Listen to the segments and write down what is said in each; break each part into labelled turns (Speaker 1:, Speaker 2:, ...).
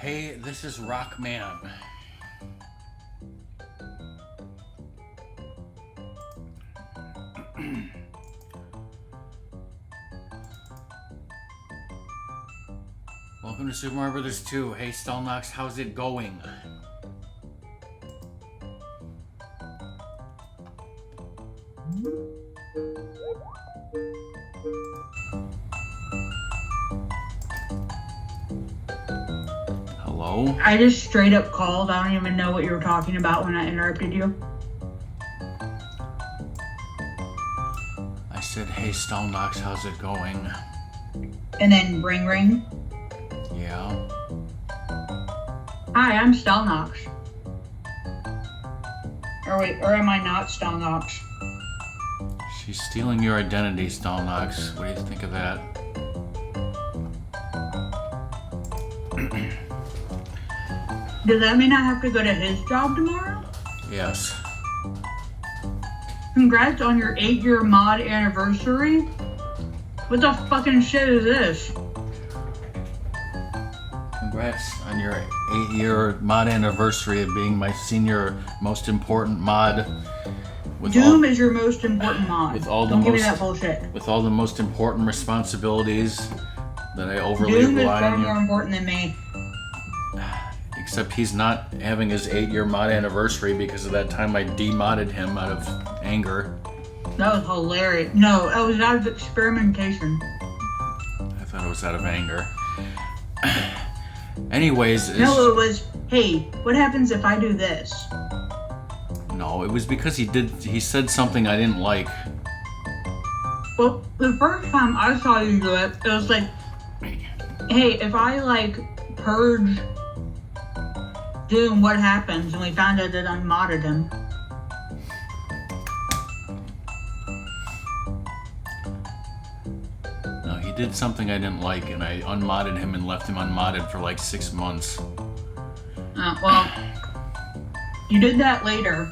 Speaker 1: Hey, this is Rockman. Welcome to Super Mario Bros. 2. Hey, Stelnox, how's it going? Hello?
Speaker 2: I just straight up called. I don't even know what you were talking about when I interrupted you.
Speaker 1: I said, hey, Stelnox, how's it going?
Speaker 2: And then ring ring.
Speaker 1: Yeah?
Speaker 2: Hi, I'm Stelnox. Or wait, or am I not Stelnox?
Speaker 1: She's stealing your identity, Stelnox. What do you think of that?
Speaker 2: Does that mean I have to go to his job tomorrow?
Speaker 1: Yes.
Speaker 2: Congrats on your 8-year mod anniversary. What the fucking shit is this?
Speaker 1: Congrats on your 8-year mod anniversary of being my senior most important mod.
Speaker 2: Doom is your most important mod.
Speaker 1: With all the
Speaker 2: Don't give
Speaker 1: most,
Speaker 2: me that bullshit.
Speaker 1: With all the most important responsibilities that I overly
Speaker 2: Doom is
Speaker 1: rely
Speaker 2: far
Speaker 1: on you.
Speaker 2: more important than me.
Speaker 1: Except he's not having his 8-year mod anniversary because of that time I demodded him out of anger.
Speaker 2: That was hilarious. No, that was out of experimentation.
Speaker 1: I thought it was out of anger. Anyways,
Speaker 2: No, it was, hey, what happens if I do this?
Speaker 1: No, it was because he said something I didn't like.
Speaker 2: Well, the first time I saw you do it, it was like, hey, if I like purge Doom, what happens? And we found out that I modded him.
Speaker 1: No, he did something I didn't like, and I unmodded him and left him unmodded for like 6 months.
Speaker 2: Well, you did that later.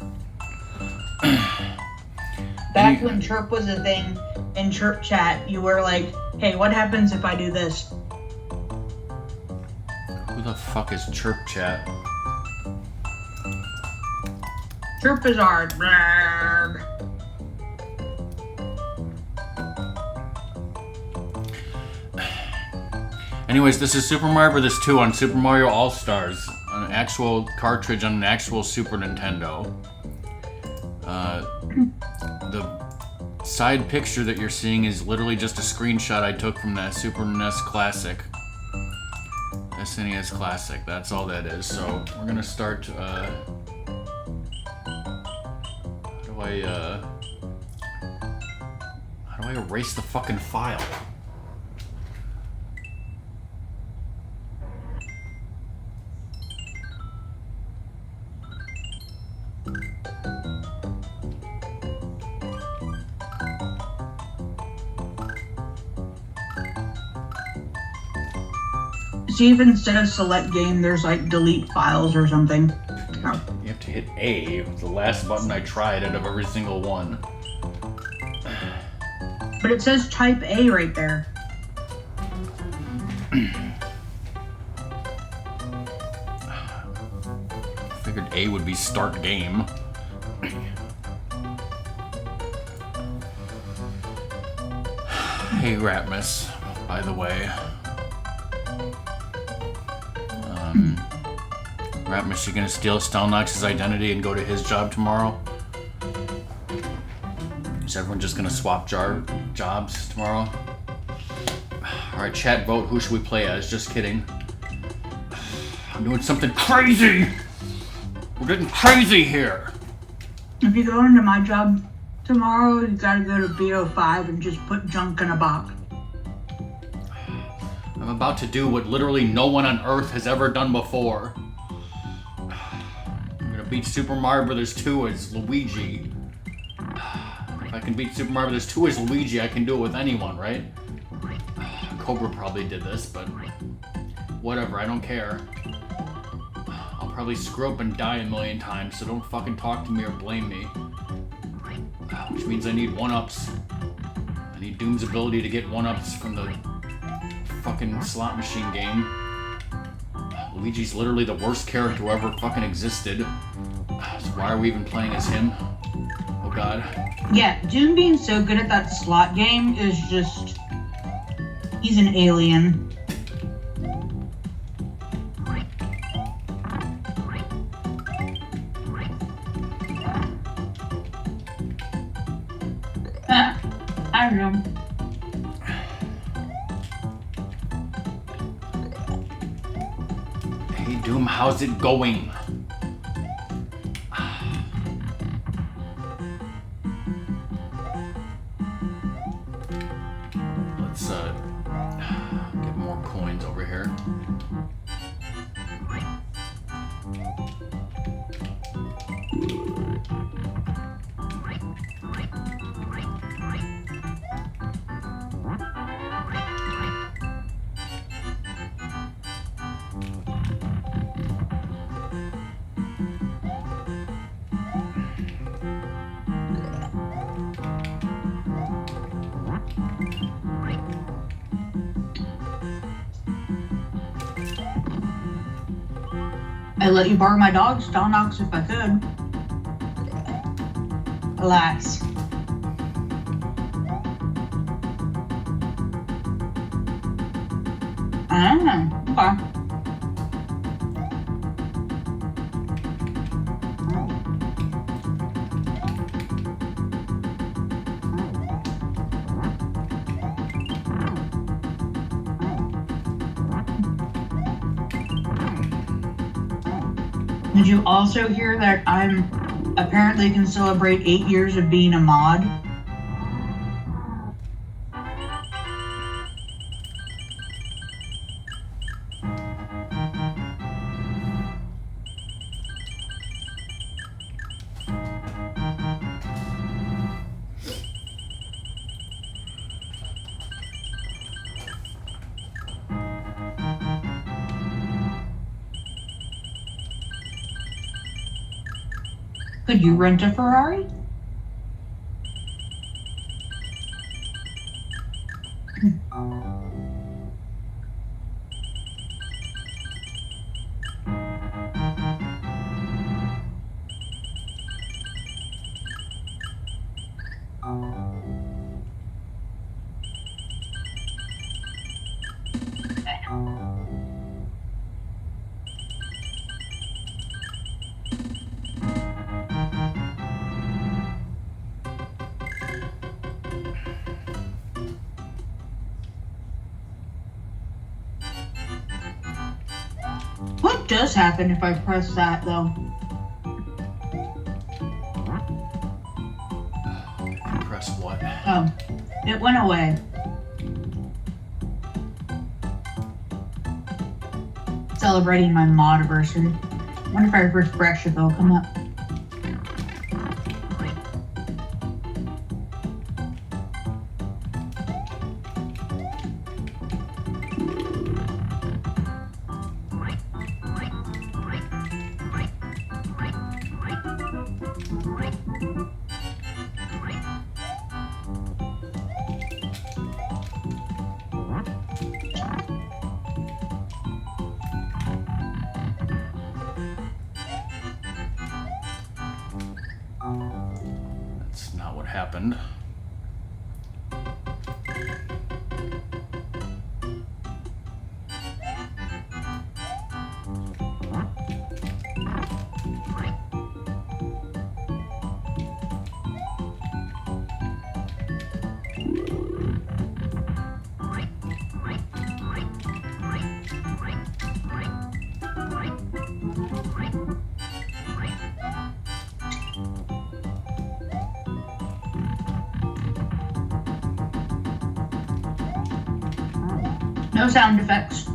Speaker 2: Back when Chirp was a thing in Chirp chat, you were like, hey, what happens if I do this?
Speaker 1: Who the fuck is Chirp Chat?
Speaker 2: Chirp is our brag.
Speaker 1: Anyways, this is Super Mario Bros. 2 on Super Mario All-Stars, an actual cartridge on an actual Super Nintendo. The side picture that you're seeing is literally just a screenshot I took from that Super NES Classic. SNES Classic, that's all that is. So, we're gonna start, how do I erase the fucking file?
Speaker 2: See if instead of select game, there's like delete files or something. Oh.
Speaker 1: You have to hit A, the last button I tried out of every single one.
Speaker 2: But it says type A right there.
Speaker 1: I figured A would be start game. Hey Ratmus, by the way. Ratmus, you gonna steal Stelnox's identity and go to his job tomorrow? Is everyone just gonna swap jobs tomorrow? Alright, chat, vote. Who should we play as? Just kidding. I'm doing something crazy! We're getting crazy here!
Speaker 2: If you go into my job tomorrow, you gotta go to BO5 and just put junk in a box.
Speaker 1: I'm about to do what literally no one on Earth has ever done before. I'm gonna beat Super Mario Bros. 2 as Luigi. If I can beat Super Mario Bros. 2 as Luigi, I can do it with anyone, right? Cobra probably did this, but whatever, I don't care. I'll probably screw up and die a million times, so don't fucking talk to me or blame me. Which means I need 1-ups. I need Doom's ability to get 1-ups from the fucking slot machine game. Luigi's literally the worst character who ever fucking existed. So why are we even playing as him? Oh god.
Speaker 2: Yeah, June being so good at that slot game is just... He's an alien. I don't know.
Speaker 1: Hey Doom, how's it going? Let's get more coins over here.
Speaker 2: I'd let you borrow my dog, Stalnox, if I could. Alas. Okay. Did you also hear that I'm apparently can celebrate 8 years of being a mod? Could you rent a Ferrari? What does happen if I press that, though?
Speaker 1: Press what?
Speaker 2: Oh, it went away. Celebrating my mod-anniversary. I wonder if I refresh if it'll come up.
Speaker 1: That's not what happened.
Speaker 2: No sound effects.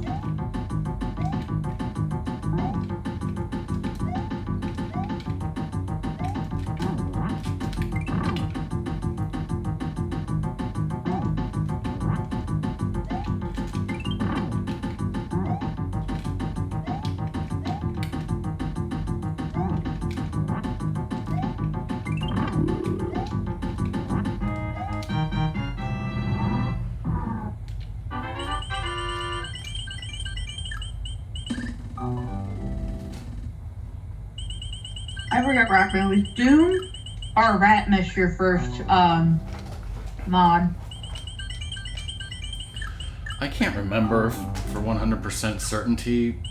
Speaker 2: I forgot Rockman. Was Doom or Ratmus your first mod?
Speaker 1: I can't remember for 100% certainty.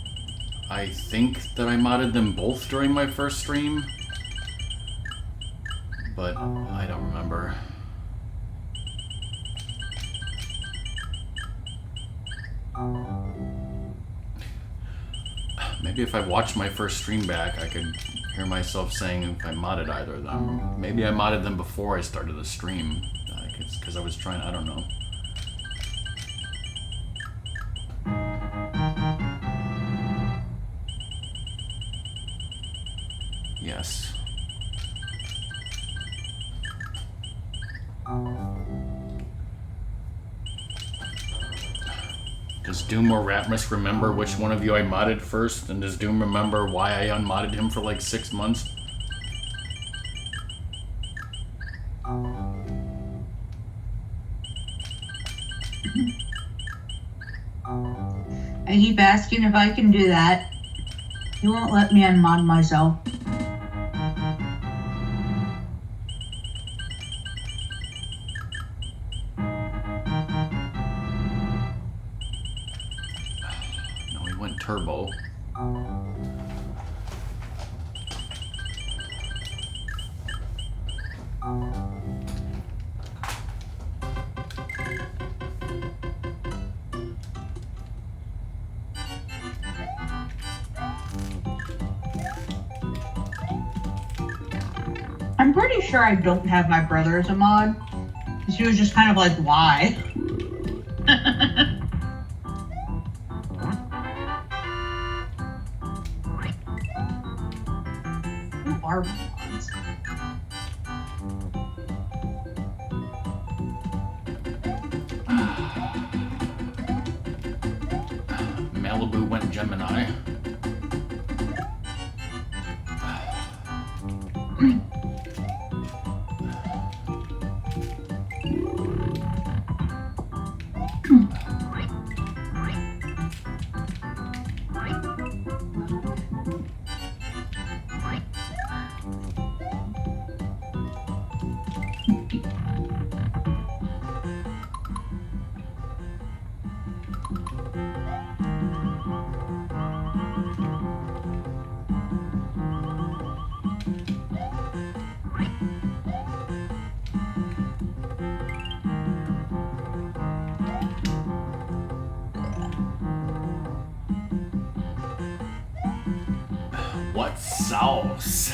Speaker 1: I think that I modded them both during my first stream, but I don't remember. Maybe if I watched my first stream back, I could hear myself saying if I modded either of them. Maybe I modded them before I started the stream, because I was trying, I don't know. Yes. Does Doom or Ratmus remember which one of you I modded first? And does Doom remember why I unmodded him for like 6 months?
Speaker 2: I keep asking if I can do that. He won't let me unmod myself.
Speaker 1: No, he went turbo.
Speaker 2: I'm pretty sure I don't have my brother as a mod. Because he was just kind of like, why? Who are mods?
Speaker 1: Malibu went Gemini. What sauce?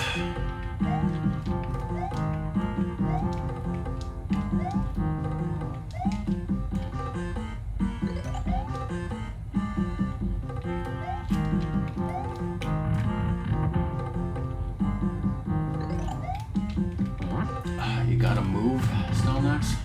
Speaker 1: You gotta move, Stelnex?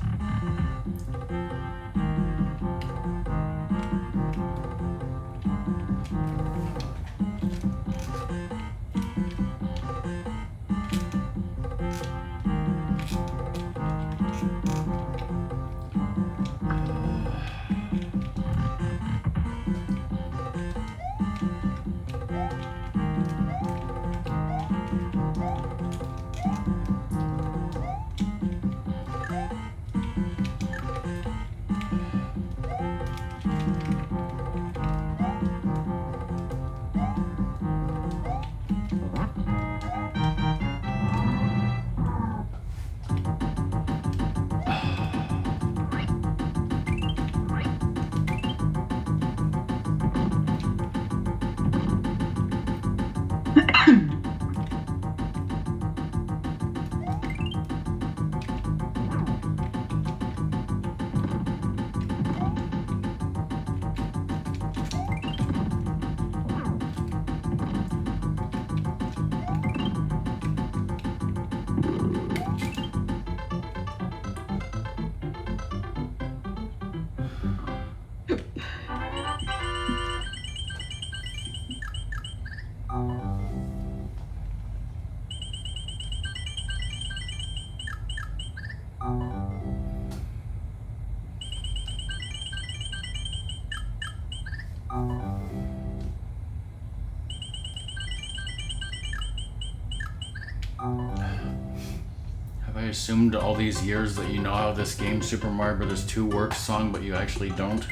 Speaker 1: assumed all these years that you know how this game, Super Mario Bros. 2 works song, but you actually don't.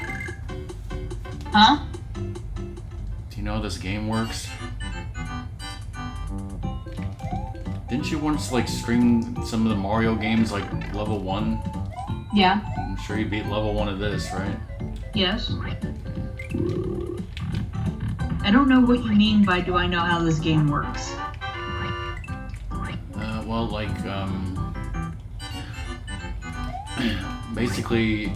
Speaker 2: Huh?
Speaker 1: Do you know how this game works? Didn't you once, like, stream some of the Mario games, like, level 1?
Speaker 2: Yeah.
Speaker 1: I'm sure you beat level 1 of this, right?
Speaker 2: Yes. I don't know what you mean by do I know how this game works.
Speaker 1: Well, like, basically,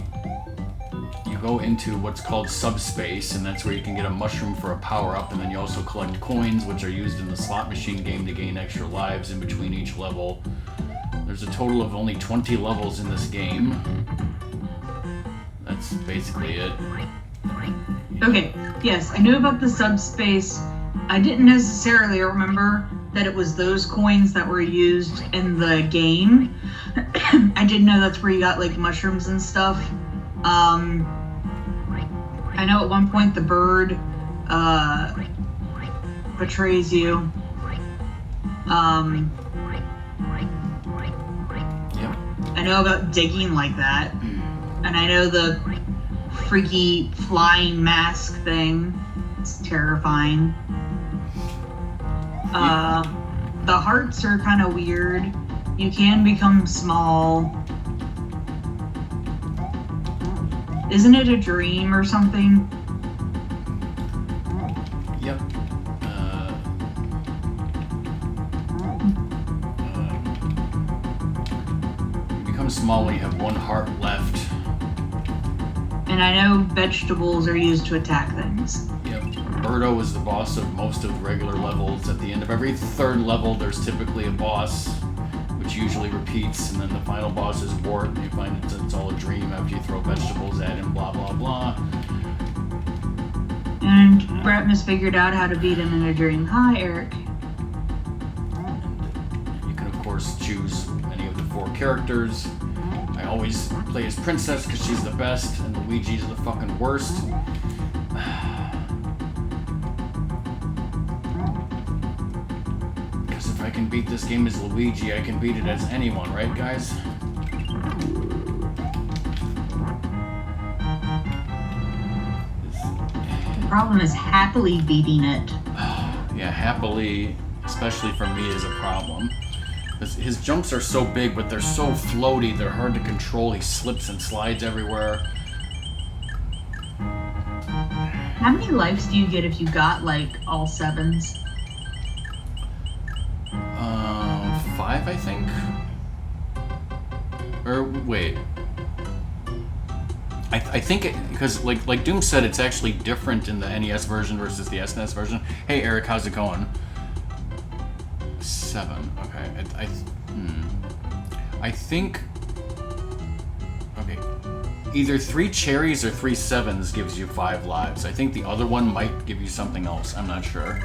Speaker 1: you go into what's called subspace, and that's where you can get a mushroom for a power-up, and then you also collect coins, which are used in the slot machine game to gain extra lives in between each level. There's a total of only 20 levels in this game. That's basically it.
Speaker 2: Okay, yes, I knew about the subspace. I didn't necessarily remember that it was those coins that were used in the game. I did know that's where you got, like, mushrooms and stuff. I know at one point the bird betrays you.
Speaker 1: Yep.
Speaker 2: I know about digging like that. And I know the freaky flying mask thing. It's terrifying. The hearts are kind of weird. You can become small. Isn't it a dream or something?
Speaker 1: Yep. You become small when you have one heart left.
Speaker 2: And I know vegetables are used to attack things.
Speaker 1: Yep. Birdo is the boss of most of the regular levels. At the end of every third level, there's typically a boss, which usually repeats, and then the final boss is Wart, and you find it's all a dream after you throw vegetables at him, blah, blah, blah.
Speaker 2: And Bratmus figured out how to beat him in a dream. Hi, Eric.
Speaker 1: And you can, of course, choose any of the 4 characters. I always play as Princess because she's the best, and Luigi's the fucking worst. Because if I can beat this game as Luigi, I can beat it as anyone, right, guys?
Speaker 2: The problem is happily beating it.
Speaker 1: Yeah, happily, especially for me, is a problem. His jumps are so big, but they're so floaty, they're hard to control. He slips and slides everywhere.
Speaker 2: How many lives do you get if you got, like, all 7s?
Speaker 1: 5, I think. Or wait. I think it, because like Doom said, it's actually different in the NES version versus the SNES version. Hey Eric, how's it going? 7. Okay. I think. Okay. Either 3 cherries or 3 7s gives you 5 lives. I think the other one might give you something else. I'm not sure.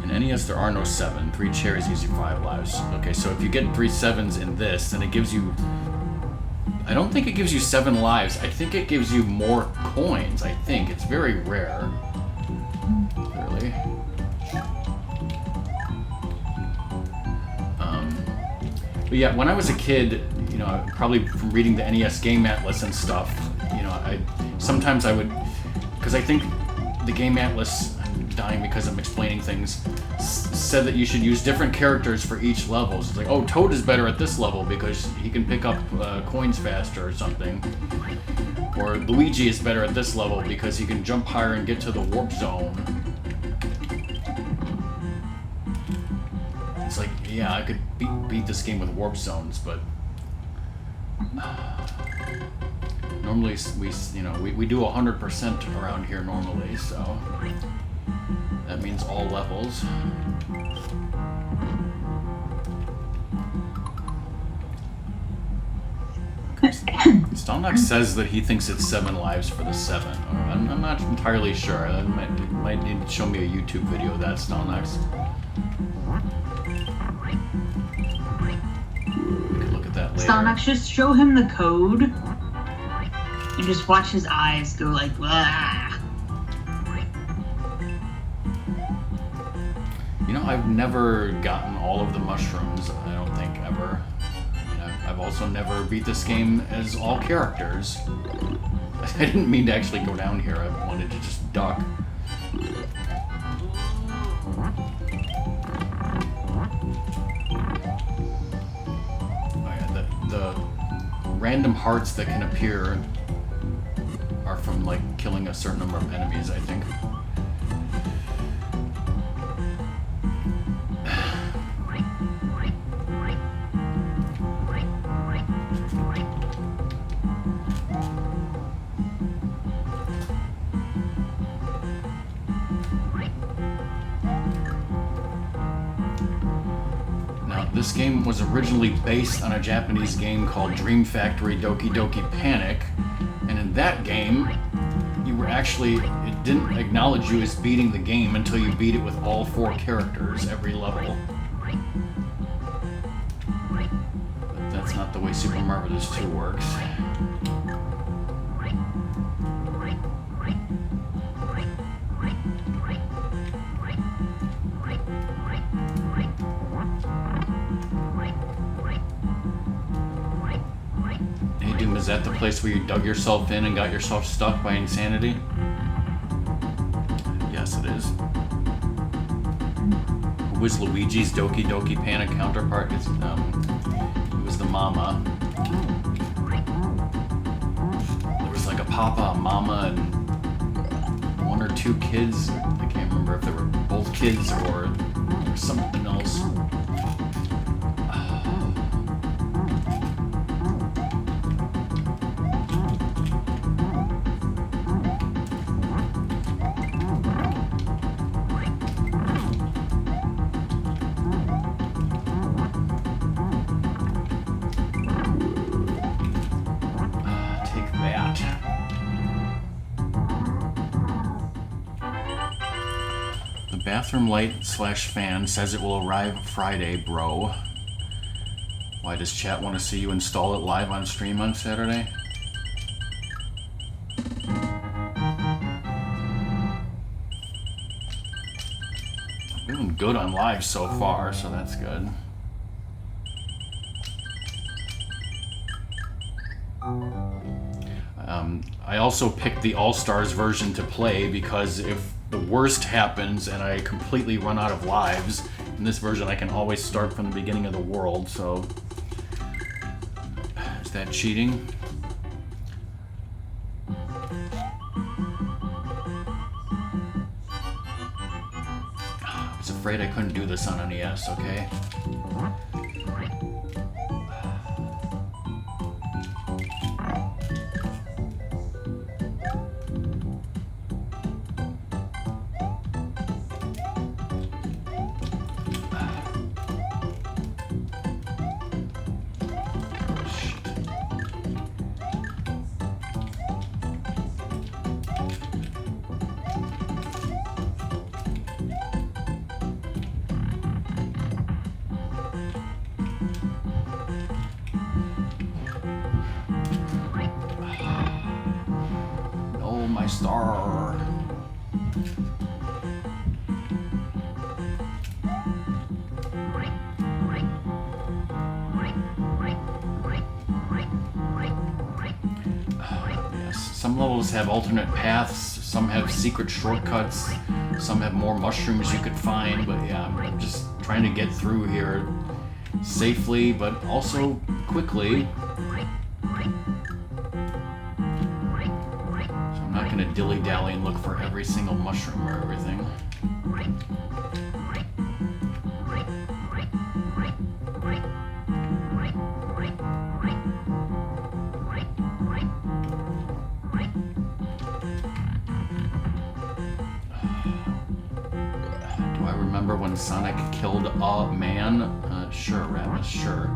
Speaker 1: In NES, there are no 7. 3 cherries gives you 5 lives. Okay, so if you get 3 7s in this, then it gives you. I don't think it gives you 7 lives. I think it gives you more coins. I think it's very rare. Really. But yeah, when I was a kid, you know, probably from reading the NES Game Atlas and stuff, you know, sometimes I would, because I think the Game Atlas, I'm dying because I'm explaining things, said that you should use different characters for each level. So it's like, oh, Toad is better at this level because he can pick up coins faster or something. Or Luigi is better at this level because he can jump higher and get to the warp zone. It's like, yeah, I could beat this game with warp zones, but normally we do 100% around here normally, so that means all levels. Stalnox says that he thinks it's 7 lives for the 7. I'm not entirely sure. I might need to show me a YouTube video of that, Stalnox. We can look at that later.
Speaker 2: Stalnox, just show him the code and just watch his eyes go like, "Wah."
Speaker 1: know, I've never gotten all of the mushrooms, I don't think, ever. I mean, I've also never beat this game as all characters. I didn't mean to actually go down here, I wanted to just duck. The random hearts that can appear are from, like, killing a certain number of enemies, I think. This game was originally based on a Japanese game called Dream Factory Doki Doki Panic, and in that game, you were actually, it didn't acknowledge you as beating the game until you beat it with all 4 characters every level. But that's not the way Super Mario Bros. 2 works. Is that the place where you dug yourself in and got yourself stuck by insanity? Yes, it is. Who was Luigi's Doki Doki Panic counterpart? It was the mama. There was like a papa, a mama, and 1 or 2 kids. I can't remember if they were both kids or something else. Bathroom light / fan says it will arrive Friday, bro. Why does chat want to see you install it live on stream on Saturday? I'm doing good on live so far, so that's good. I also picked the All-Stars version to play because if the worst happens and I completely run out of lives, in this version I can always start from the beginning of the world, so... Is that cheating? I was afraid I couldn't do this on NES, okay? My star. Yes, some levels have alternate paths, some have secret shortcuts, some have more mushrooms you could find, but yeah, I'm just trying to get through here safely, but also quickly. Gonna dilly-dally and look for every single mushroom or everything. Do I remember when Sonic killed a man? Sure, Rabbit, sure.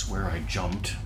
Speaker 1: Where I jumped.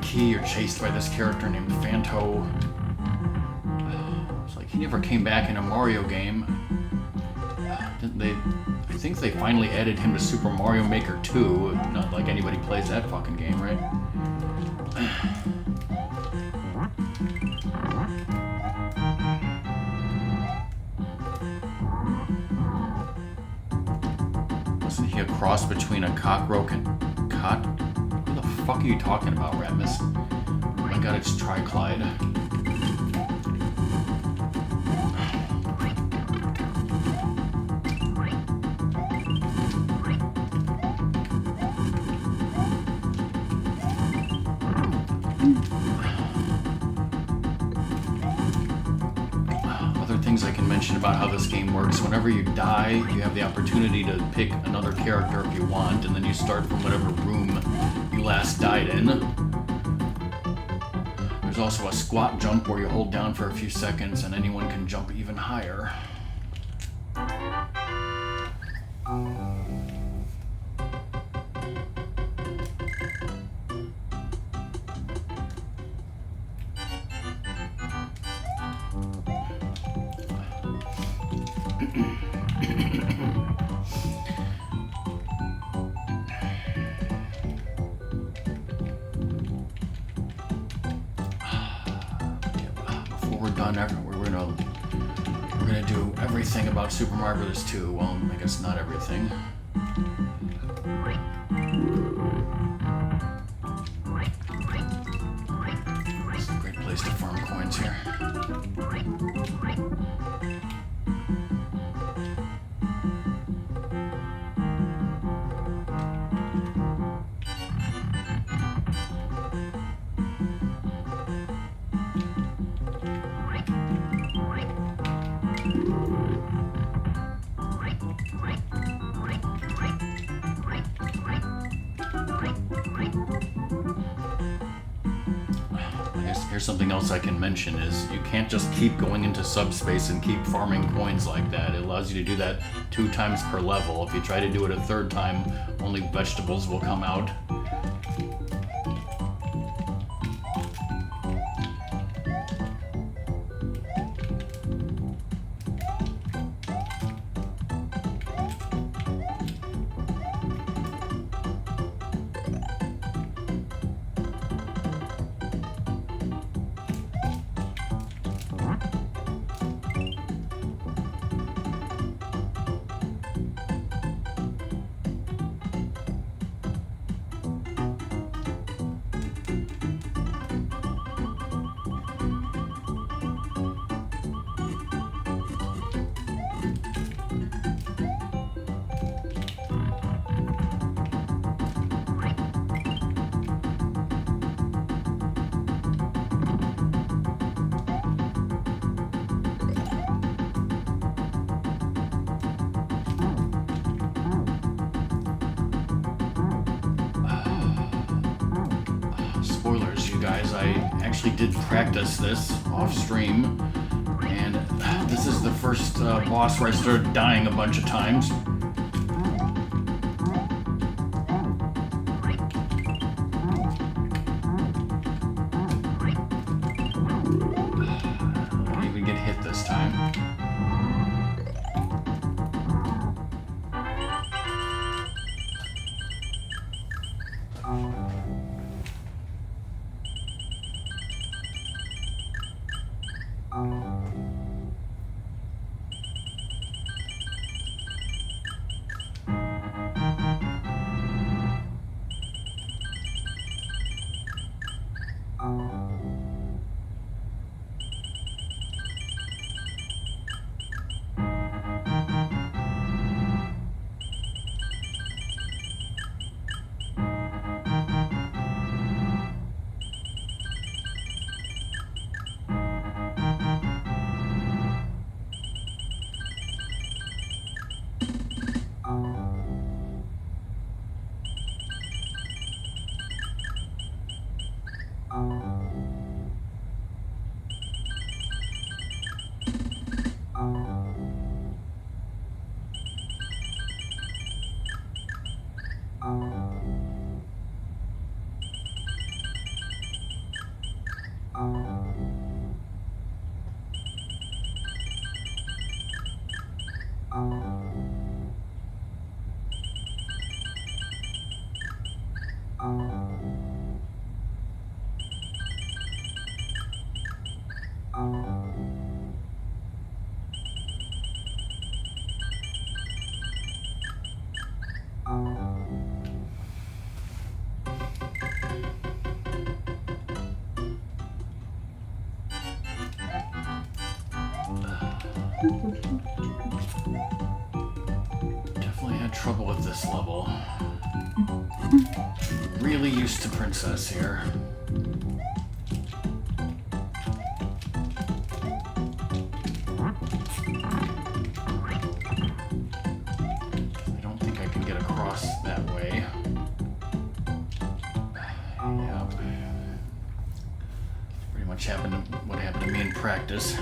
Speaker 1: key, you're chased by this character named Fanto. It's like he never came back in a Mario game. Didn't they? I think they finally added him to Super Mario Maker 2. Not like anybody plays that fucking game, right? Wasn't he a cross between a cockroach and cot? What the fuck are you talking about, Ratmus? Oh my god, it's Triclyde. Things I can mention about how this game works. Whenever you die, you have the opportunity to pick another character if you want, and then you start from whatever room you last died in. There's also a squat jump where you hold down for a few seconds and anyone can jump even higher. We're gonna do everything about Super Mario Bros. 2. Well, I guess not everything. It's a great place to farm coins here. Here's something else I can mention is you can't just keep going into subspace and keep farming coins like that. It allows you to do that 2 times per level. If you try to do it a 3rd time, only vegetables will come out. Spoilers, you guys, I actually did practice this off stream, and this is the first boss where I started dying a bunch of times. I didn't even get hit this time. Definitely had trouble with this level. Really used to Princess here. I don't think I can get across that way. Yeah. Pretty much what happened to me in practice.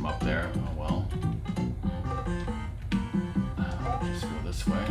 Speaker 1: Up there. Oh well. Just go this way.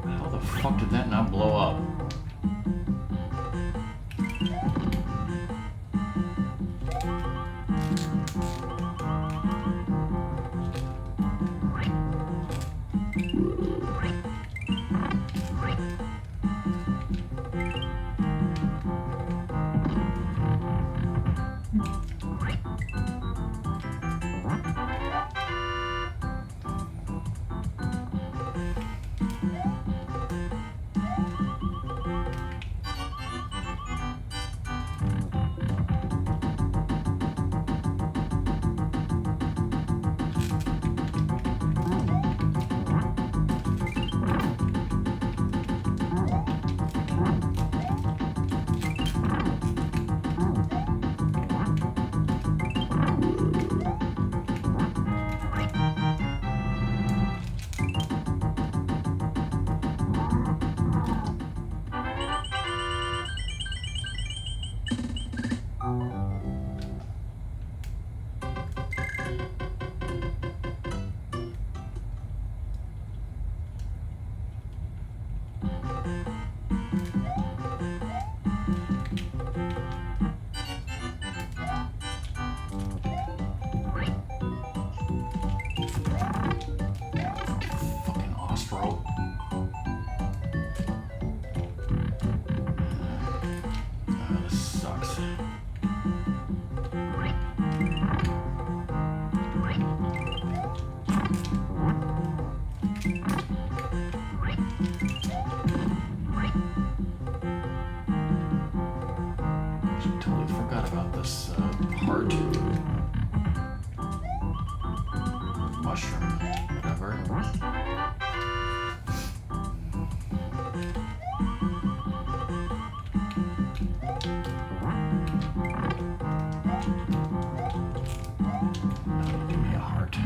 Speaker 1: How the fuck did that not blow up? heart. Mushroom, whatever. Give me a heart.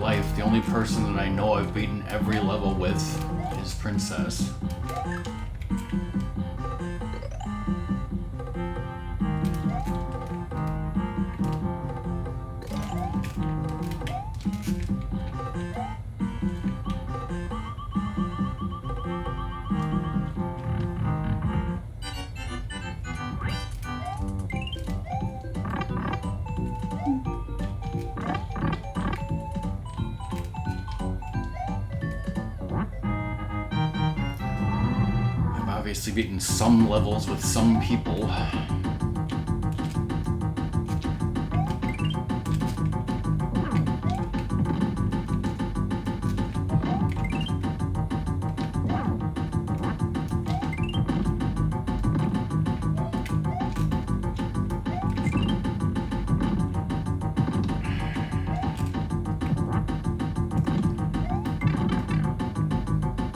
Speaker 1: life, the only person that I know I've beaten every level with is Princess. Obviously beaten some levels with some people.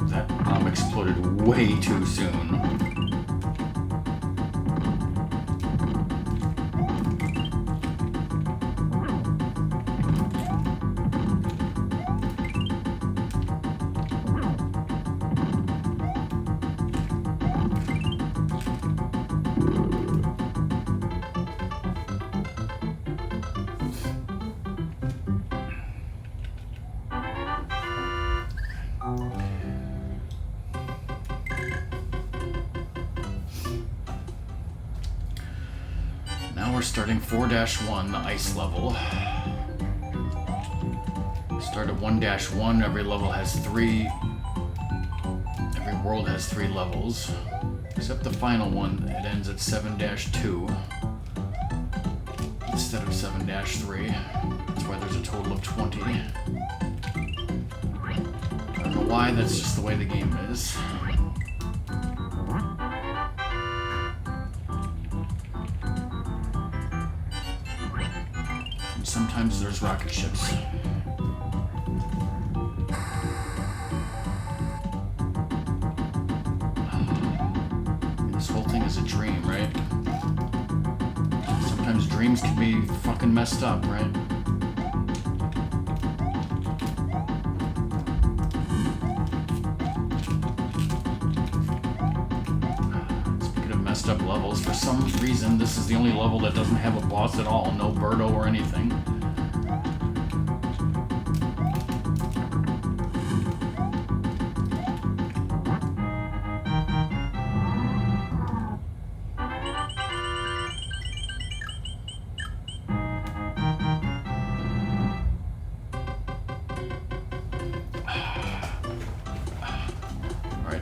Speaker 1: That bomb exploded way too soon. Now we're starting 4-1, the ice level. Start at 1-1, every level has 3. Every world has 3 levels. Except the final one, it ends at 7-2 instead of 7-3. That's why there's a total of 20. I don't know why, that's just the way the game is. And sometimes there's rocket ships. This whole thing is a dream, right? Sometimes dreams can be fucking messed up, right? Speaking of messed up levels, for some reason this is the only level that doesn't have a boss at all, no Birdo or anything.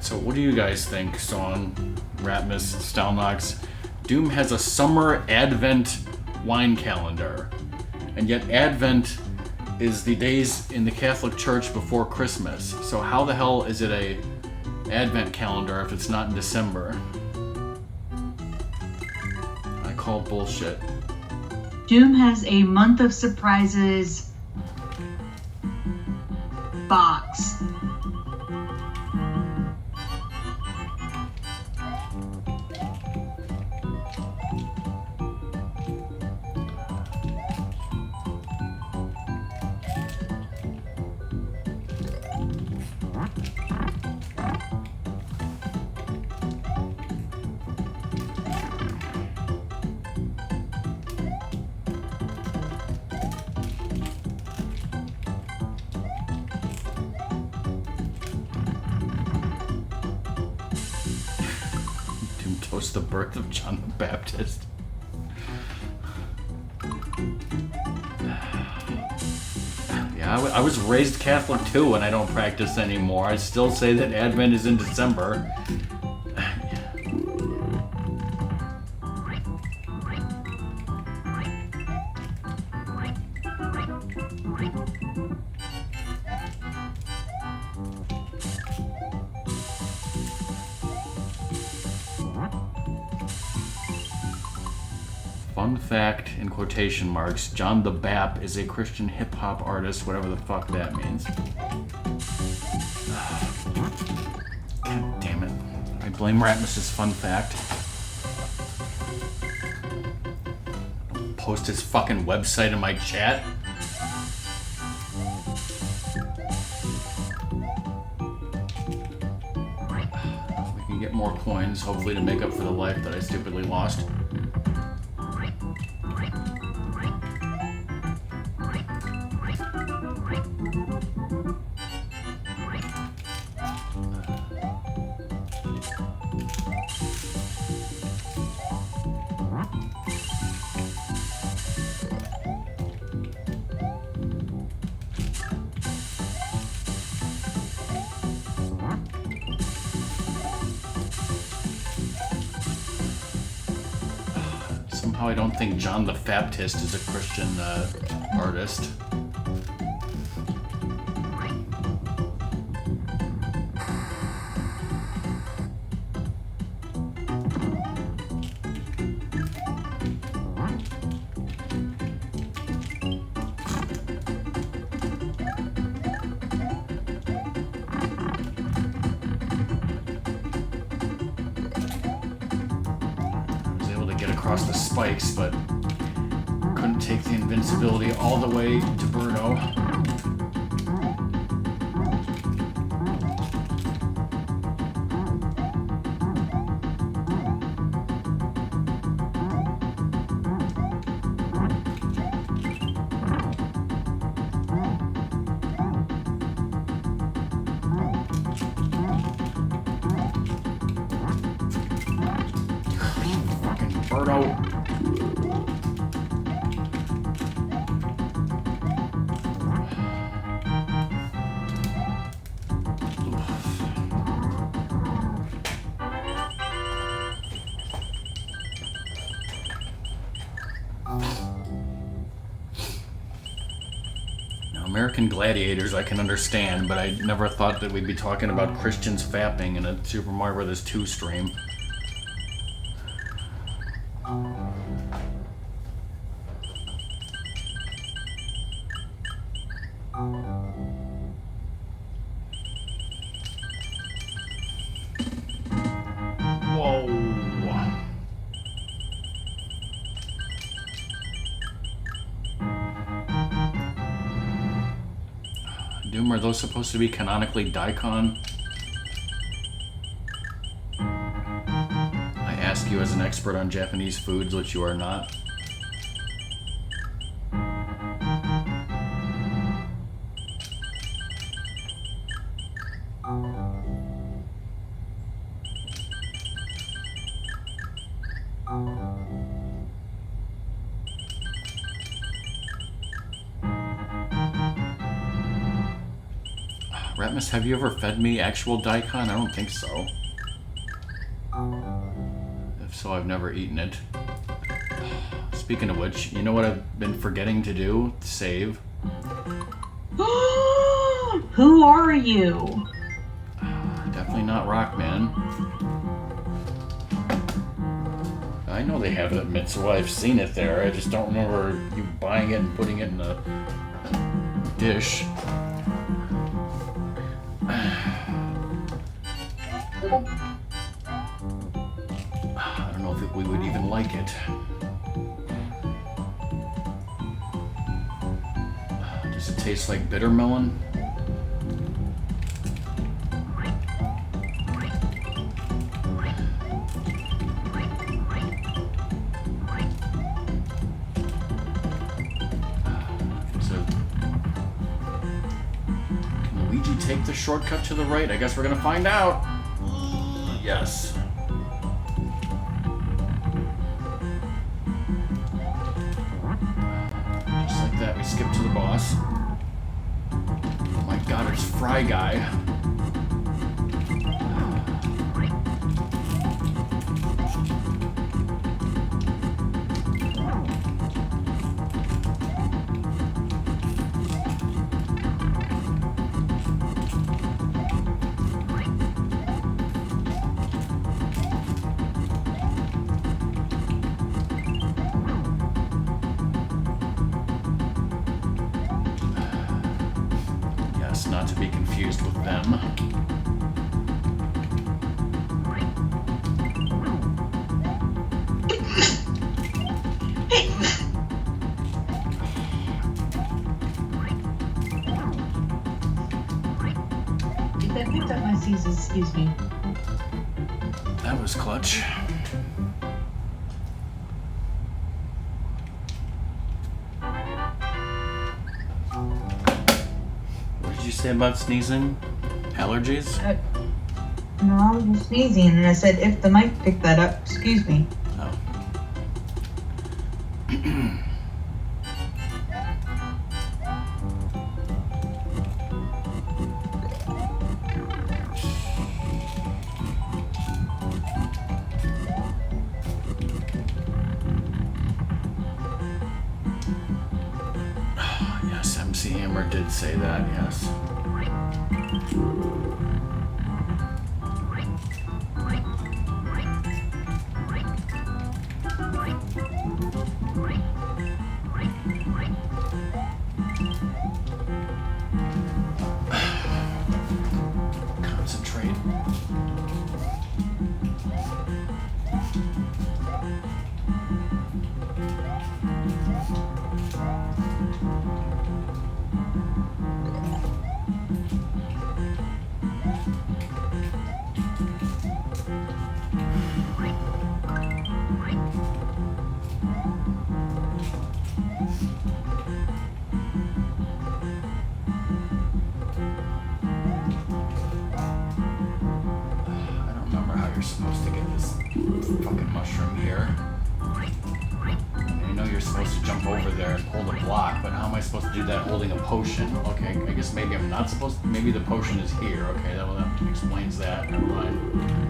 Speaker 1: So what do you guys think, Song, Ratmus, Stalnox? Doom has a summer Advent wine calendar, and yet Advent is the days in the Catholic Church before Christmas. So how the hell is it a Advent calendar if it's not in December? I call bullshit.
Speaker 2: Doom has a month of surprises box.
Speaker 1: The birth of John the Baptist. Yeah, I was raised Catholic too, and I don't practice anymore. I still say that Advent is in December. Fun fact, in quotation marks, John the Bap is a Christian hip-hop artist, whatever the fuck that means. God damn it. I blame Ratmus's fun fact. Post his fucking website in my chat. get more coins, hopefully to make up for the life that I stupidly lost. Somehow I don't think John the Baptist is a Christian artist. Across the spikes, but couldn't take the invincibility all the way to Birdo. American Gladiators I can understand, but I never thought that we'd be talking about Christians fapping in a Super Mario Bros. 2 stream. Doom, are those supposed to be canonically Daikon? I ask you as an expert on Japanese foods, which you are not. Ratmus, have you ever fed me actual daikon? I don't think so. If so, I've never eaten it. Speaking of which, you know what I've been forgetting to do? Save.
Speaker 2: Who are you?
Speaker 1: Definitely not Rockman. I know they have it at Mitsuo. I've seen it there. I just don't remember you buying it and putting it in a dish. I don't know if we would even like it. Does it taste like bitter melon? Can Luigi take the shortcut to the right? I guess we're gonna find out. Yes. Just like that, we skip to the boss. Oh my god, it's Fry Guy. Not to be confused with them.
Speaker 2: If I picked up my C's, excuse me.
Speaker 1: That was clutch. What did you say about sneezing? Allergies?
Speaker 2: No, I was just sneezing, and I said if the mic picked that up, excuse me.
Speaker 1: Oh. Yes, MC Hammer did say that, yes. Concentrate. You're supposed to get this fucking mushroom here. I know you're supposed to jump over there and hold a block, but how am I supposed to do that holding a potion? Okay, I guess maybe I'm not supposed to. Maybe the potion is here. Okay, that explains that. Never mind.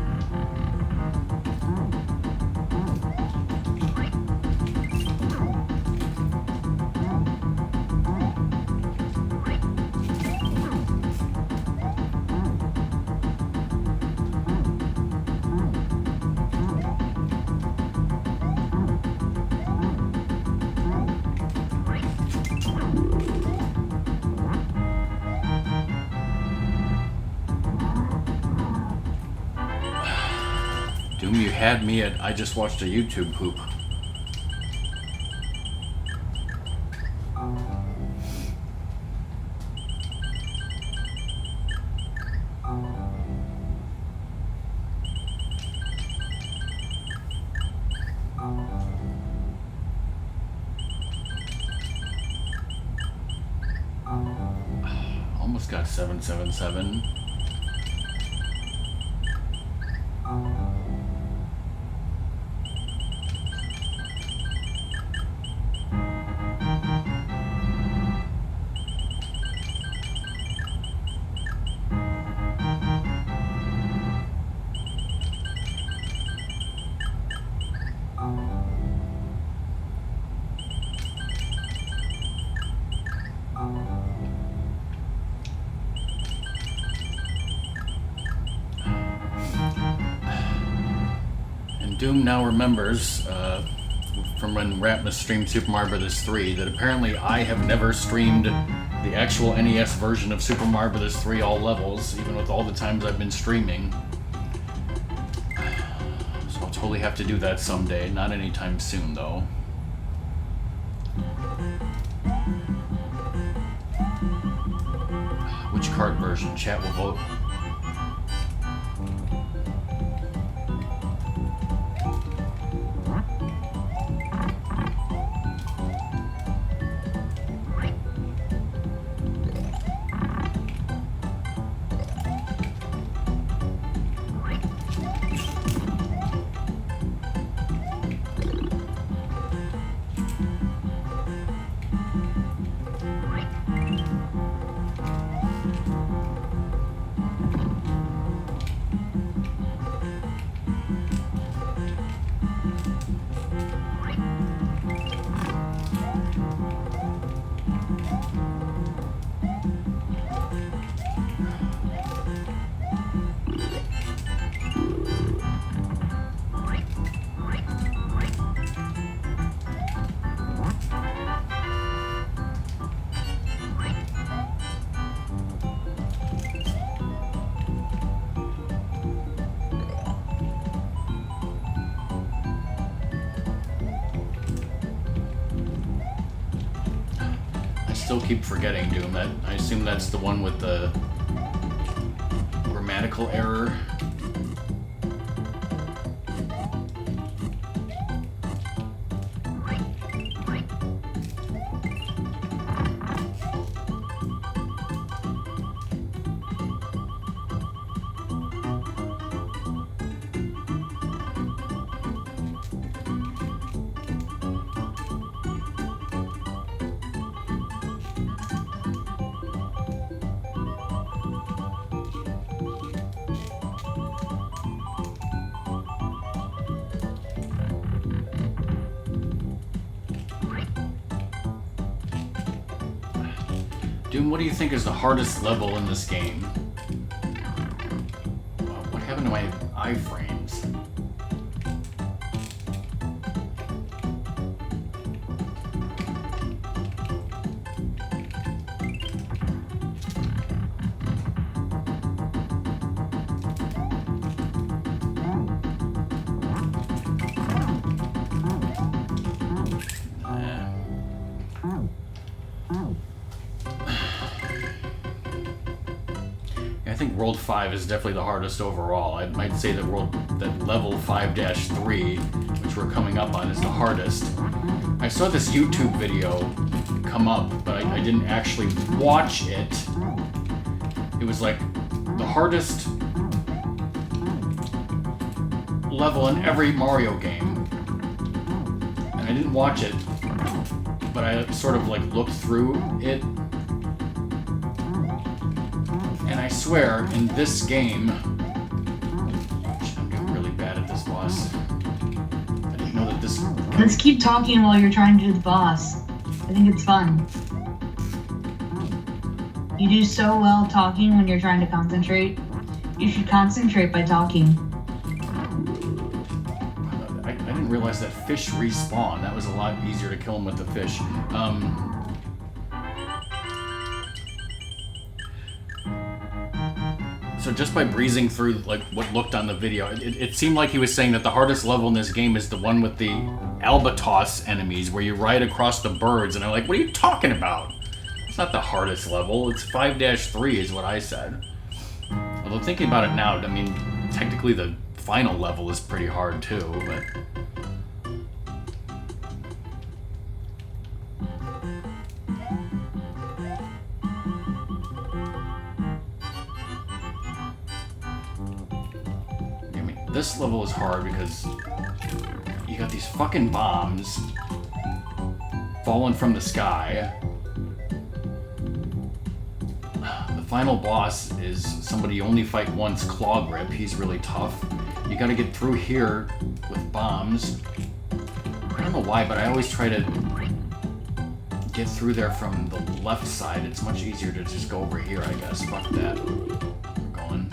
Speaker 1: Doom, you had me at I just watched a YouTube poop. Almost got 777. Doom now remembers from when Ratmus streamed Super Mario Bros. 3 that apparently I have never streamed the actual NES version of Super Mario Bros. 3 all levels, even with all the times I've been streaming. So I'll totally have to do that someday, not anytime soon though. Which card version? Chat will vote. Still keep forgetting Doom. That I assume that's the one with the grammatical error. Doom, what do you think is the hardest level in this game? What happened to my iframes? I think World 5 is definitely the hardest overall. I might say that level 5-3, which we're coming up on, is the hardest. I saw this YouTube video come up, but I didn't actually watch it. It was like the hardest level in every Mario game. And I didn't watch it, but I sort of like looked through it. And I swear, in this game, I'm getting really bad at this boss. I didn't know that this...
Speaker 2: Let's keep talking while you're trying to do the boss. I think it's fun. You do so well talking when you're trying to concentrate. You should concentrate by talking.
Speaker 1: I didn't realize that fish respawn. That was a lot easier to kill them with the fish. So just by breezing through like what looked on the video, it seemed like he was saying that the hardest level in this game is the one with the albatross enemies, where you ride across the birds, and I'm like, what are you talking about? It's not the hardest level. It's 5-3 is what I said. Although thinking about it now, I mean, technically the final level is pretty hard too, but... This level is hard because you got these fucking bombs falling from the sky. The final boss is somebody you only fight once, Claw Grip. He's really tough. You gotta get through here with bombs. I don't know why, but I always try to get through there from the left side. It's much easier to just go over here, I guess. Fuck that. We're going.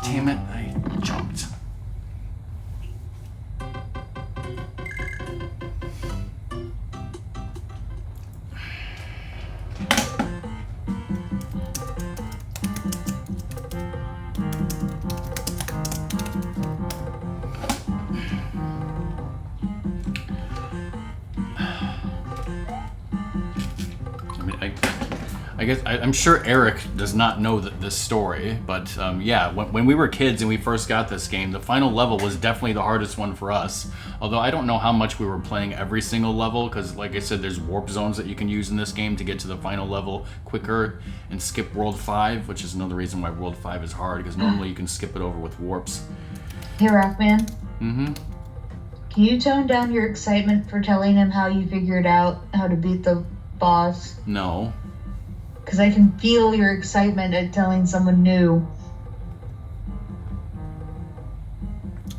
Speaker 1: Damn it, I jumped. I guess I'm sure Eric does not know this story, but yeah, when we were kids and we first got this game, the final level was definitely the hardest one for us. Although I don't know how much we were playing every single level, because like I said, there's warp zones that you can use in this game to get to the final level quicker and skip World 5, which is another reason why World 5 is hard, because normally you can skip it over with warps.
Speaker 2: Hey, Rockman.
Speaker 1: Mm-hmm.
Speaker 2: Can you tone down your excitement for telling him how you figured out how to beat the boss?
Speaker 1: No.
Speaker 2: Because I can feel your excitement at telling someone new.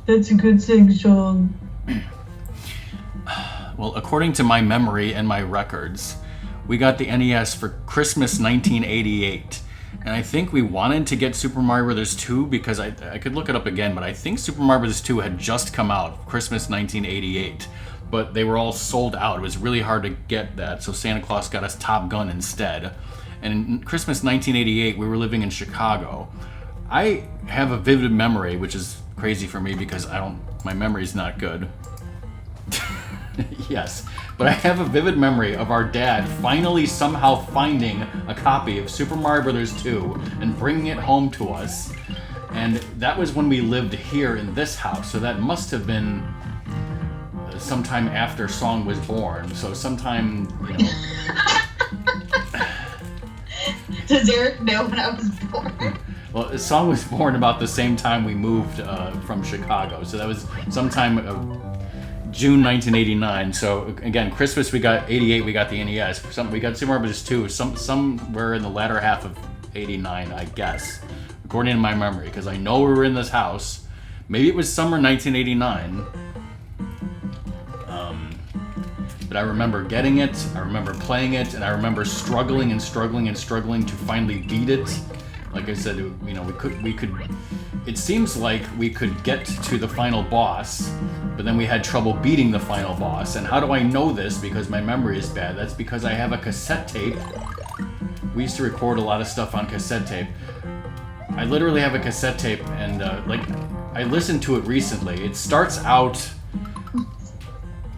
Speaker 2: That's a good sing song.
Speaker 1: Well, according to my memory and my records, we got the NES for Christmas 1988. And I think we wanted to get Super Mario Bros. 2 because I could look it up again, but I think Super Mario Bros. 2 had just come out, Christmas 1988. But they were all sold out. It was really hard to get that, so Santa Claus got us Top Gun instead. And in Christmas 1988, we were living in Chicago. I have a vivid memory, which is crazy for me because my memory's not good. Yes, but I have a vivid memory of our dad finally somehow finding a copy of Super Mario Bros. 2 and bringing it home to us. And that was when we lived here in this house, so that must have been sometime after Song was born. So sometime, you know...
Speaker 2: Does Eric know when I was born?
Speaker 1: Well, Song was born about the same time we moved from Chicago. So that was sometime June 1989. So again, Christmas we got 88, we got the NES. We got Super Mario Bros. 2 somewhere in the latter half of 89, I guess. According to my memory, because I know we were in this house, Maybe it was summer 1989. But I remember getting it, I remember playing it, and I remember struggling and struggling and struggling to finally beat it. Like I said, you know, we could. It seems like we could get to the final boss, but then we had trouble beating the final boss. And how do I know this? Because my memory is bad. That's because I have a cassette tape. We used to record a lot of stuff on cassette tape. I literally have a cassette tape, and like I listened to it recently. It starts out.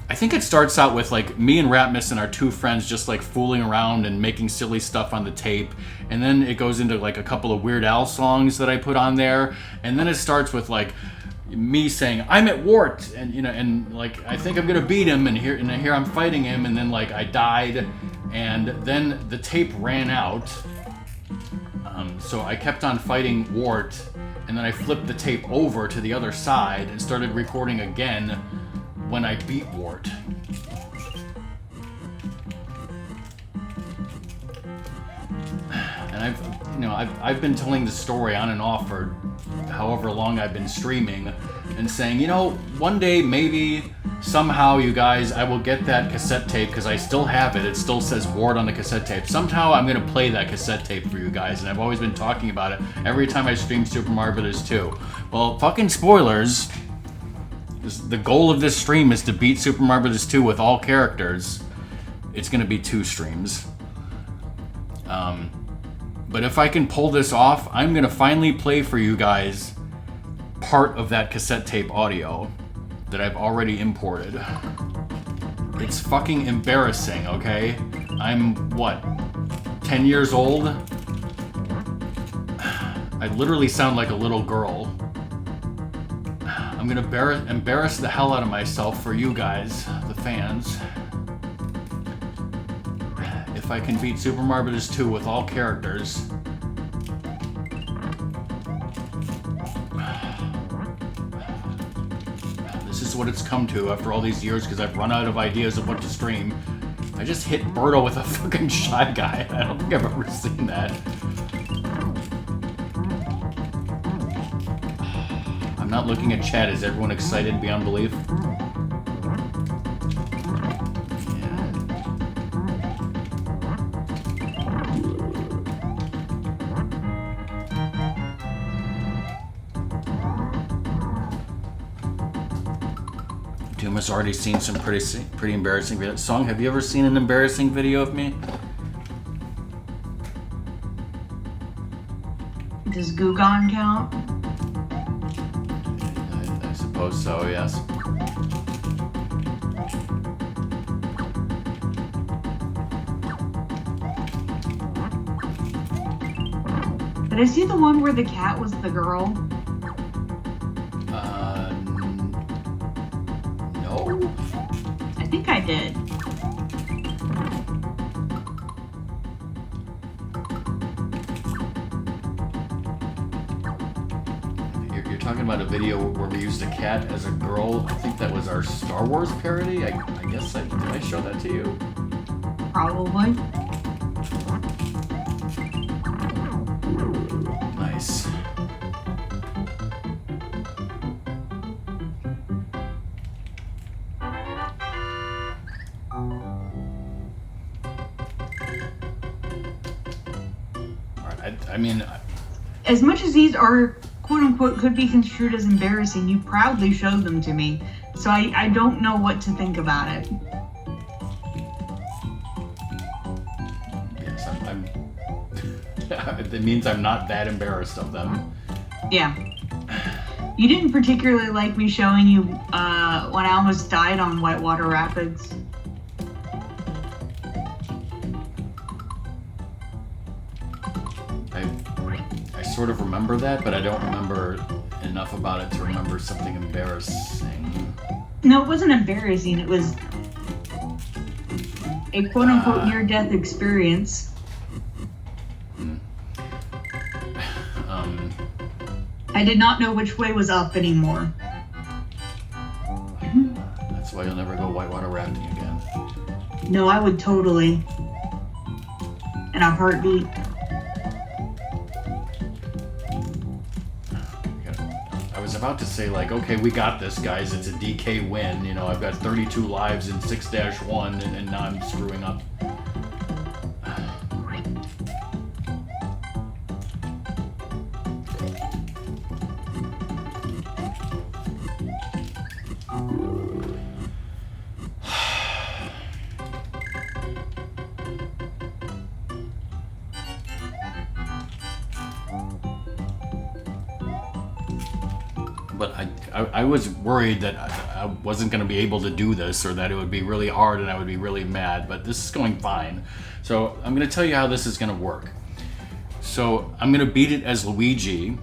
Speaker 1: I think it starts out with like me and Ratmus and our two friends just like fooling around and making silly stuff on the tape, and then it goes into like a couple of Weird Al songs that I put on there, and then it starts with like me saying I'm at Wart, and you know, and like I think I'm gonna beat him, and here I'm fighting him, and then like I died, and then the tape ran out, so I kept on fighting Wart, and then I flipped the tape over to the other side and started recording again when I beat Wart. And I've been telling the story on and off for however long I've been streaming and saying, you know, one day maybe somehow you guys, I will get that cassette tape because I still have it. It still says Wart on the cassette tape. Somehow I'm gonna play that cassette tape for you guys, and I've always been talking about it every time I stream Super Mario Bros. 2. Well, fucking spoilers. The goal of this stream is to beat Super Mario Bros. 2 with all characters. It's going to be 2 streams. But if I can pull this off, I'm going to finally play for you guys part of that cassette tape audio that I've already imported. It's fucking embarrassing, okay? I'm, what, 10 years old? I literally sound like a little girl. I'm gonna embarrass the hell out of myself for you guys, the fans. If I can beat Super Mario Bros. 2 with all characters. This is what it's come to after all these years because I've run out of ideas of what to stream. I just hit Birdo with a fucking Shy Guy. I don't think I've ever seen that. Not looking at chat. Is everyone excited beyond belief? Yeah. Doom has already seen some pretty embarrassing videos. Song, have you ever seen an embarrassing video of me?
Speaker 2: Does Gugon count?
Speaker 1: I suppose so, yes.
Speaker 2: Did I see the one where the cat was the girl?
Speaker 1: No.
Speaker 2: I think I did.
Speaker 1: You're talking about a video where we used a cat as a girl. I think that was our Star Wars parody. I guess did I show that to you?
Speaker 2: Probably.
Speaker 1: Nice. I mean,
Speaker 2: as much as these are quote unquote could be construed as embarrassing, you proudly showed them to me, so I don't know what to think about it.
Speaker 1: Yes, I'm it means I'm not that embarrassed of them.
Speaker 2: Yeah. You didn't particularly like me showing you when I almost died on Whitewater Rapids.
Speaker 1: I sort of remember that, but I don't remember enough about it to remember something embarrassing.
Speaker 2: No, it wasn't embarrassing. It was a quote-unquote near-death experience. I did not know which way was up anymore.
Speaker 1: That's why you'll never go whitewater rafting again.
Speaker 2: No, I would totally. In a heartbeat.
Speaker 1: I was about to say, like, okay, we got this, guys. It's a DK win. You know, I've got 32 lives in 6-1, and now I'm screwing up. But I was worried that I wasn't going to be able to do this, or that it would be really hard and I would be really mad, but this is going fine. So I'm going to tell you how this is going to work. So I'm going to beat it as Luigi,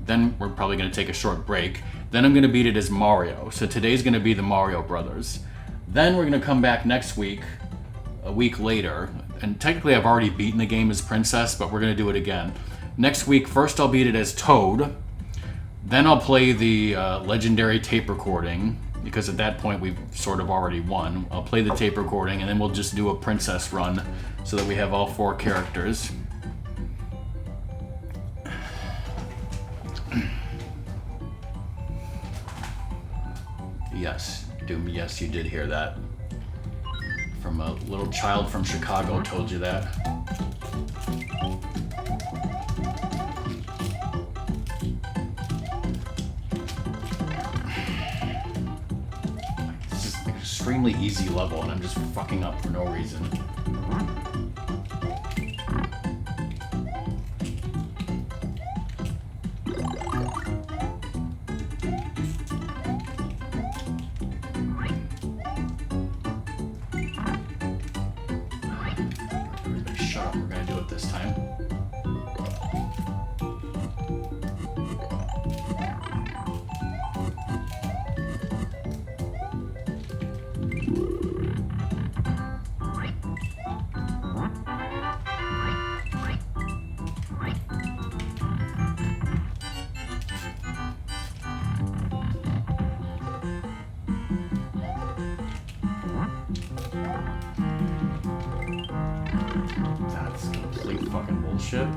Speaker 1: then we're probably going to take a short break, then I'm going to beat it as Mario. So today's going to be the Mario Brothers. Then we're going to come back next week, a week later, and technically I've already beaten the game as Princess, but we're going to do it again. Next week, first I'll beat it as Toad. Then I'll play the legendary tape recording, because at that point we've sort of already won. I'll play the tape recording, and then we'll just do a princess run so that we have all 4 characters. Yes, Doom, yes, you did hear that. From a little child from Chicago told you that. Extremely easy level, and I'm just fucking up for no reason. Shut up, we're gonna do it this time. That's complete fucking bullshit.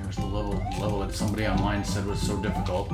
Speaker 1: Here's the level that somebody online said was so difficult.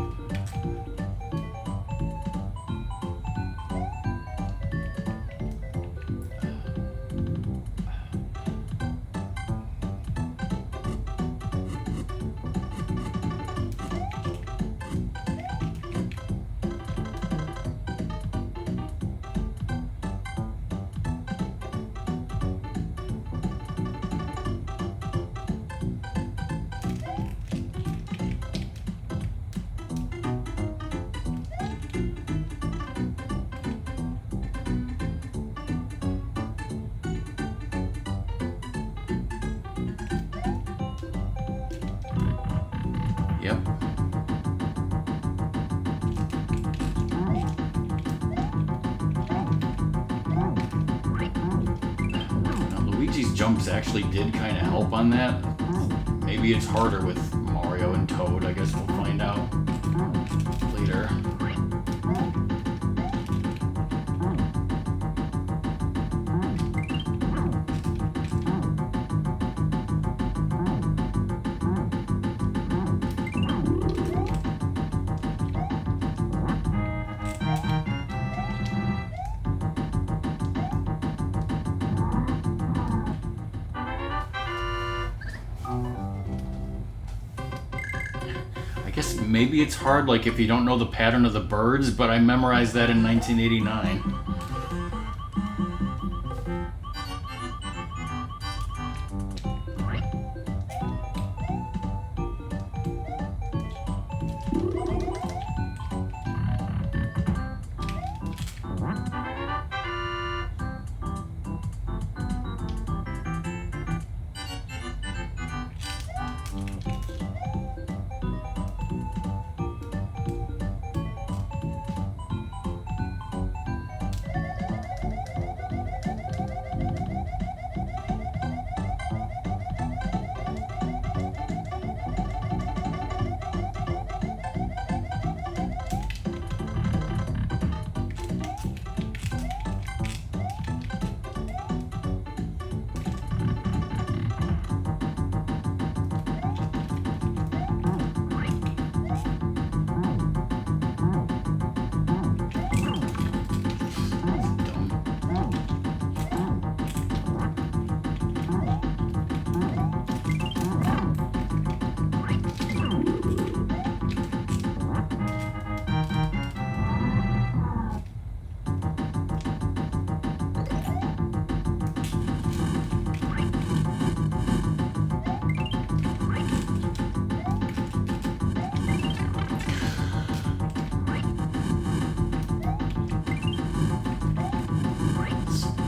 Speaker 1: jumps actually did kind of help on that. Maybe it's harder with Mario and Toad. I guess we'll find out later. I guess maybe it's hard, like, if you don't know the pattern of the birds, but I memorized that in 1989.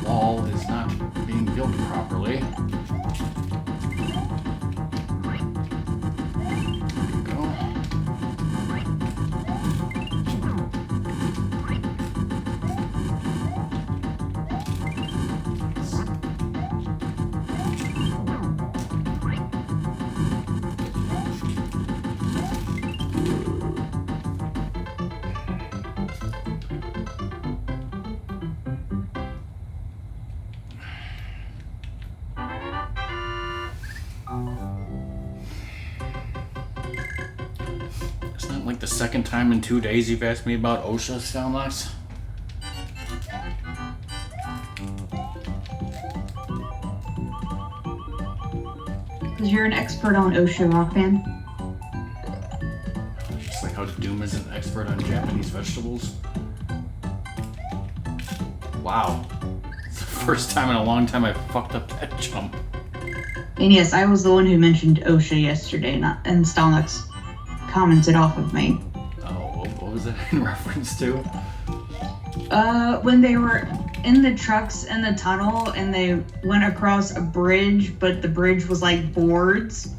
Speaker 1: Wall is not being built properly. There we go. It's not like the second time in 2 days you've asked me about OSHA, Stalnox.
Speaker 2: Because you're an expert on OSHA, Rock Band.
Speaker 1: Just like how Doom is an expert on Japanese vegetables. Wow. It's the first time in a long time I fucked up that jump.
Speaker 2: And yes, I was the one who mentioned OSHA yesterday, and Stalnox commented off of me.
Speaker 1: Oh, what was that in reference to?
Speaker 2: When they were in the trucks in the tunnel and they went across a bridge, but the bridge was like boards.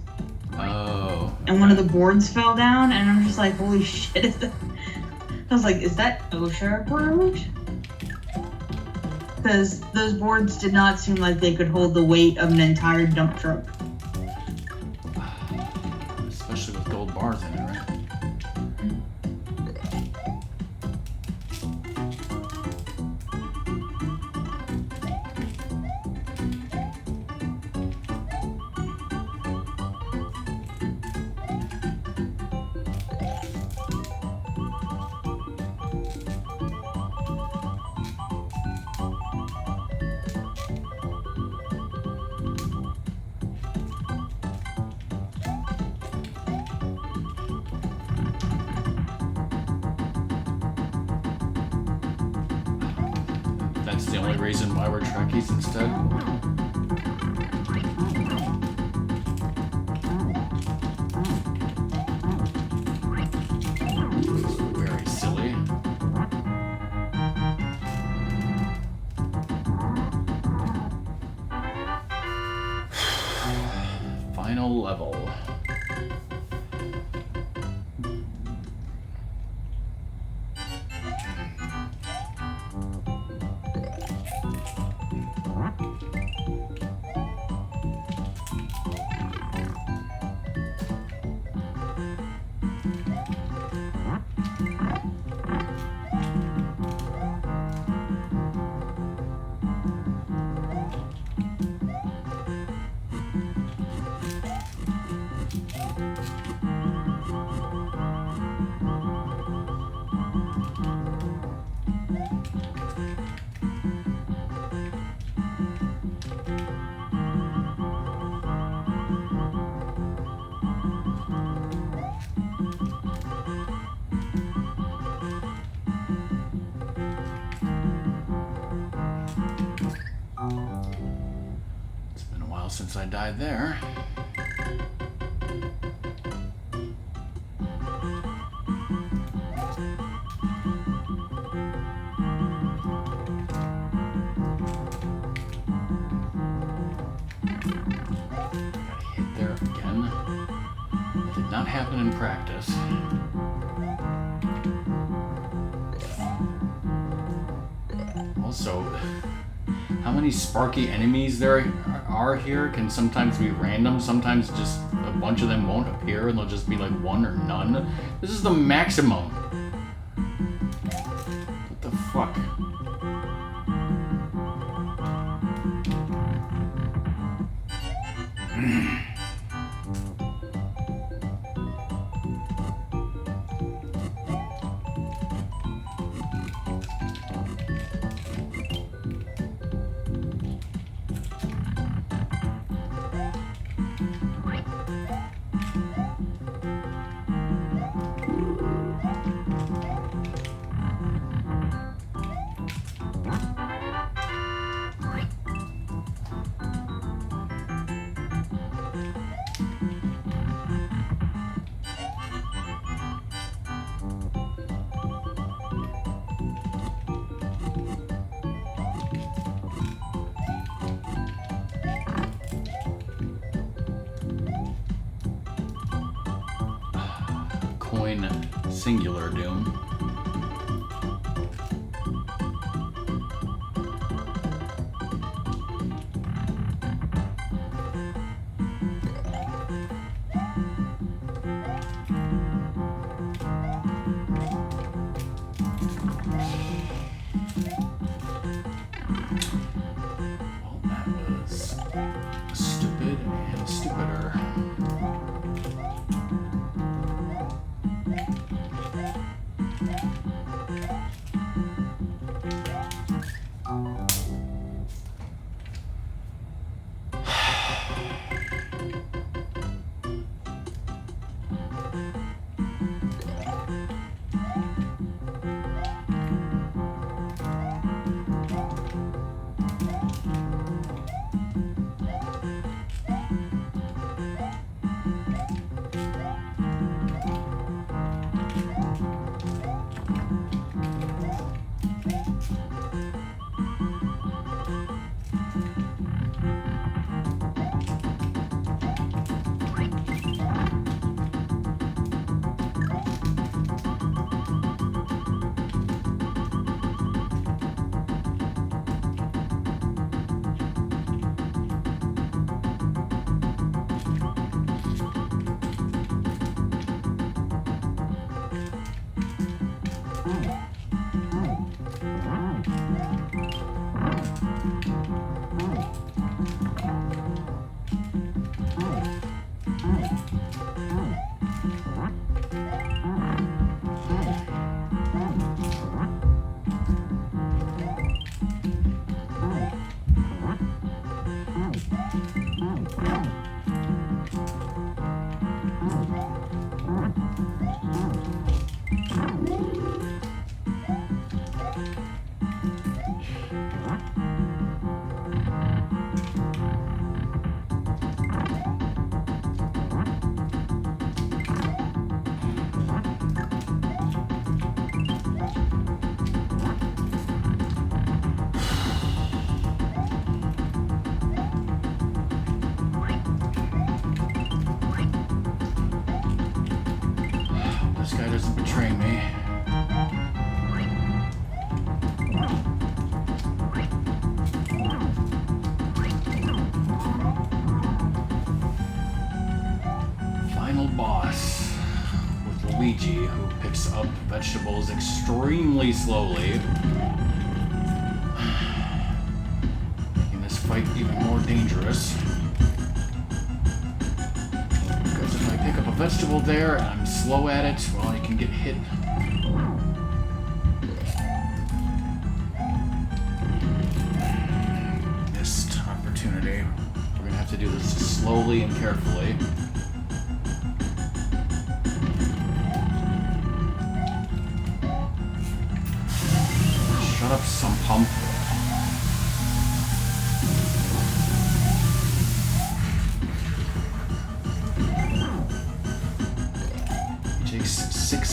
Speaker 1: Oh.
Speaker 2: And one of the boards fell down, and I'm just like, holy shit. I was like, is that OSHA approved? Because those boards did not seem like they could hold the weight of an entire dump truck.
Speaker 1: Especially with gold bars in it, right? That's the only reason why we're Trekkies instead. Very silly. Final level. I died there. Got hit there again. It did not happen in practice. Also, how many sparky enemies there are here can sometimes be random, sometimes just a bunch of them won't appear and they'll just be like one or none. This is the maximum. What the fuck? Coin singular doom. Well, that was stupid and stupider. This guy doesn't betray me. Final boss with Luigi, who picks up vegetables extremely slowly, making this fight even more dangerous. Because if I pick up a vegetable there and I'm slow at it, well, I can get hit. Missed opportunity. We're gonna have to do this slowly and carefully. Shut up, some pump.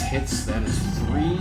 Speaker 1: hits, that is 3.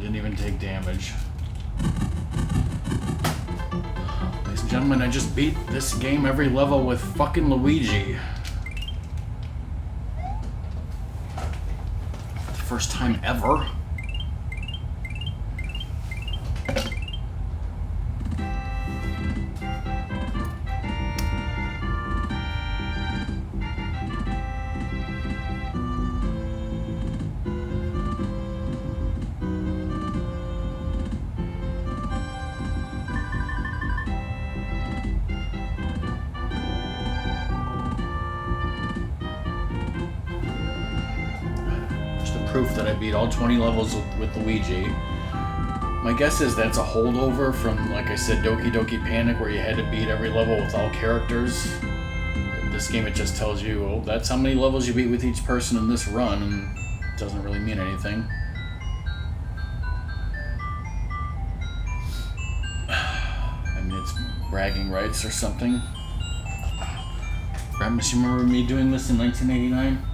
Speaker 1: Didn't even take damage. Ladies and gentlemen, I just beat this game every level with fucking Luigi. First time ever. Proof that I beat all 20 levels with Luigi. My guess is that's a holdover from, like I said, Doki Doki Panic, where you had to beat every level with all characters. This game, it just tells you, oh, that's how many levels you beat with each person in this run, and it doesn't really mean anything. I mean, it's bragging rights or something. Rammus, you remember me doing this in 1989?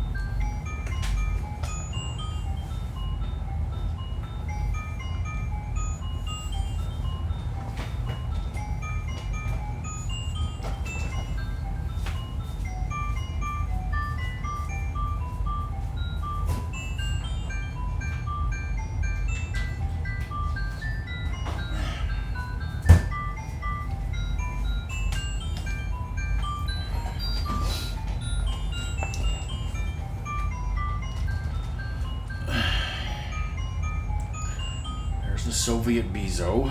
Speaker 1: The Soviet Bezo.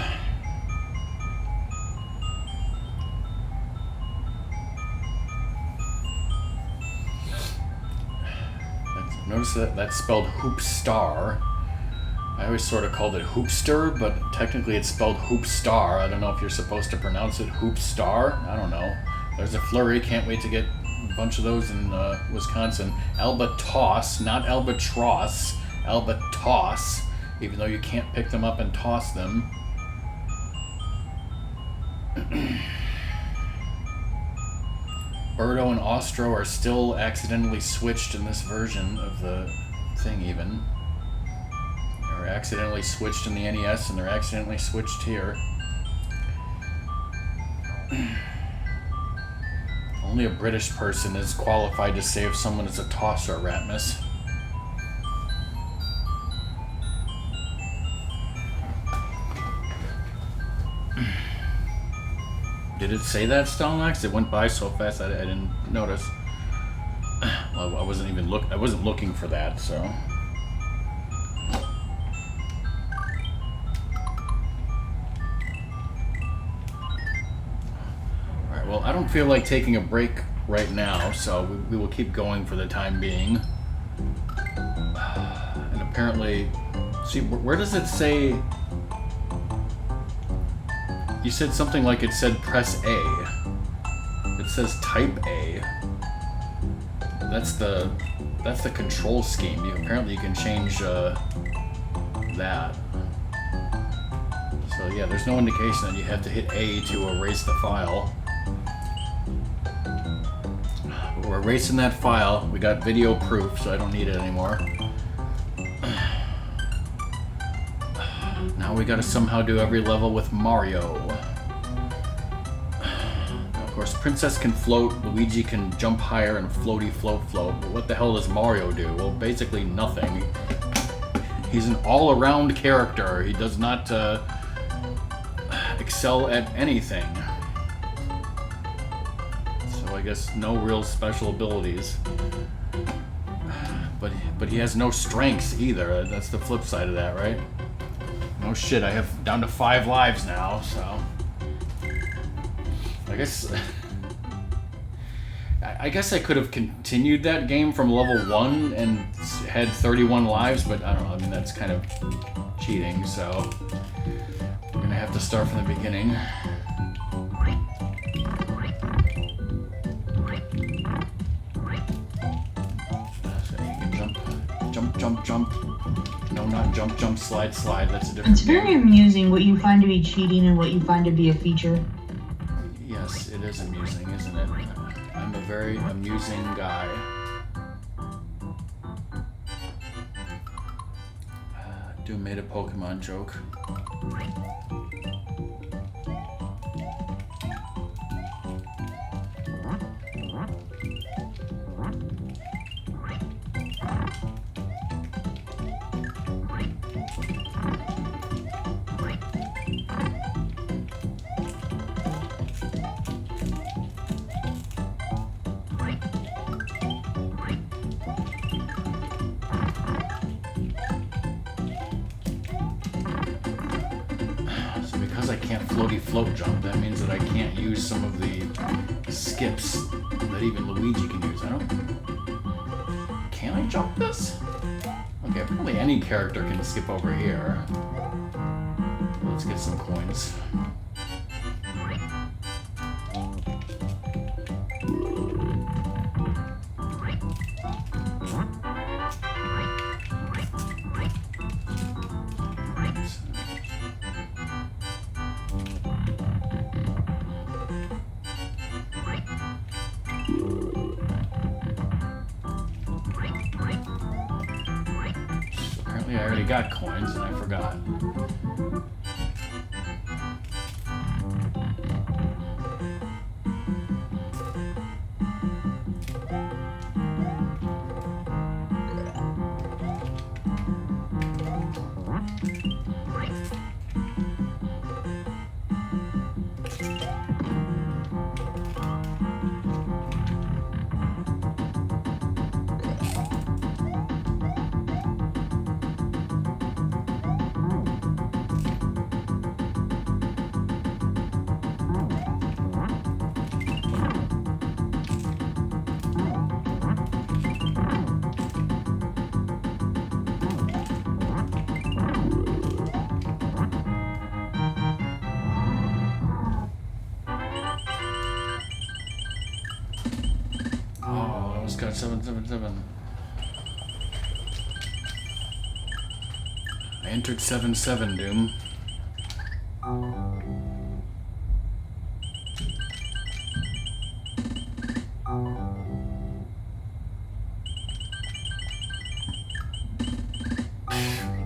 Speaker 1: Notice that that's spelled Hoopstar. I always sort of called it Hoopster, but technically it's spelled Hoopstar. I don't know if you're supposed to pronounce it Hoopstar. I don't know. There's a flurry. Can't wait to get a bunch of those in Wisconsin. Albatross, not albatross. Albatross. Even though you can't pick them up and toss them. Birdo and Ostro are still accidentally switched in this version of the thing even. They're accidentally switched in the NES and they're accidentally switched here. Only a British person is qualified to say if someone is a tosser, Ratmus. Did it say that, Stalnax? It went by so fast I didn't notice. Well, I wasn't looking for that, so. Alright, well, I don't feel like taking a break right now, so we will keep going for the time being. And apparently, see, where does it say? You said something like it said press A. It says type A. That's the control scheme. Apparently you can change that. So yeah, there's no indication that you have to hit A to erase the file. But we're erasing that file. We got video proof, so I don't need it anymore. Now we gotta somehow do every level with Mario. Of course, Princess can float, Luigi can jump higher and floaty float. But what the hell does Mario do? Well, basically nothing. He's an all-around character. He does not excel at anything. So I guess no real special abilities. But he has no strengths either. That's the flip side of that, right? No shit, I have down to 5 lives now, so I guess I could have continued that game from level 1 and had 31 lives, but I don't know, I mean that's kind of cheating, so we're gonna have to start from the beginning. So you can jump. No, not jump, slide. That's a different
Speaker 2: It's very
Speaker 1: game.
Speaker 2: amusing what you find to be cheating and what you find to be a feature.
Speaker 1: Yes, it is amusing, isn't it? I'm a very amusing guy. Doom made a Pokemon joke. Because I can't floaty float jump, that means that I can't use some of the skips that even Luigi can use. Can I jump this? Okay, probably any character can skip over here. Let's get some coins. Apparently I already got coins and I forgot. Got 777. I entered 7-7, Doom.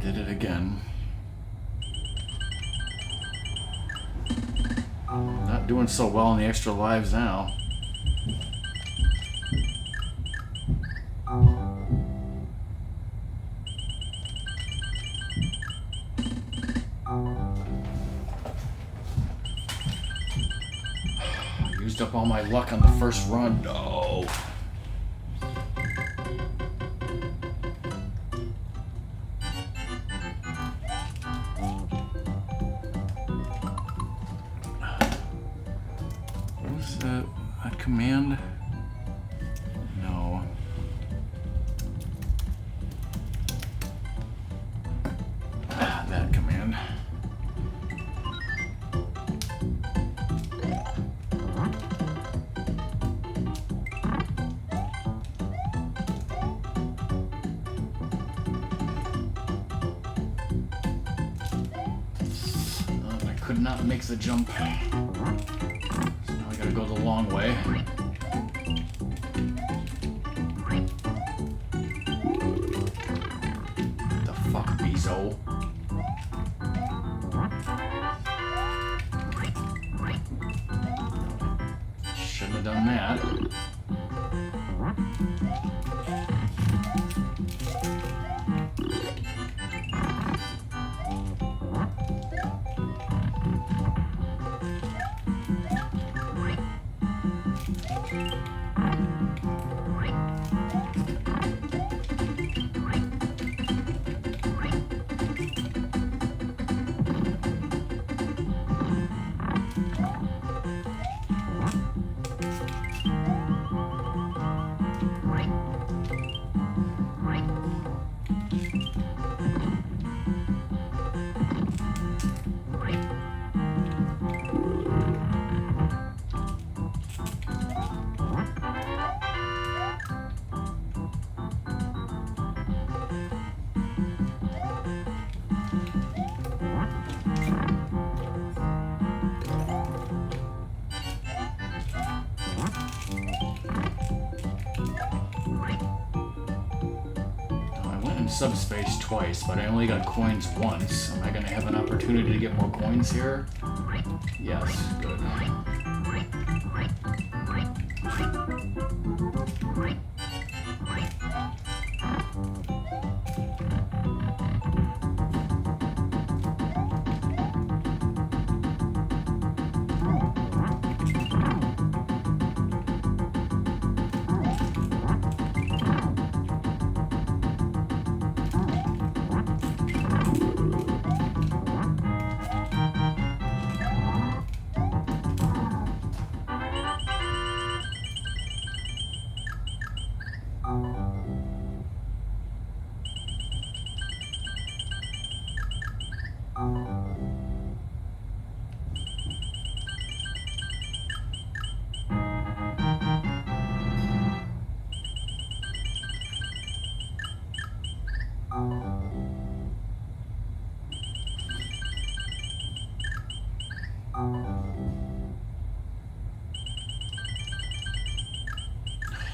Speaker 1: Did it again. Not doing so well in the extra lives now. Used up all my luck on the first run. No. What was that command? No. That command. Could not make the jump. So now I gotta go the long way. The fuck, Bezo? Shouldn't have done that. in subspace twice, but I only got coins once. Am I gonna have an opportunity to get more coins here? Yes, good.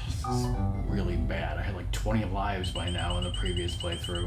Speaker 1: This is really bad. I had like 20 lives by now in the previous playthrough.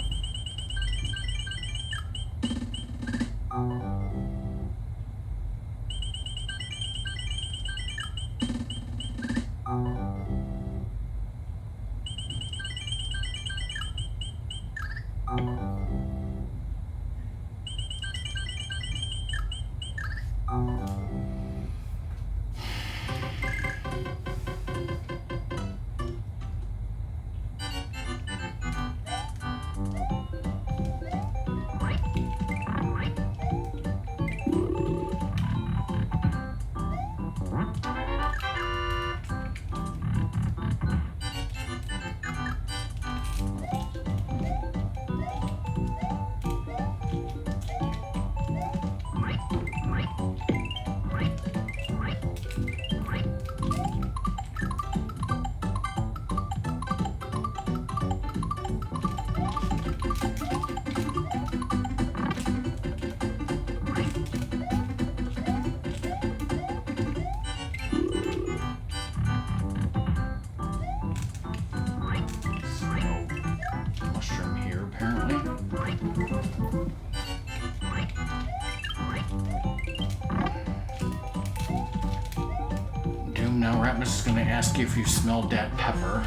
Speaker 1: Now Ratmus is going to ask you if you smelled that pepper.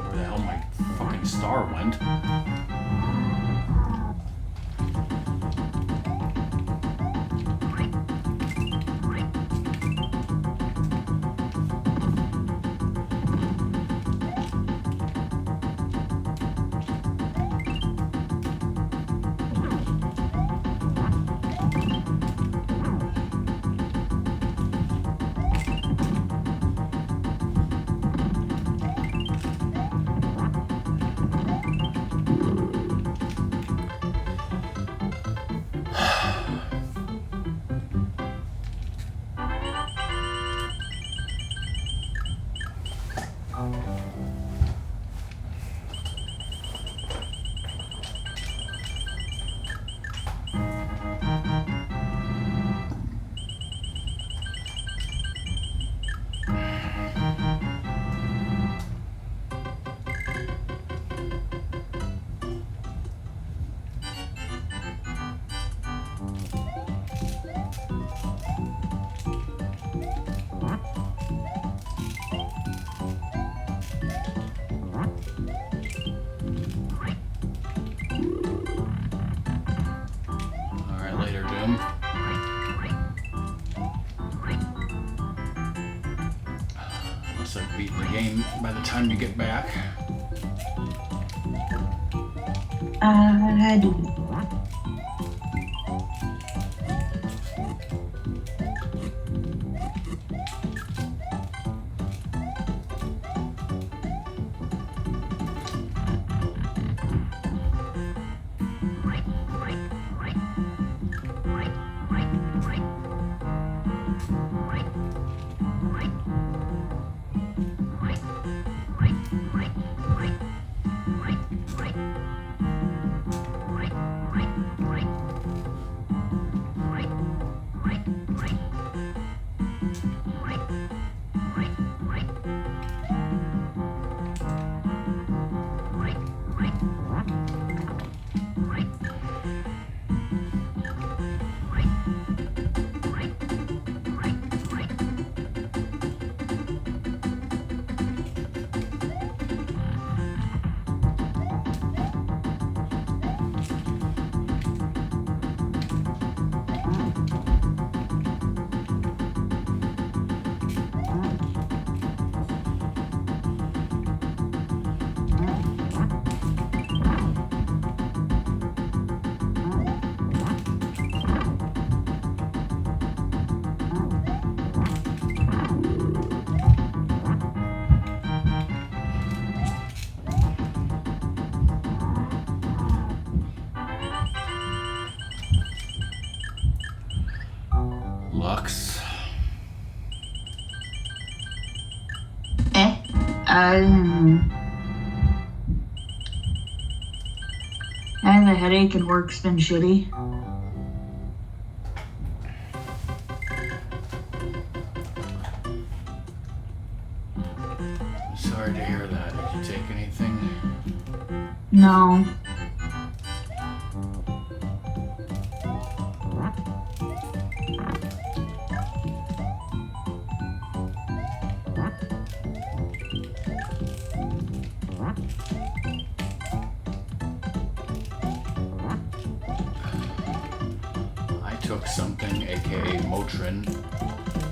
Speaker 1: Where the hell my fucking star went? time you get back?
Speaker 2: I had to.
Speaker 1: Lux.
Speaker 2: I have a headache and work's been shitty.
Speaker 1: Sorry to hear that. Did you take anything?
Speaker 2: No.
Speaker 1: I took something, aka Motrin,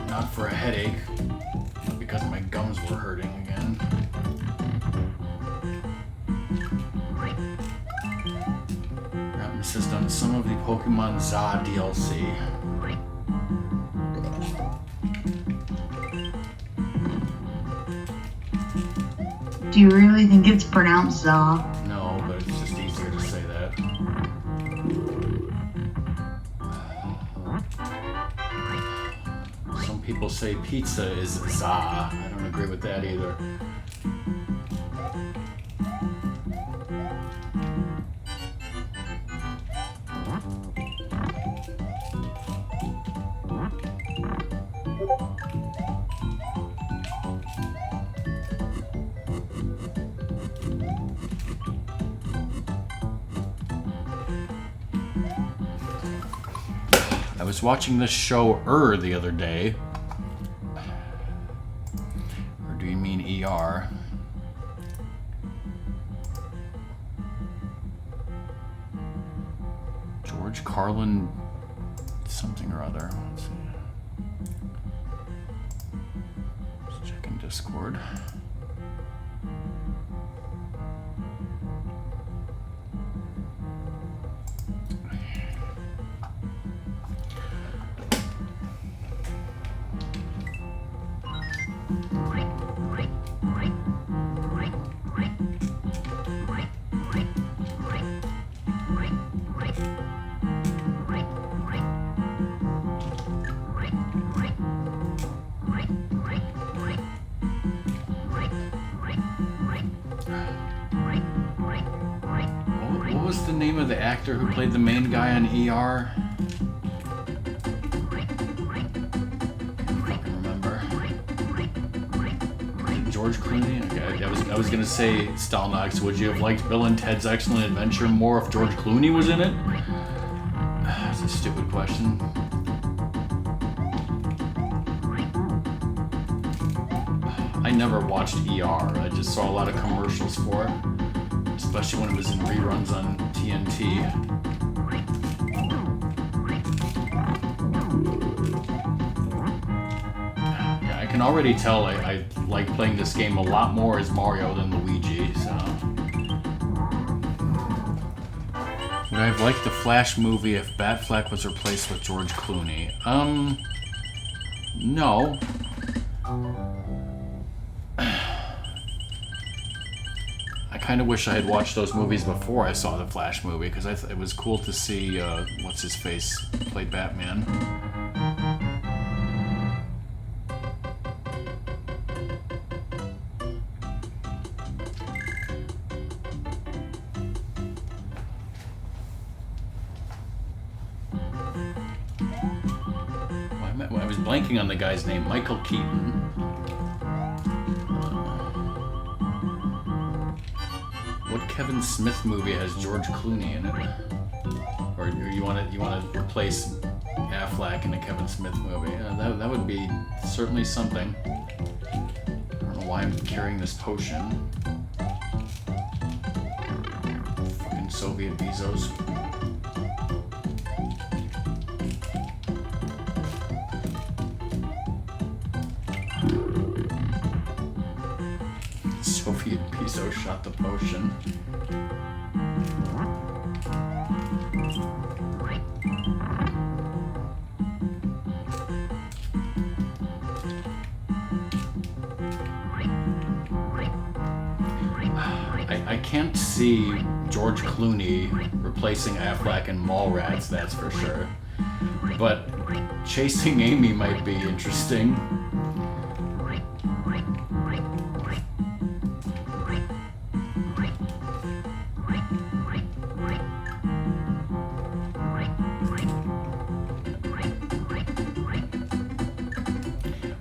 Speaker 1: not for a headache, but because my gums were hurting again. Rap insist on some of the Pokemon ZA DLC.
Speaker 2: Do you really think it's pronounced Za?
Speaker 1: No, but it's just easier to say that. Some people say pizza is za. I don't agree with that either. I was watching this show the other day. Or do you mean ER? George Carlin something or other. Let's see. Just checking Discord. What was the name of the actor who played the main guy on ER? I can remember. George Clooney? Okay, I was gonna say Stalnox. Would you have liked Bill and Ted's Excellent Adventure more if George Clooney was in it? That's a stupid question. I never watched ER. I just saw a lot of commercials for it, especially when it was in reruns on TNT. Yeah, I can already tell I like playing this game a lot more as Mario than Luigi, so. Would I have liked the Flash movie if Batfleck was replaced with George Clooney? No. I kind of wish I had watched those movies before I saw the Flash movie, because it was cool to see, what's-his-face play Batman. I was blanking on the guy's name, Michael Keaton. What Kevin Smith movie has George Clooney in it? Or you want to replace Affleck in a Kevin Smith movie? Yeah, that would be certainly something. I don't know why I'm carrying this potion. Fucking Soviet Bezos. Soviet Bezos shot the potion. I can't see George Clooney replacing Affleck in Mallrats, that's for sure. But Chasing Amy might be interesting.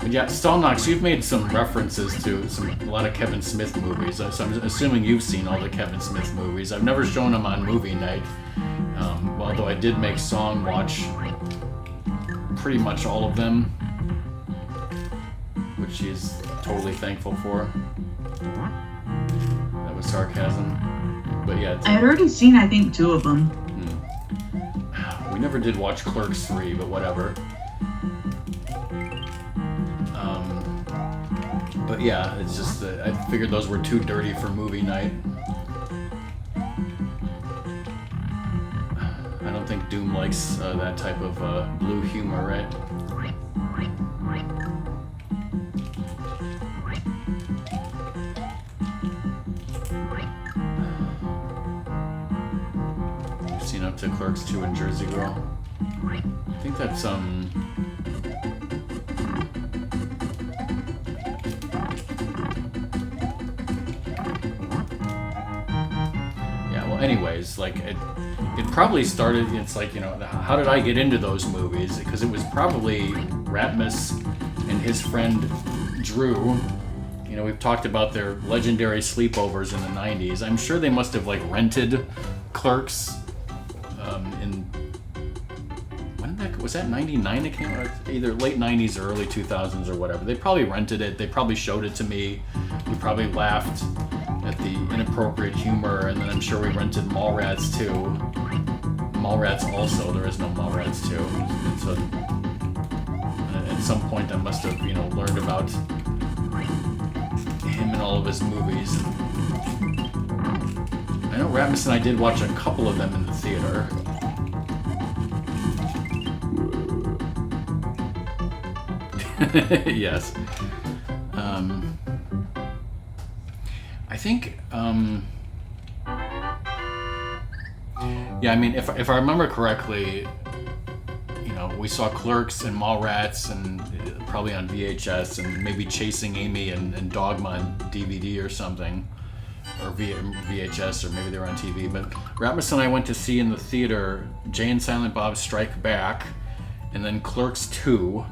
Speaker 1: Yeah, Stallnox, you've made some references to a lot of Kevin Smith movies, so I'm assuming you've seen all the Kevin Smith movies. I've never shown them on movie night, although I did make Song watch pretty much all of them, which she's totally thankful for. That was sarcasm. But yeah.
Speaker 2: I had already seen, I think, 2 of them.
Speaker 1: We never did watch Clerks 3, but whatever. But yeah, it's just I figured those were too dirty for movie night. I don't think Doom likes that type of blue humor, right? You've seen up to Clerks 2 and Jersey Girl. I think that's anyways, like it probably started, it's like, you know, how did I get into those movies? Because it was probably Ratmus and his friend Drew. You know, we've talked about their legendary sleepovers in the 90s. I'm sure they must have like rented Clerks when did that, was that 99 it came out? Either late 90s or early 2000s or whatever. They probably rented it, they probably showed it to me, we probably laughed at the inappropriate humor, and then I'm sure we rented Mallrats too. Mallrats also, there is no Mallrats 2. So at some point I must have, you know, learned about him and all of his movies. I know Ratmus and I did watch a couple of them in the theater. Yes. I think, yeah, I mean, if I remember correctly, you know, we saw Clerks and Mallrats and probably on VHS, and maybe Chasing Amy and Dogma on DVD or something, or VHS, or maybe they were on TV. But Ratmus and I went to see in the theater Jay and Silent Bob Strike Back, and then Clerks 2.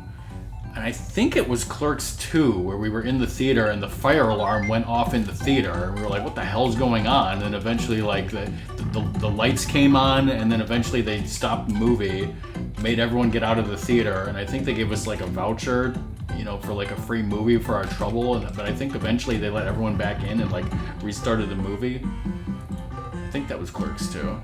Speaker 1: And I think it was Clerks 2 where we were in the theater and the fire alarm went off in the theater, and we were like, what the hell's going on? And eventually, like, the lights came on, and then eventually they stopped the movie, made everyone get out of the theater, and I think they gave us like a voucher, you know, for like a free movie for our trouble, but I think eventually they let everyone back in and like restarted the movie. I think that was Clerks 2.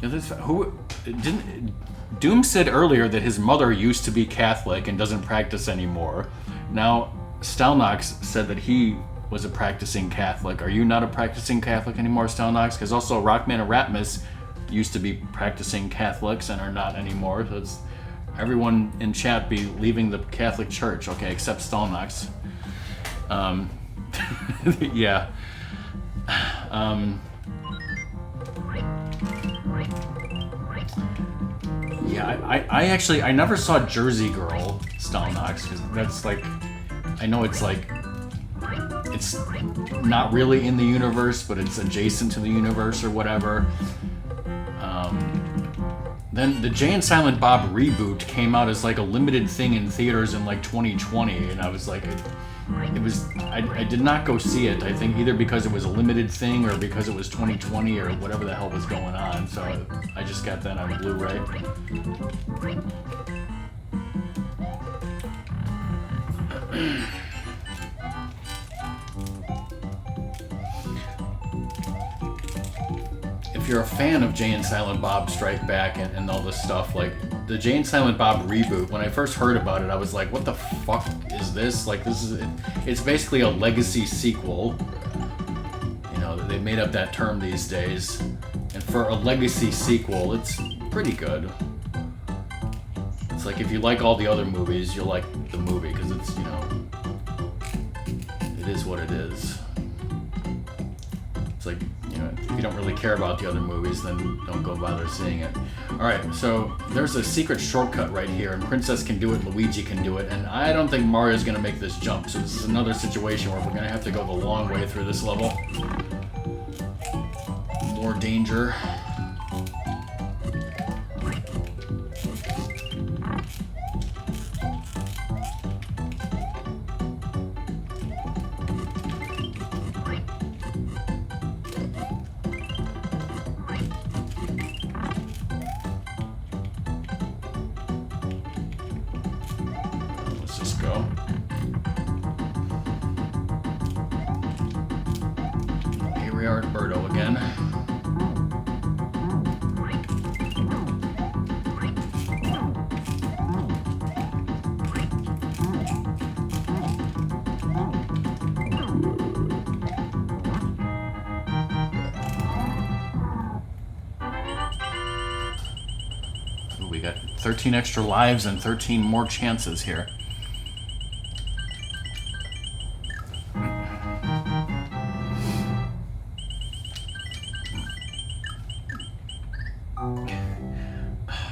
Speaker 1: Yeah, who didn't Doom said earlier that his mother used to be Catholic and doesn't practice anymore. Now, Stelnox said that he was a practicing Catholic. Are you not a practicing Catholic anymore, Stelnox? Because also Rockman and Ratmus used to be practicing Catholics and are not anymore. So it's everyone in chat be leaving the Catholic Church, okay, except Stelnox. Yeah. Yeah, I actually, I never saw Jersey Girl, Stelnox, because that's like, I know it's like, it's not really in the universe, but it's adjacent to the universe or whatever. Then the Jay and Silent Bob reboot came out as like a limited thing in theaters in like 2020, and I was like, I did not go see it. I think either because it was a limited thing or because it was 2020 or whatever the hell was going on. So I just got that on Blu-ray. If you're a fan of Jay and Silent Bob Strike Back and all this stuff, like the Jay and Silent Bob reboot, when I first heard about it, I was like, what the fuck is this? Like, it's basically a legacy sequel. You know, they made up that term these days. And for a legacy sequel, it's pretty good. It's like, if you like all the other movies, you'll like the movie, because it's, you know, it is what it is. It's like, you know, if you don't really care about the other movies, then don't go bother seeing it. Alright, so there's a secret shortcut right here, and Princess can do it, Luigi can do it, and I don't think Mario's gonna make this jump, so this is another situation where we're gonna have to go the long way through this level. More danger. We got 13 extra lives and 13 more chances here.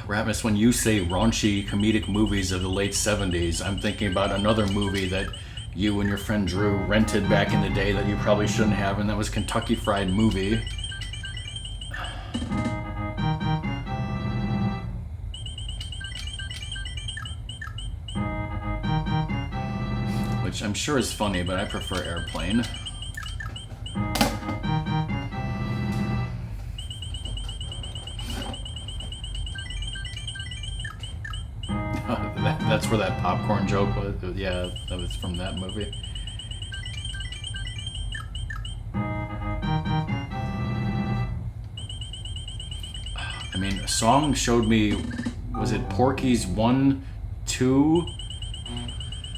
Speaker 1: Ratmus, when you say raunchy comedic movies of the late 70s, I'm thinking about another movie that you and your friend Drew rented back in the day that you probably shouldn't have, and that was Kentucky Fried Movie. Which I'm sure is funny, but I prefer Airplane. That's where that popcorn joke was. Yeah, that was from that movie. I mean, a song showed me, was it Porky's 1, 2,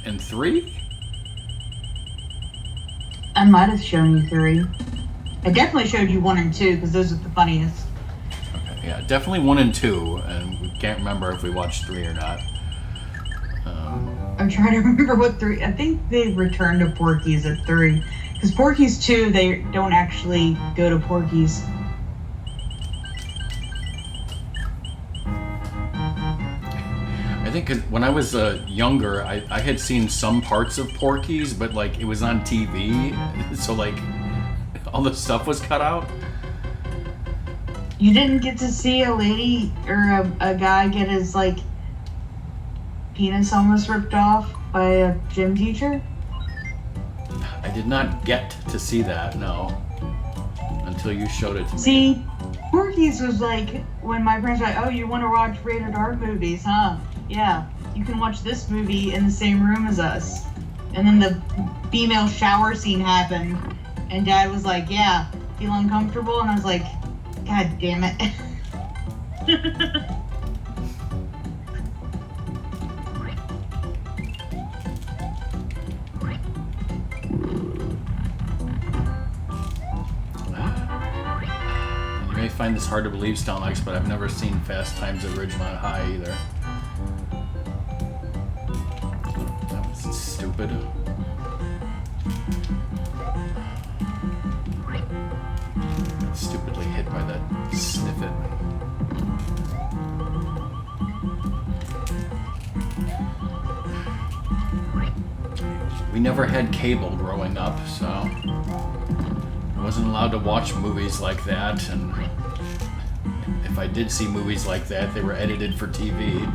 Speaker 1: and 3?
Speaker 2: I might have shown you 3. I definitely showed you 1 and 2 because those are the funniest.
Speaker 1: Okay, yeah, definitely 1 and 2, and we can't remember if we watched 3 or not.
Speaker 2: I'm trying to remember what 3. I think they returned to Porky's at 3. Because Porky's 2, they don't actually go to Porky's.
Speaker 1: I think 'cause when I was younger, I had seen some parts of Porky's, but like it was on TV, so like all the stuff was cut out.
Speaker 2: You didn't get to see a lady or a guy get his like penis almost ripped off by a gym teacher?
Speaker 1: I did not get to see that, no. Until you showed it to me.
Speaker 2: See, Porky's was like, when my friends were like, oh, you want to watch rated R movies, huh? Yeah, you can watch this movie in the same room as us. And then the female shower scene happened, and Dad was like, yeah, feel uncomfortable? And I was like, God damn it.
Speaker 1: find this hard to believe, Stelmax, but I've never seen Fast Times at Ridgemont High either. That was stupid. Stupidly hit by that sniffet. We never had cable growing up, so I wasn't allowed to watch movies like that, and if I did see movies like that, they were edited for TV.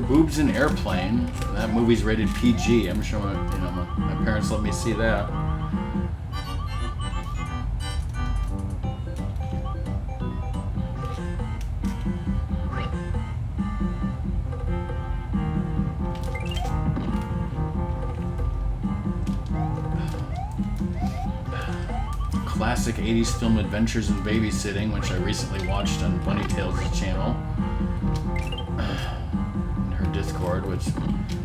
Speaker 1: Boobs in Airplane. That movie's rated PG. I'm sure my parents let me see that. Classic 80s film Adventures in Babysitting, which I recently watched on Bunny Tales' channel. Discord, which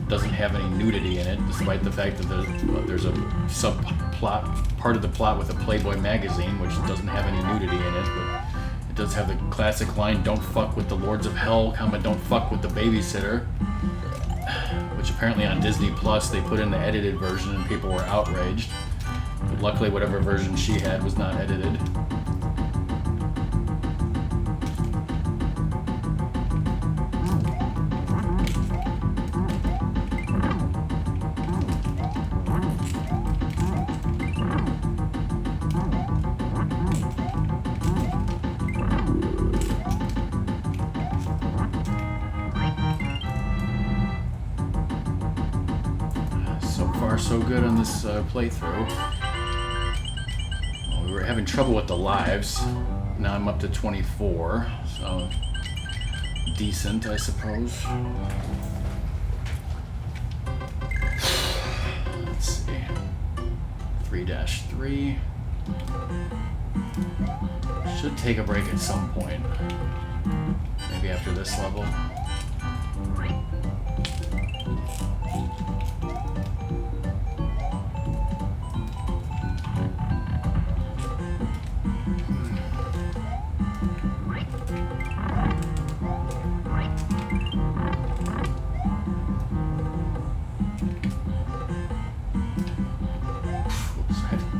Speaker 1: doesn't have any nudity in it, despite the fact that there's a subplot, part of the plot with a Playboy magazine, which doesn't have any nudity in it, but it does have the classic line, "Don't fuck with the Lords of Hell, don't fuck with the babysitter," which apparently on Disney Plus they put in the edited version and people were outraged. But luckily whatever version she had was not edited. So good on this playthrough. Well, we were having trouble with the lives. Now I'm up to 24, so decent, I suppose. Let's see. 3-3. Should take a break at some point. Maybe after this level.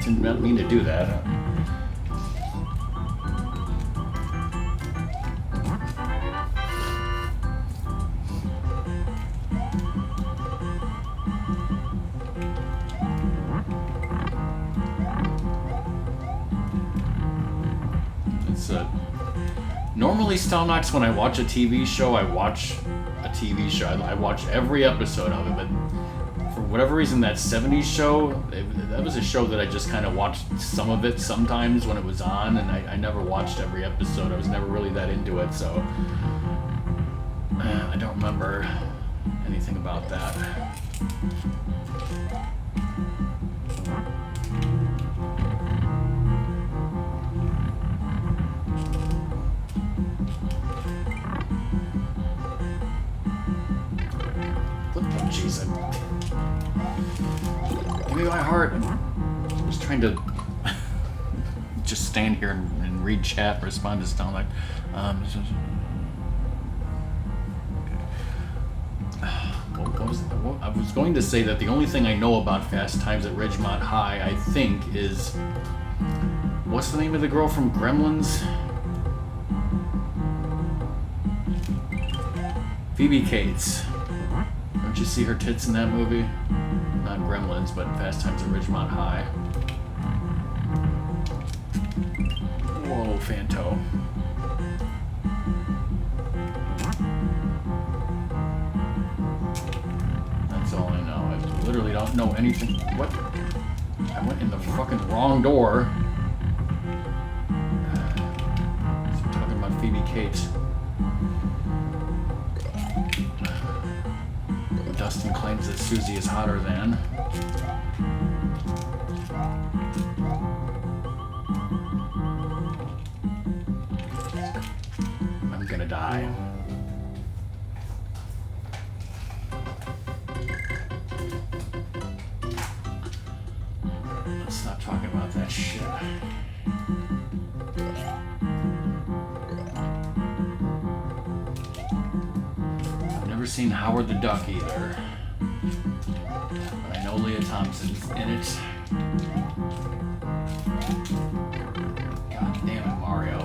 Speaker 1: Did not mean to do that. It's normally Stelnox, when I watch a TV show, I watch a TV show. I watch every episode of it, but for whatever reason, that 70s show, that was a show that I just kind of watched some of it sometimes when it was on, and I never watched every episode. I was never really that into it, so I don't remember anything about that. Oh, jeez, give me my heart. I'm just trying to just stand here and read chat and respond to stuff like I was going to say that the only thing I know about Fast Times at Ridgemont High, I think, is what's the name of the girl from Gremlins? Phoebe Cates. Don't you see her tits in that movie? Not Gremlins, but Fast Times at Ridgemont High. Whoa, Fanto. That's all I know. I literally don't know anything. What? I went in the fucking wrong door. So I'm talking about Phoebe Cates. Dustin claims that Susie is hotter than. I'm gonna die. Let's stop talking about that shit. I've never seen Howard the Duck either. But I know Leah Thompson's in it. God damn it, Mario.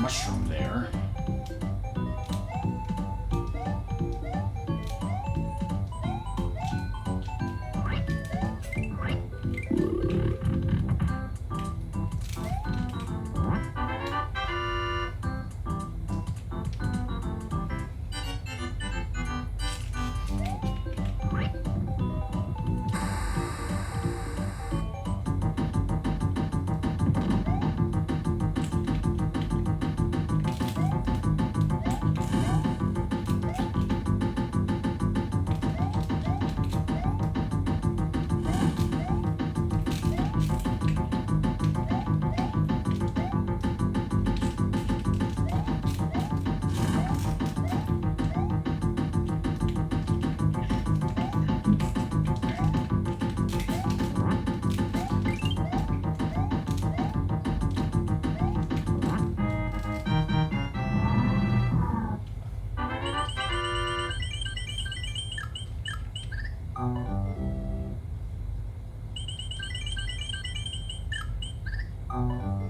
Speaker 1: Mushroom there. Alright.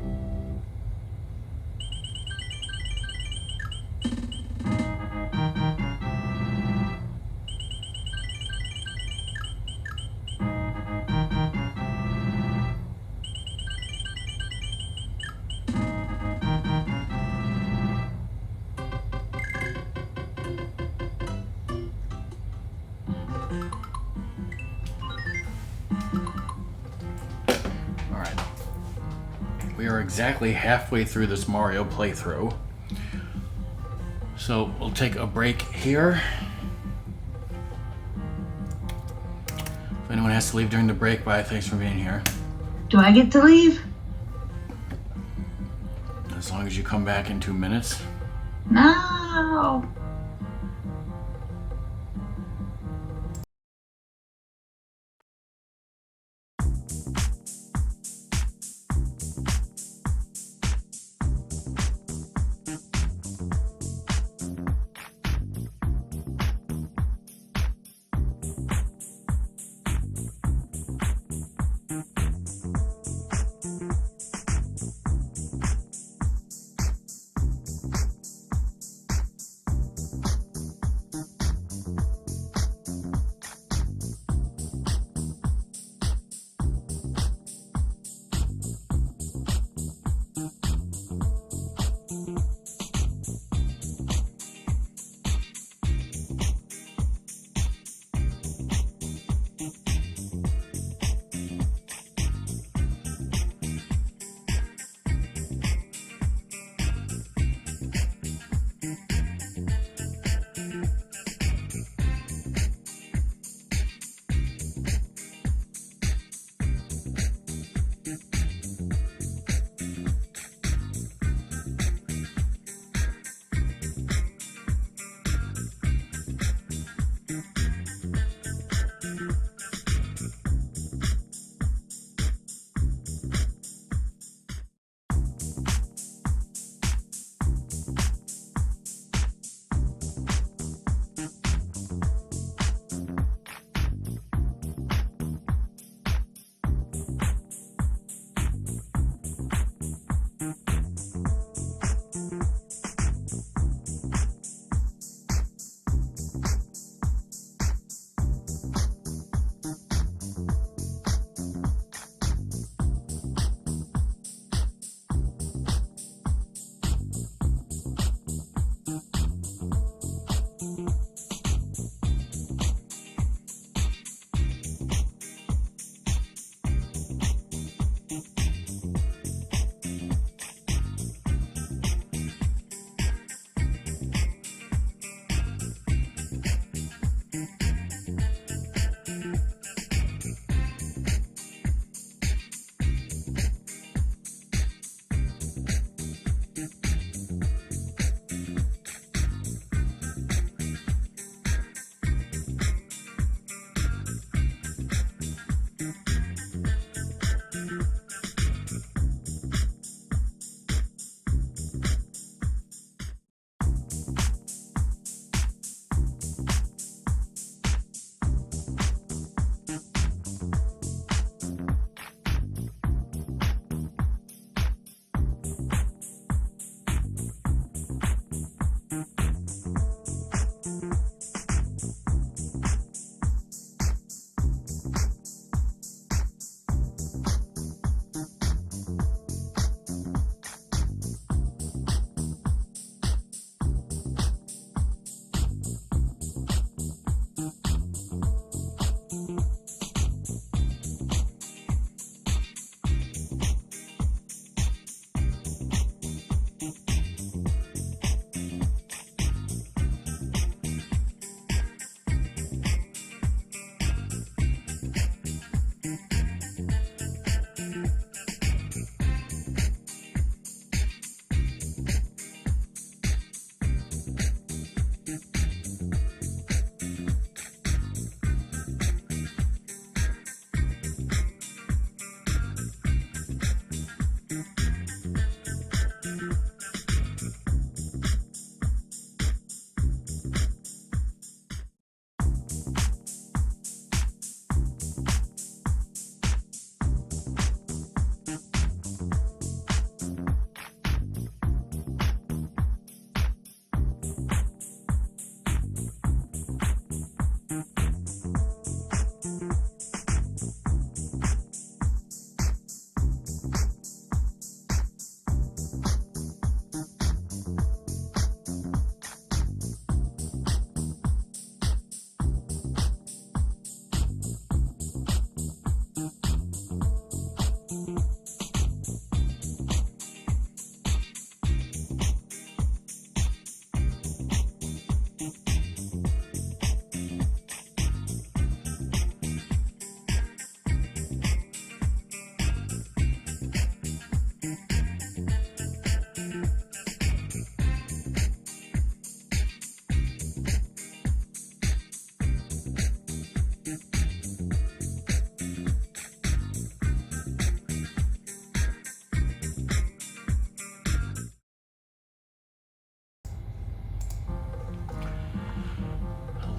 Speaker 1: We are exactly halfway through this Mario playthrough. So we'll take a break here. If anyone has to leave during the break, bye. Thanks for being here.
Speaker 2: Do I get to leave?
Speaker 1: As long as you come back in 2 minutes.
Speaker 2: No.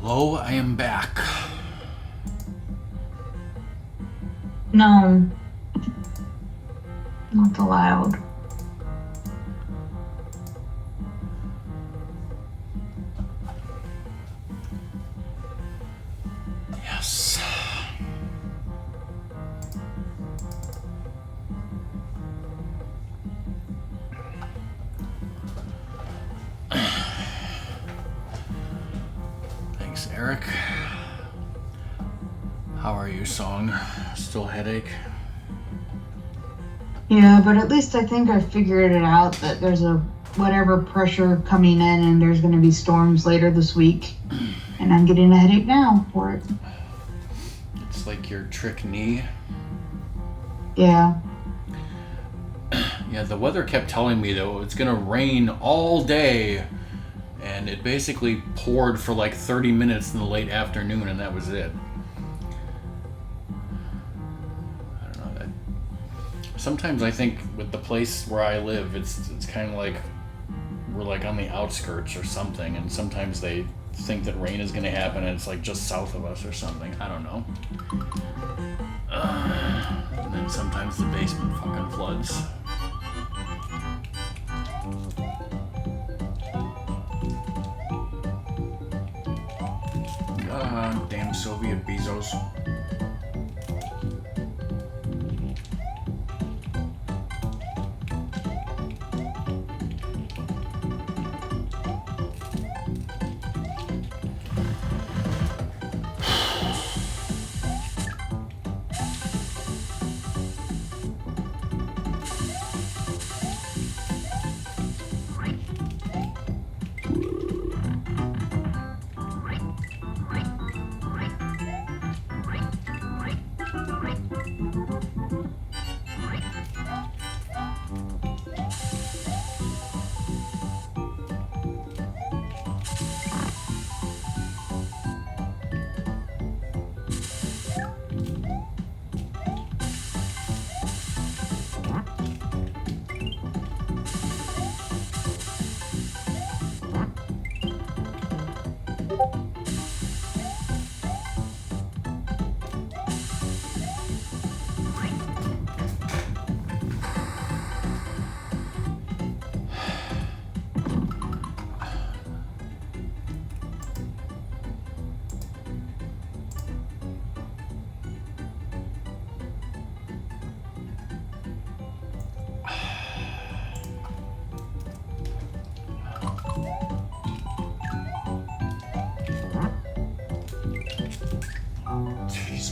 Speaker 1: Hello, I am back.
Speaker 2: No. Not allowed.
Speaker 1: Yes. Thanks, Eric. How are you, Song? Still headache?
Speaker 2: Yeah, but at least I think I figured it out that there's a whatever pressure coming in and there's going to be storms later this week. And I'm getting a headache now for it.
Speaker 1: It's like your trick knee.
Speaker 2: Yeah.
Speaker 1: Yeah, the weather kept telling me though it's gonna rain all day, and it basically poured for like 30 minutes in the late afternoon, and that was it. I don't know. Sometimes I think with the place where I live, it's kind of like we're like on the outskirts or something, and sometimes they think that rain is gonna happen, and it's like just south of us or something. I don't know. And then sometimes the basement fucking floods. Damn Soviet Bezos.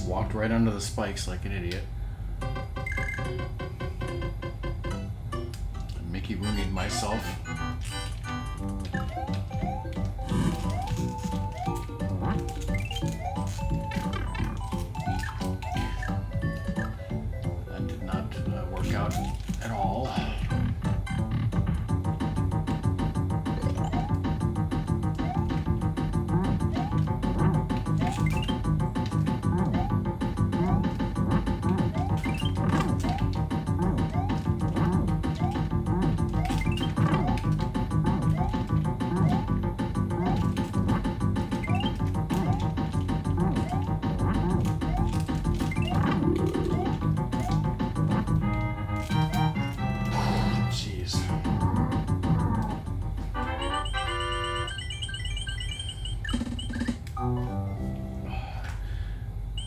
Speaker 1: Walked right under the spikes like an idiot. Mickey Rooney'd myself. That did not work out at all.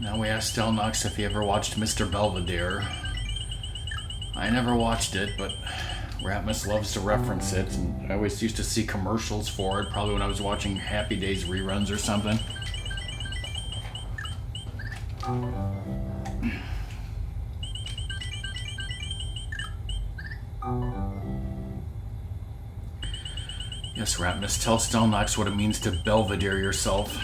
Speaker 1: Now we asked Stelnox if he ever watched Mr. Belvedere. I never watched it, but Ratmus loves to reference it, and I always used to see commercials for it, probably when I was watching Happy Days reruns or something. Yes, Ratmus, tell Stelnox what it means to Belvedere yourself.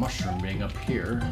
Speaker 1: mushroom being up here.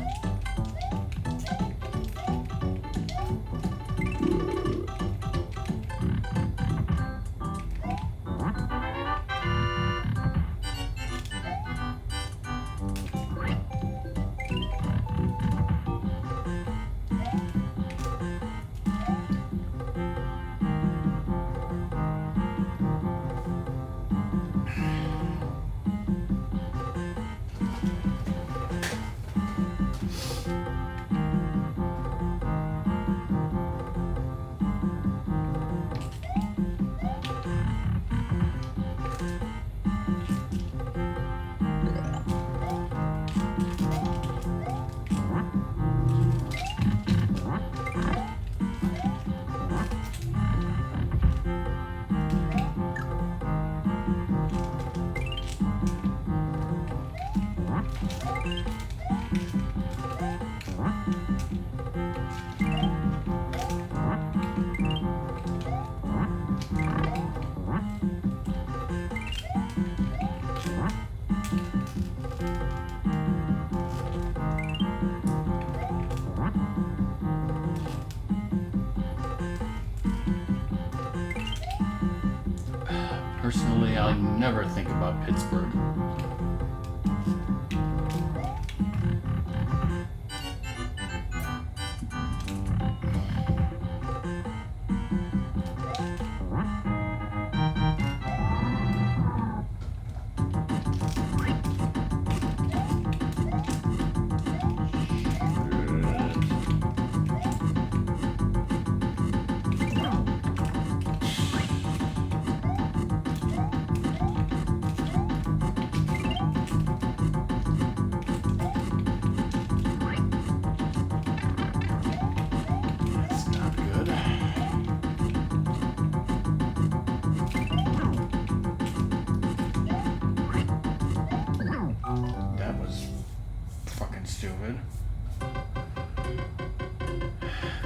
Speaker 1: Personally, I never think about Pittsburgh.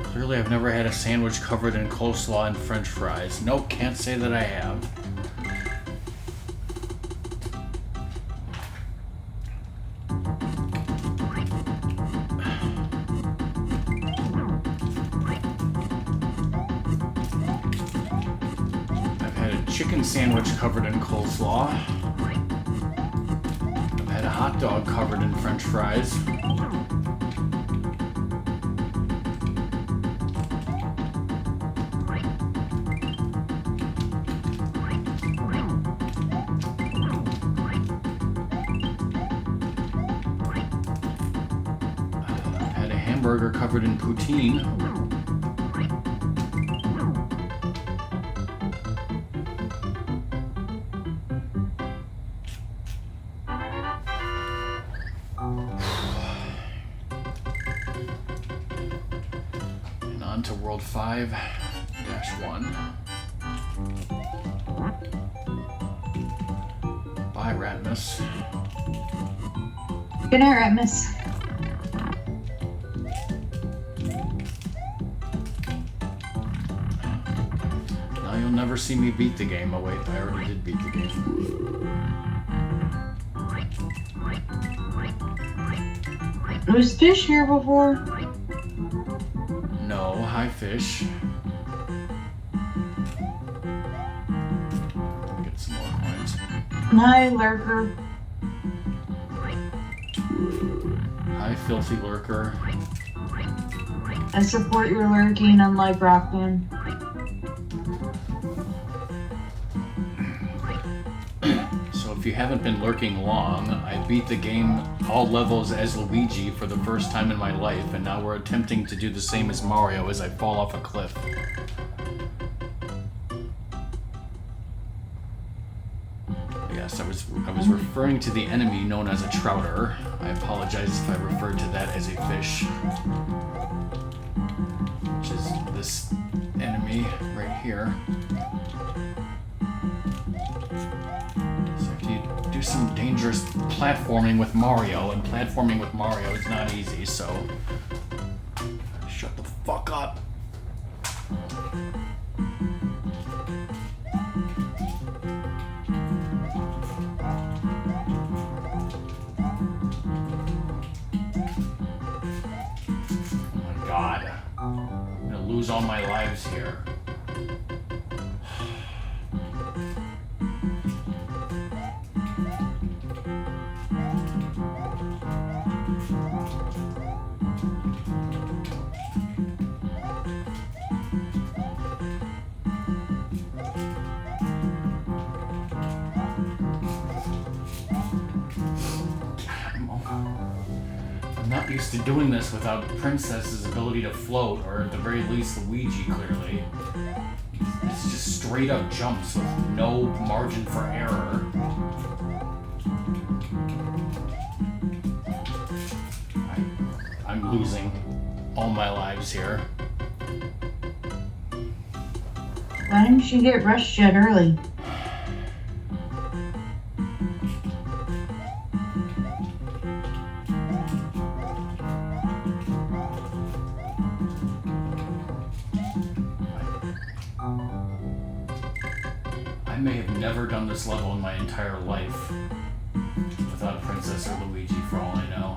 Speaker 1: Clearly, I've never had a sandwich covered in coleslaw and french fries. Nope, can't say that I have. I've had a chicken sandwich covered in coleslaw. I've had a hot dog covered in french fries. Burger covered in poutine. And on to World 5-1. Bye, Ratmus.
Speaker 3: Good night, Ratmus.
Speaker 1: You'll never see me beat the game. Oh wait, I already did beat the game.
Speaker 3: Was Fish here before?
Speaker 1: No, hi Fish. Get some more coins.
Speaker 3: Hi, Lurker.
Speaker 1: Hi, Filthy Lurker.
Speaker 3: I support your lurking, unlike Rockman.
Speaker 1: If you haven't been lurking long, I beat the game all levels as Luigi for the first time in my life, and now we're attempting to do the same as Mario as I fall off a cliff. Yes, I was referring to the enemy known as a trouter. I apologize if I referred to that as a fish. Which is this enemy right here. Do some dangerous platforming with Mario, and platforming with Mario is not easy, so shut the fuck up. lose all my lives here. I'm not used to doing this without Princess's ability to float, or at the very least Luigi, clearly. It's just straight up jumps with no margin for error. I'm losing all my lives here.
Speaker 3: Why didn't you get rushed yet early?
Speaker 1: I may have never done this level in my entire life without Princess or Luigi, for all I know.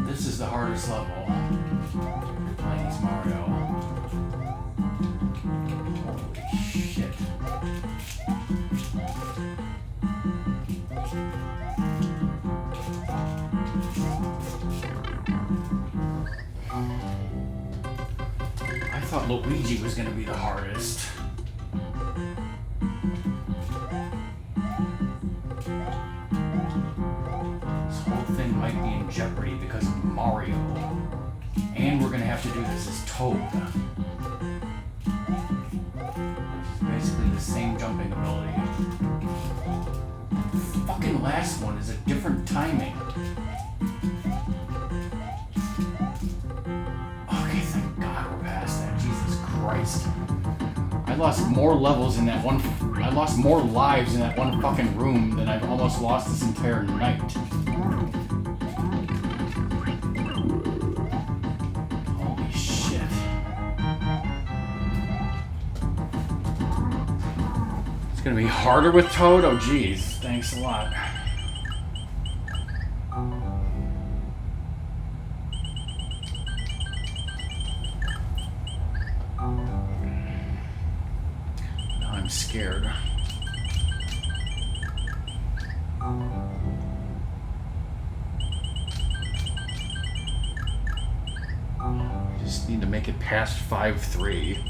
Speaker 1: This is the hardest level. You're playing as Mario. Holy shit. I thought Luigi was gonna be the hardest. Might be in jeopardy because of Mario. And we're gonna have to do this as Toad. Basically the same jumping ability. The fucking last one is a different timing. Okay, thank God we're past that. Jesus Christ. I lost more levels in that one. I lost more lives in that one fucking room than I've almost lost this entire night. It's gonna be harder with Toad? Oh geez, thanks a lot. Now I'm scared. I just need to make it past 5-3.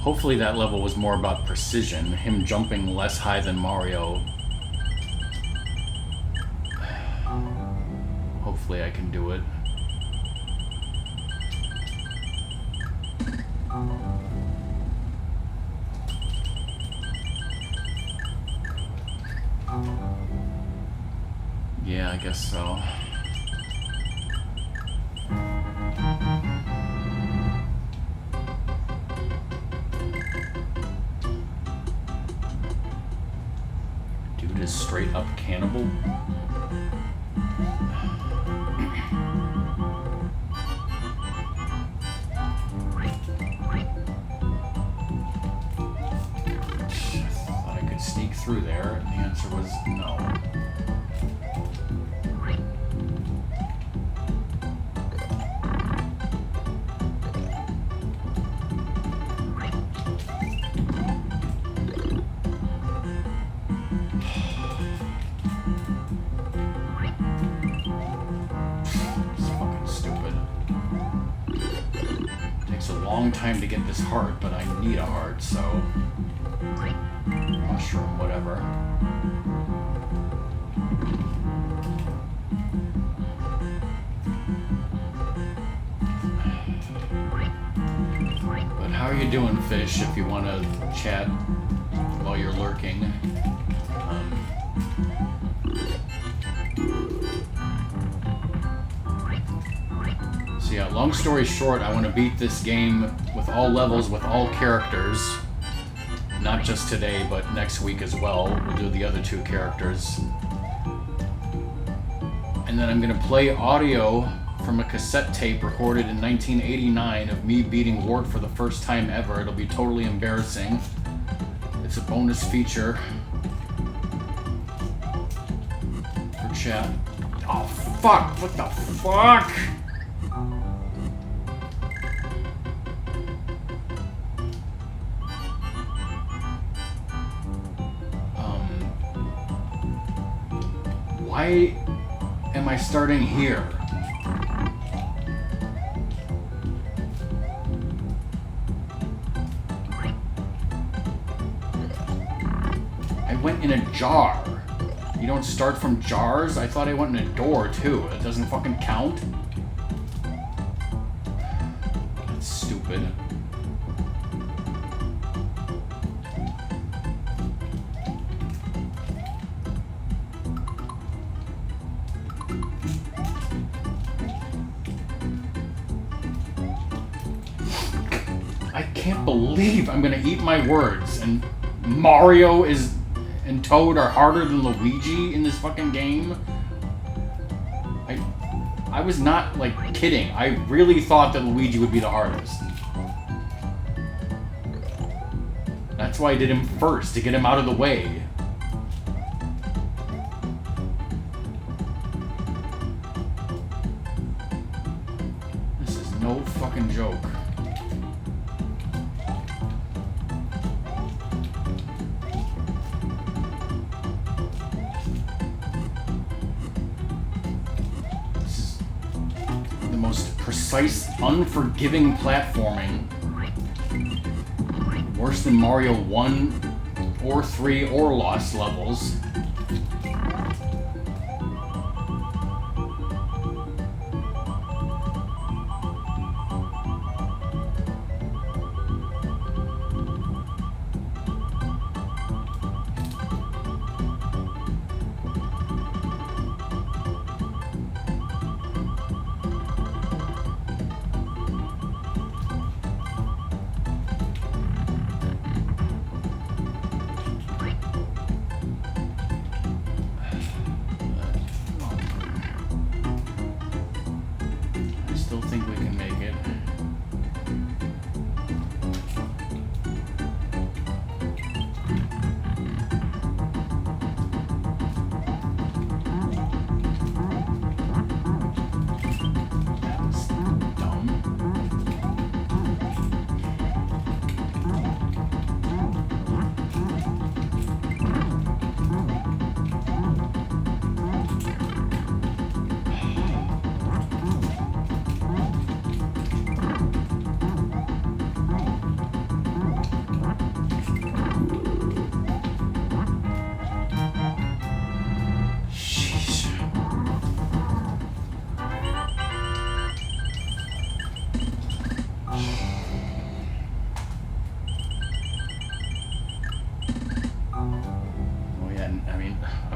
Speaker 1: Hopefully that level was more about precision, him jumping less high than Mario. Hopefully I can do it. Yeah, I guess so. Dude is straight up cannibal. Sneak through there, and the answer was no. It's fucking stupid. It takes a long time to get this heart, but I need eat a heart, so mushroom, whatever. But how are you doing, Fish, if you want to chat while you're lurking? So yeah, long story short, I want to beat this game with all levels, with all characters. Not just today, but next week as well. We'll do the other 2 characters. And then I'm going to play audio from a cassette tape recorded in 1989 of me beating Wart for the first time ever. It'll be totally embarrassing. It's a bonus feature for chat. Oh, fuck! What the fuck? Why am I starting here? I went in a jar. You don't start from jars? I thought I went in a door too. It doesn't fucking count? That's stupid. I can't believe I'm gonna eat my words and Mario and Toad are harder than Luigi in this fucking game. I was not, like, kidding. I really thought that Luigi would be the hardest. That's why I did him first, to get him out of the way. This is no fucking joke. Precise, unforgiving platforming. Worse than Mario 1 or 3 or Lost levels.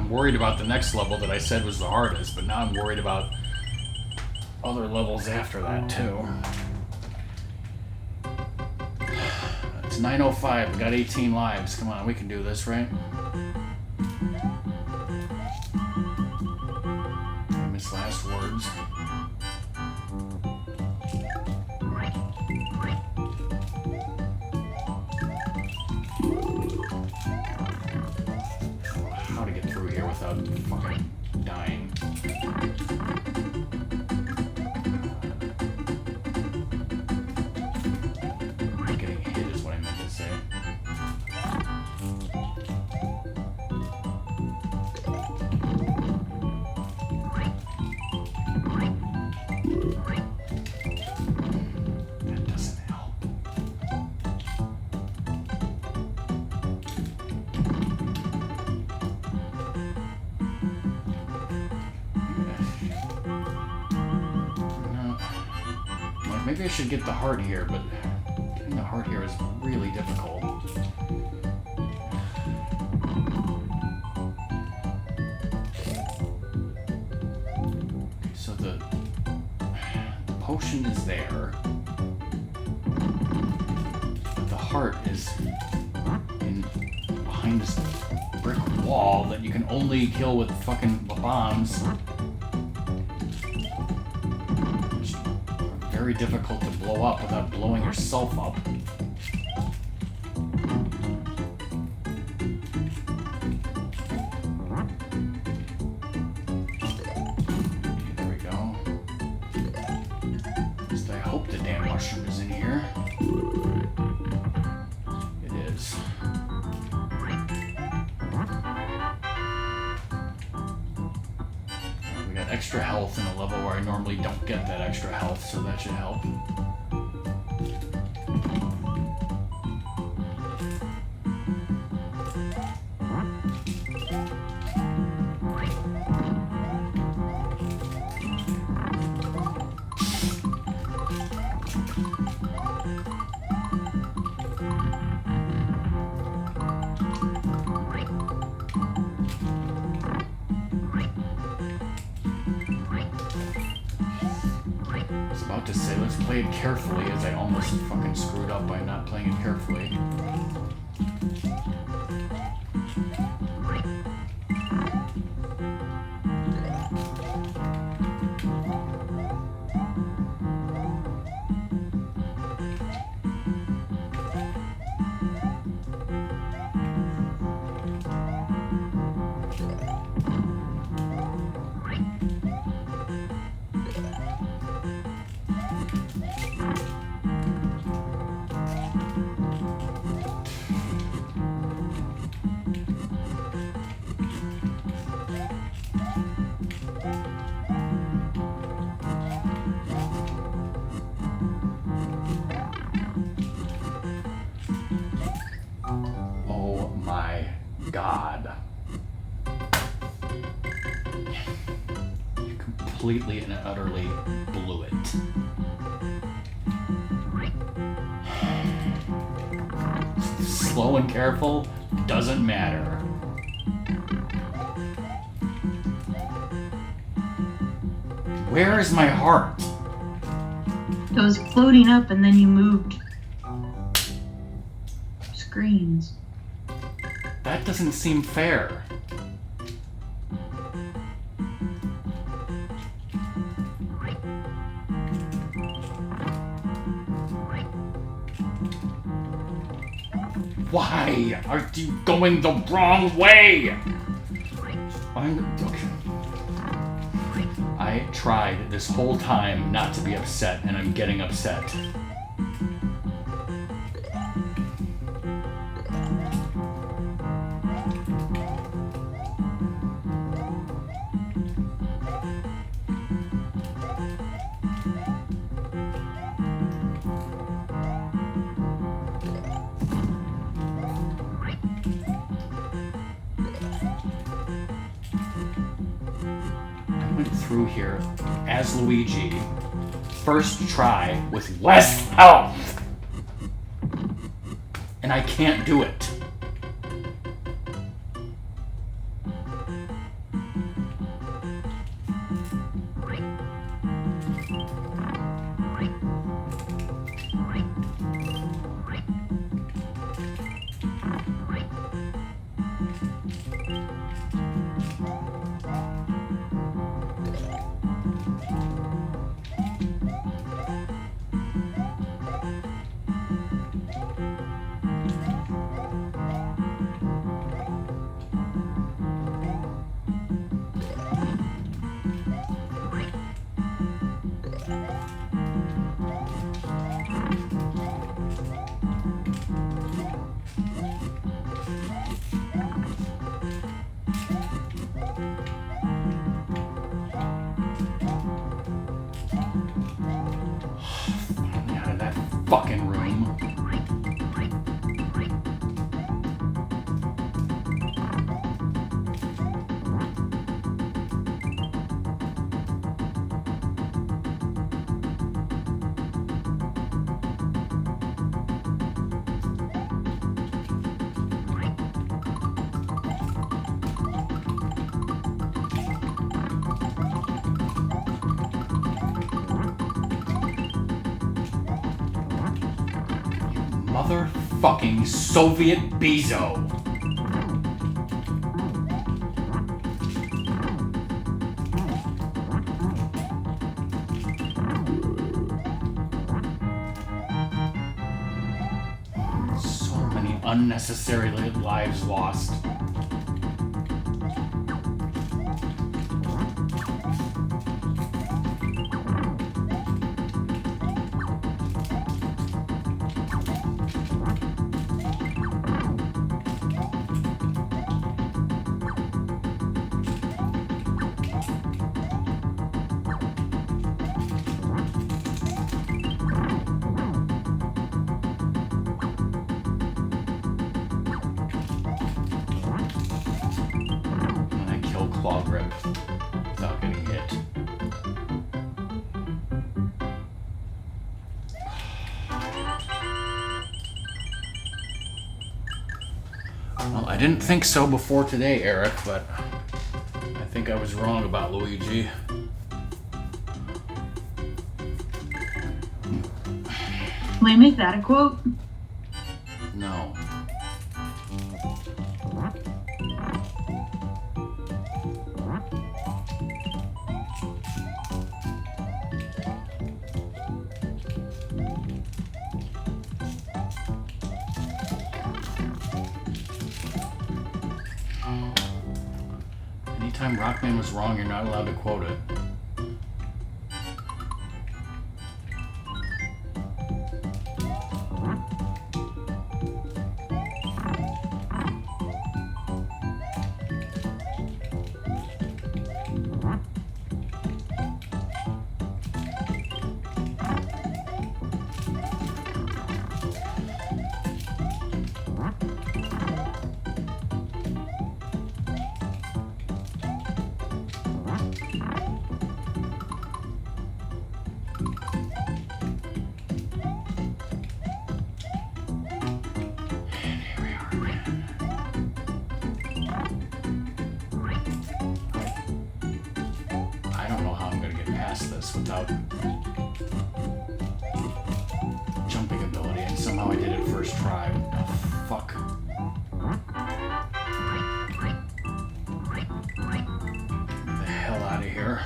Speaker 1: Worried about the next level that I said was the hardest, but now I'm worried about other levels after that too. It's 9:05. We got 18 lives. Come on, we can do this, right? Famous last words. Without fucking dying. Getting hit is what I meant to say. That doesn't help. Maybe I should get the heart here, but getting the heart here is really difficult. Okay, so the potion is there. But the heart is behind this brick wall that you can only kill with fucking bombs. Which are very difficult to blow up without blowing yourself up. Okay, there we go. At least I hope the damn mushroom is in here. It is. We got extra health in a level where I normally don't get that extra health, so that should help. I was about to say, let's play it carefully, as I almost fucking screwed up by not playing it carefully. Oh my god. You completely and utterly blew it. Slow and careful doesn't matter. Where is my heart?
Speaker 2: It was floating up and then you moved screens.
Speaker 1: That doesn't seem fair. Why are you going the wrong way? Okay. I tried this whole time not to be upset, and I'm getting upset. Through here as Luigi, first try with less health, and I can't do it. Fucking room. Motherfucking Soviet Bezo. So many unnecessary lives lost. Claw grip without getting hit. Well, I didn't think so before today, Eric, but I think I was wrong about Luigi.
Speaker 2: Can we make that a quote?
Speaker 1: No. Anytime Rockman was wrong, you're not allowed to quote it. This without jumping ability, and somehow I did it first try. Oh, fuck. Get the hell out of here.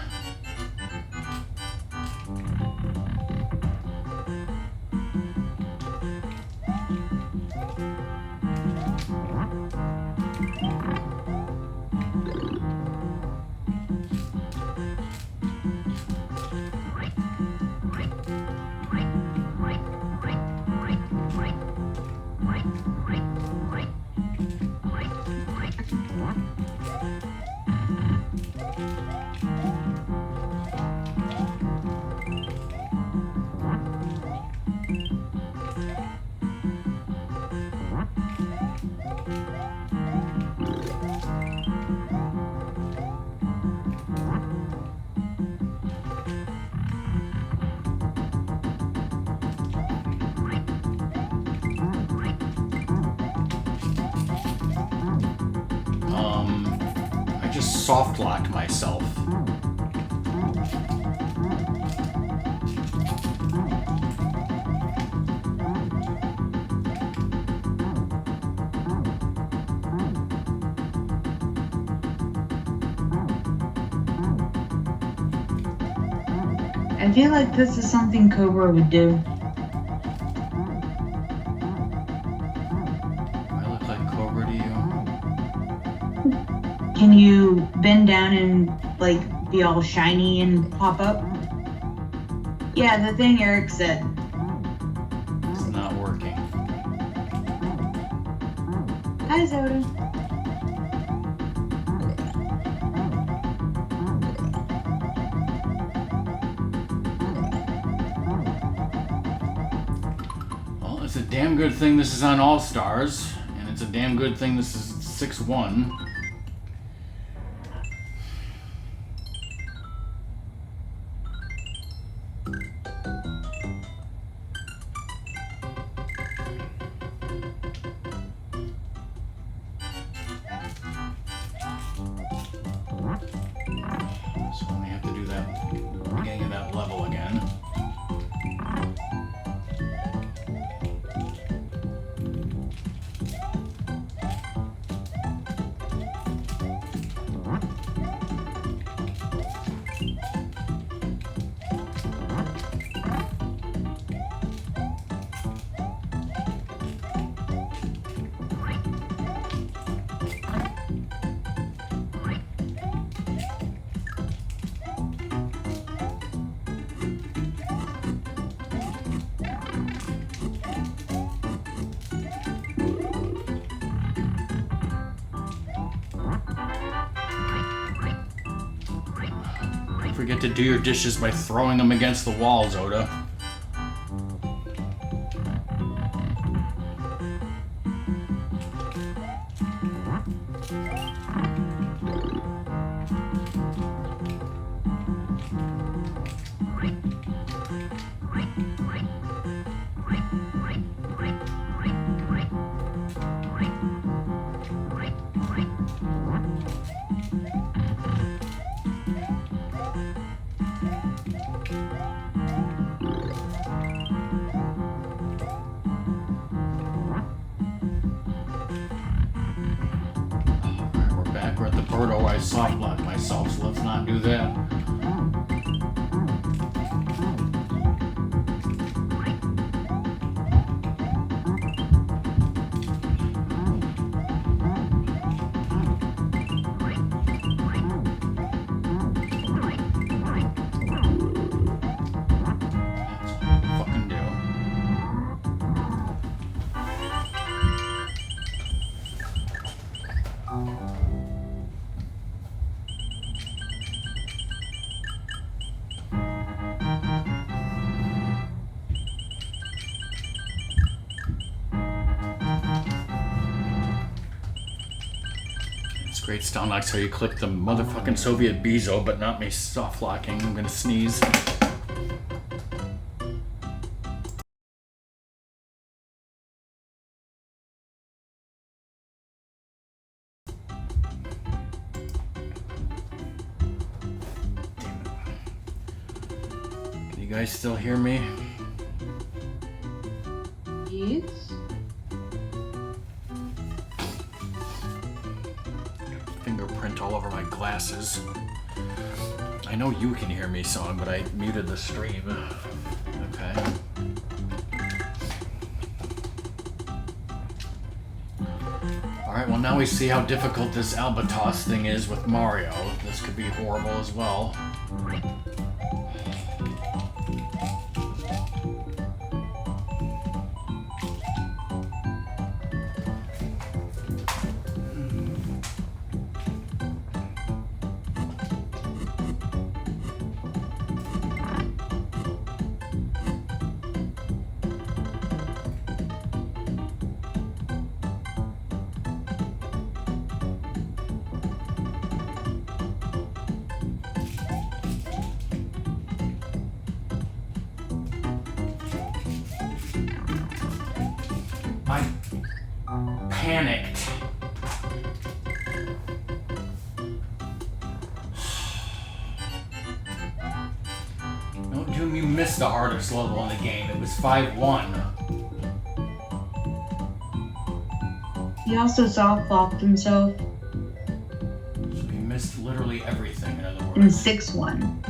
Speaker 1: I just soft locked myself.
Speaker 2: I feel like this is something Cobra would do.
Speaker 1: I look like Cobra to you?
Speaker 2: Can you bend down and, like, be all shiny and pop up? Yeah, the thing Eric said.
Speaker 1: It's not working.
Speaker 2: Hi, Zoda.
Speaker 1: Well, it's a damn good thing this is on All Stars, and it's a damn good thing this is 6-1. So we have to do that beginning of that level again. forget to do your dishes by throwing them against the wall, Zoda. We're at the Birdo where I soft lock myself, so let's not do that. Fucking do. Great style knocks how you click the motherfucking Soviet Bezo, but not me soft locking. I'm gonna sneeze. Damn it. Can you guys still hear me?
Speaker 3: Yes.
Speaker 1: Fingerprint all over my glasses. I know you can hear me, Song, but I muted the stream. Okay. Alright, well now we see how difficult this Albatos thing is with Mario. This could be horrible as well. I panicked. No, Doom, you missed the hardest level in the game. It was 5-1.
Speaker 3: He also soft locked himself
Speaker 1: So he missed literally everything, in other
Speaker 3: in
Speaker 1: words.
Speaker 3: 6-1.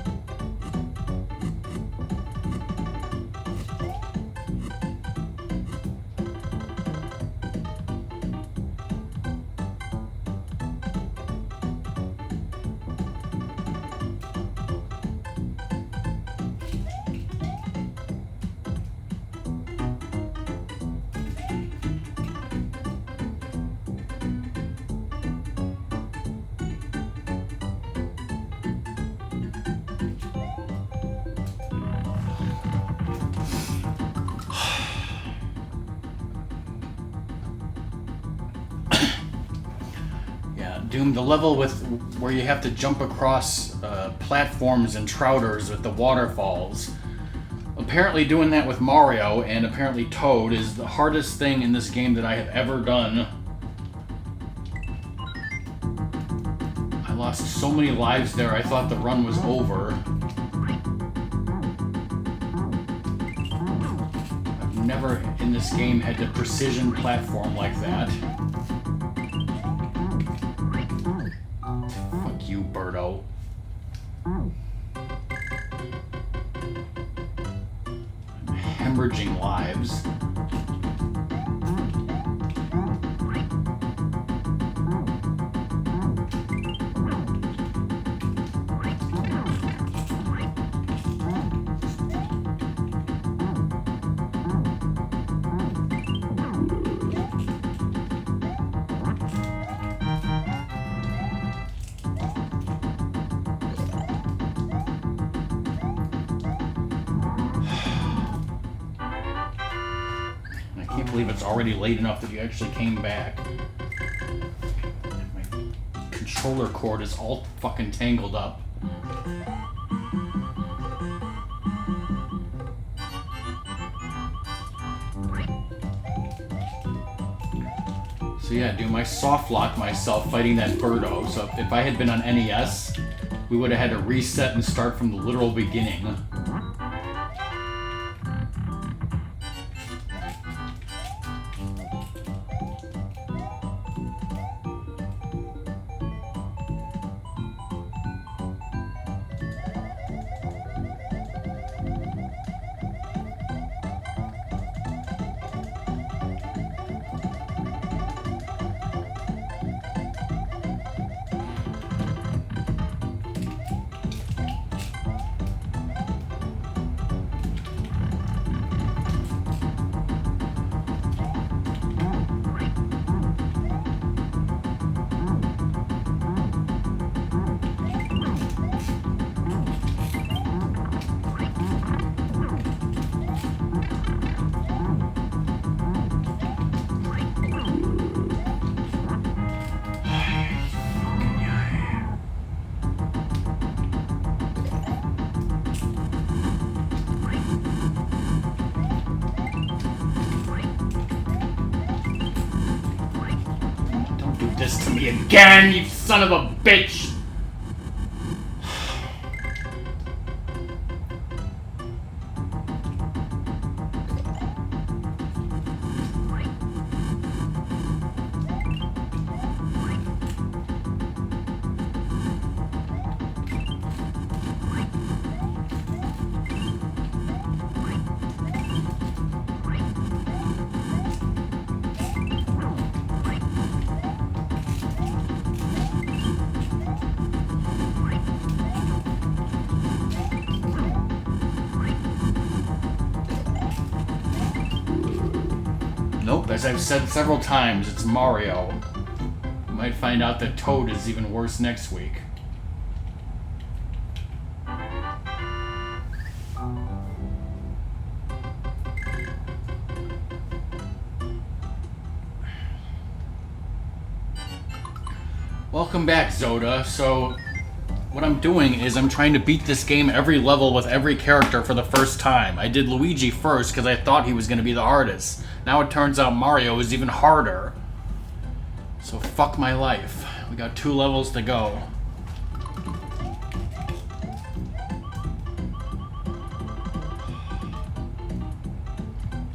Speaker 3: Doom, the level with where you have to jump across platforms and trouters with the waterfalls. Apparently doing that with Mario and apparently Toad is the hardest thing in this game that I have ever done. I lost so many lives there, I thought the run was over. I've never in this game had to precision platform like that. You, Birdo. I'm hemorrhaging lives. believe it's already late enough that you actually came back. My controller cord is all fucking tangled up. So yeah, dude, I soft locked myself fighting that Birdo. So if I had been on NES, we would have had to reset and start from the literal beginning. This to me again, you son of a bitch! Nope, as I've said several times, it's Mario. You might find out that Toad is even worse next week. Welcome back, Zoda. So, what I'm doing is I'm trying to beat this game every level with every character for the first time. I did Luigi first because I thought he was going to be the hardest. Now it turns out Mario is even harder. So fuck my life. We got 2 levels to go.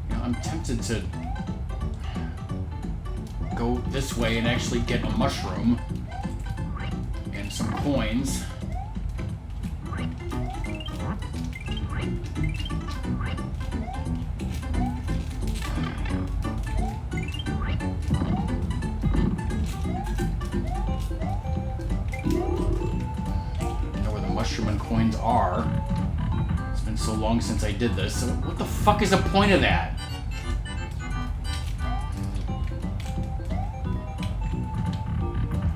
Speaker 3: You know, I'm tempted to go this way and actually get a mushroom and some coins. Mushroom and coins are. It's been so long since I did this. So what the fuck is the point of that?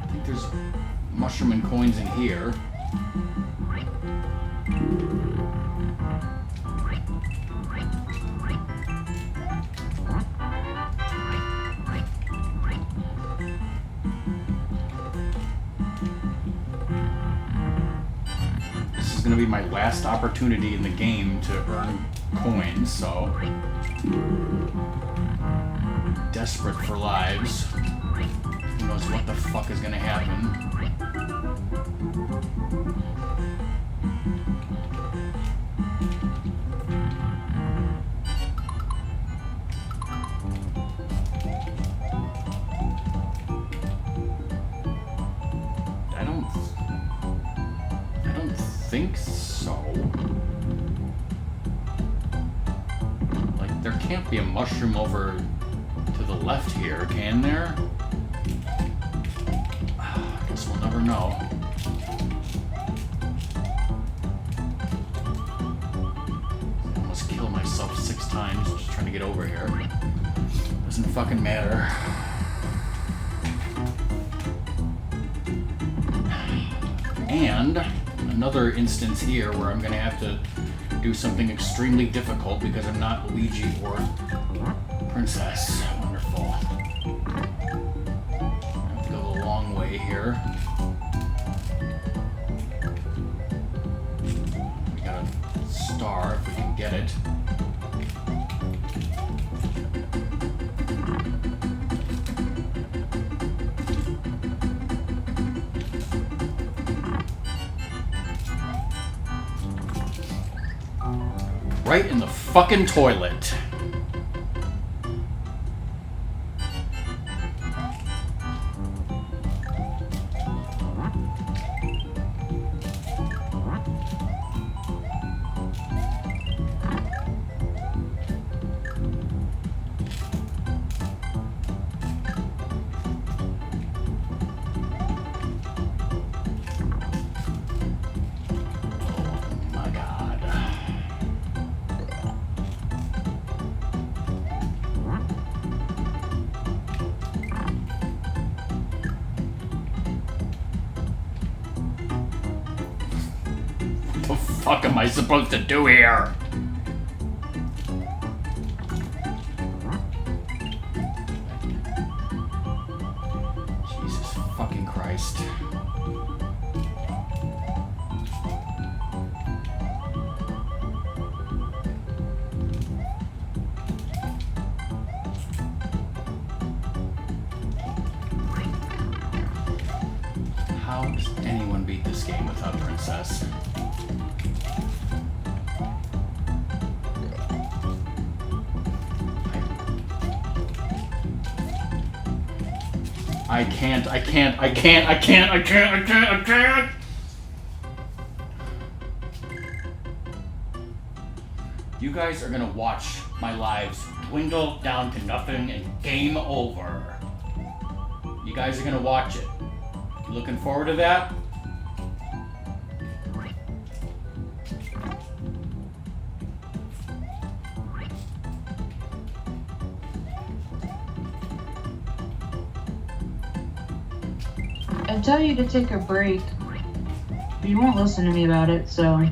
Speaker 3: I think there's mushroom and coins in here. Going to be my last opportunity in the game to earn coins, so desperate for lives. Who knows what the fuck is going to happen. Think so. Like, there can't be a mushroom over to the left here, can there? I guess we'll never know. I almost killed myself 6 times just trying to get over here. Doesn't fucking matter. And another instance here where I'm gonna have to do something extremely difficult because I'm not Luigi or Princess. Wonderful. I have to go the long way here. We got a star if we can get it. Right in the fucking toilet. What the fuck am I supposed to do here? Jesus fucking Christ. How does anyone beat this game without Princess? I can't. You guys are gonna watch my lives dwindle down to nothing and game over. You guys are gonna watch it. You looking forward to that?
Speaker 2: I tell you to take a break, but you won't listen to me about it, so.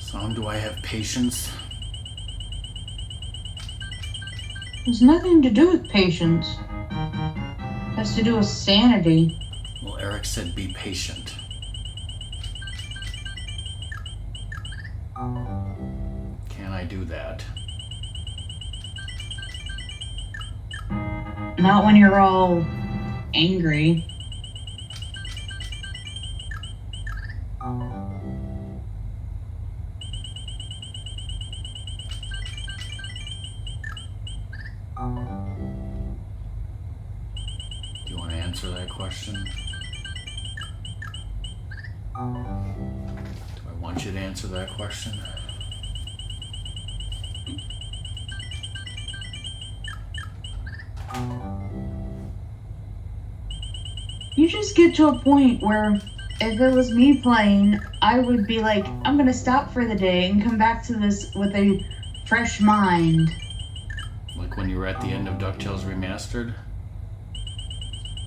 Speaker 3: So, do I have patience?
Speaker 2: There's nothing to do with patience. It has to do with sanity.
Speaker 3: Well, Eric said be patient. Can I do that?
Speaker 2: Not when you're all angry.
Speaker 3: Do you want to answer that question? Do I want you to answer that question?
Speaker 2: You just get to a point where if it was me playing, I would be like, I'm gonna stop for the day and come back to this with a fresh mind.
Speaker 3: Like when you were at the end of DuckTales Remastered?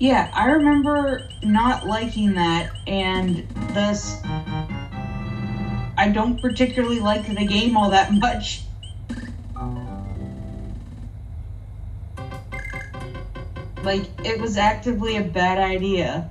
Speaker 2: Yeah, I remember not liking that, and thus I don't particularly like the game all that much. Like, it was actively a bad idea.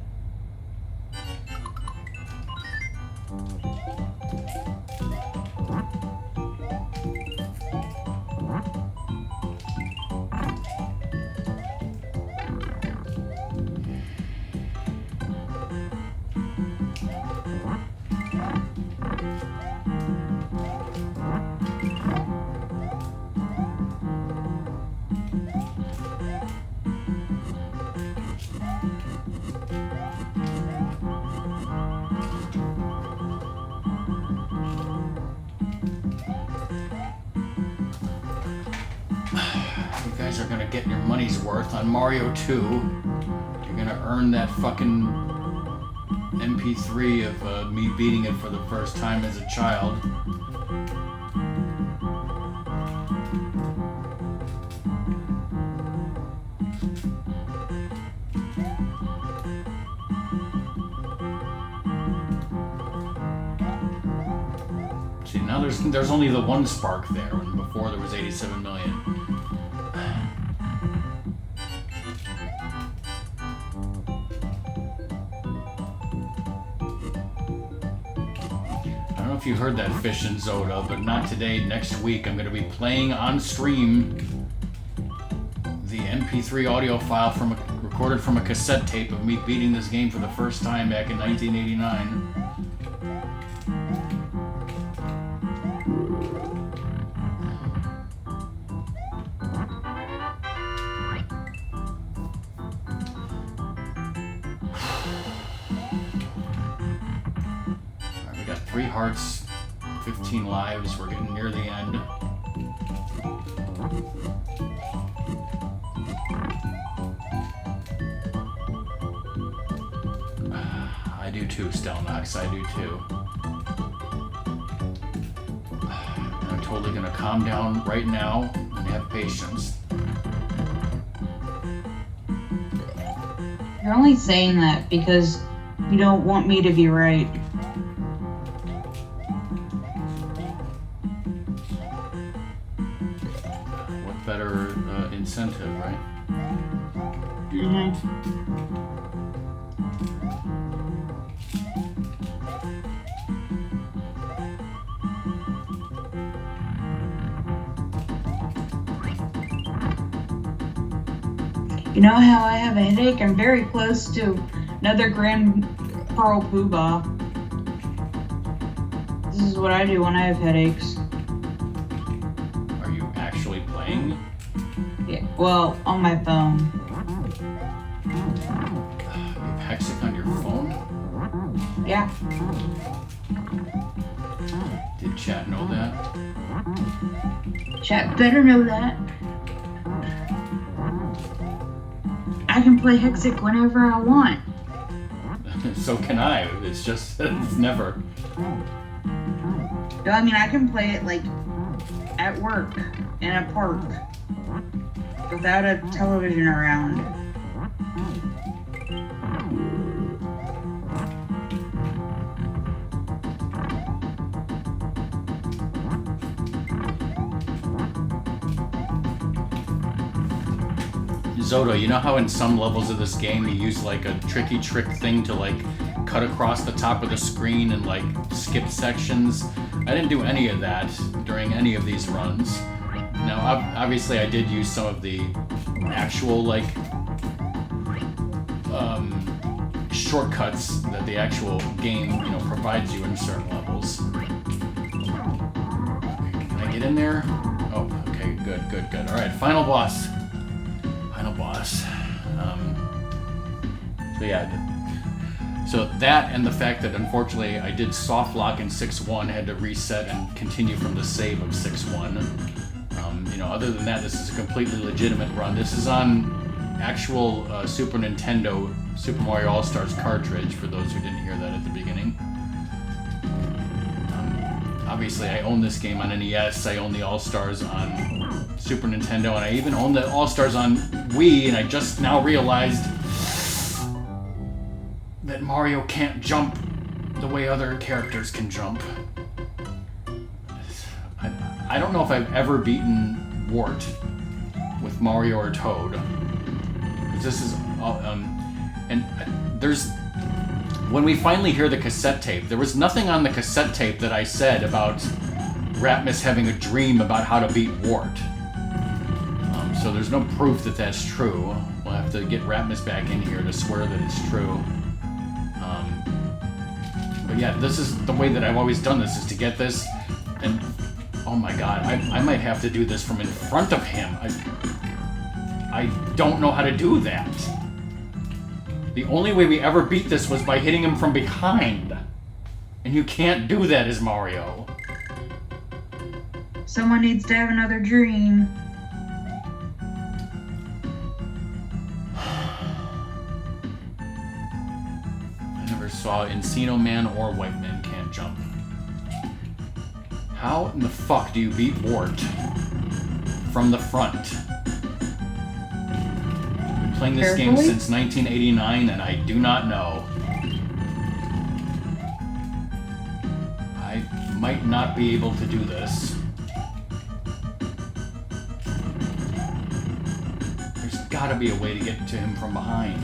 Speaker 3: getting your money's worth on Mario 2. You're gonna earn that fucking MP3 of me beating it for the first time as a child. See, now there's only the one spark there, and before there was 87 million. I don't know if you heard that, Fish and Zoda, but not today. Next week, I'm going to be playing on stream the MP3 audio file recorded from a cassette tape of me beating this game for the first time back in 1989. Alright, we got 3 hearts, 15 lives. We're getting near the end. I do too, Stelnox. I do too. I'm totally gonna calm down right now and have patience.
Speaker 2: You're only saying that because you don't want me to be right.
Speaker 3: What better incentive, right?
Speaker 2: Mm-hmm. You know how I have a headache? I'm very close to another Grand Pearl Poobah. This is what I do when I have headaches.
Speaker 3: Are you actually playing?
Speaker 2: Yeah, well, on my phone.
Speaker 3: You have Hexic on your phone?
Speaker 2: Yeah.
Speaker 3: Did chat know that?
Speaker 2: Chat better know that. I can play Hexic whenever I want.
Speaker 3: So can I. It's just, it's never.
Speaker 2: No, I mean, I can play it, like, at work, in a park, without a television around.
Speaker 3: Zoda, you know how in some levels of this game you use like a tricky trick thing to like cut across the top of the screen and like skip sections? I didn't do any of that during any of these runs. Now, obviously I did use some of the actual like shortcuts that the actual game, you know, provides you in certain levels. Okay, can I get in there? Oh, okay, good. All right, final boss. So yeah, so that and the fact that unfortunately I did soft lock in 6-1, had to reset and continue from the save of 6-1. You know, other than that, this is a completely legitimate run. This is on actual Super Nintendo Super Mario All-Stars cartridge, for those who didn't hear that at the beginning. Obviously, I own this game on NES, I own the All-Stars on Super Nintendo, and I even own the All-Stars on Wii, and I just now realized that Mario can't jump the way other characters can jump. I don't know if I've ever beaten Wart with Mario or Toad. This is, and there's, when we finally hear the cassette tape, there was nothing on the cassette tape that I said about Ratmus having a dream about how to beat Wart. So there's no proof that that's true. We'll have to get Ratmus back in here to swear that it's true. But yeah, this is the way that I've always done this, is to get this, and oh my god, I might have to do this from in front of him. I don't know how to do that. The only way we ever beat this was by hitting him from behind. And you can't do that as Mario.
Speaker 2: Someone needs to have another dream.
Speaker 3: saw Encino Man or White Man Can't Jump. How in the fuck do you beat Wart from the front? I've been playing this game since 1989 and I do not know. I might not be able to do this. There's gotta be a way to get to him from behind.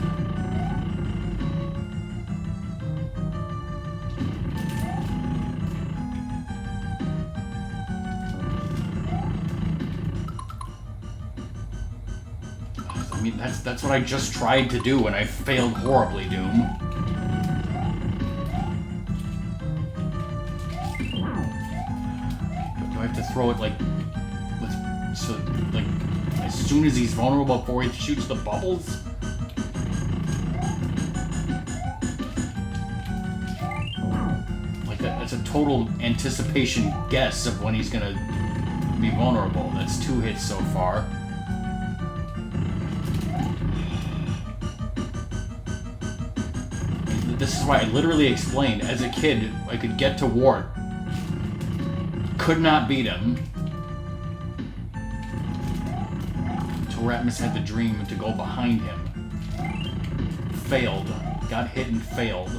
Speaker 3: I mean, that's what I just tried to do and I failed horribly, Doom. Do I have to throw it like as soon as he's vulnerable before he shoots the bubbles? Like that's a total anticipation guess of when he's gonna be vulnerable. That's 2 hits so far. This is why I literally explained, as a kid, I could get to Wart. Could not beat him. Until Ratmus had the dream to go behind him. Failed. Got hit and failed.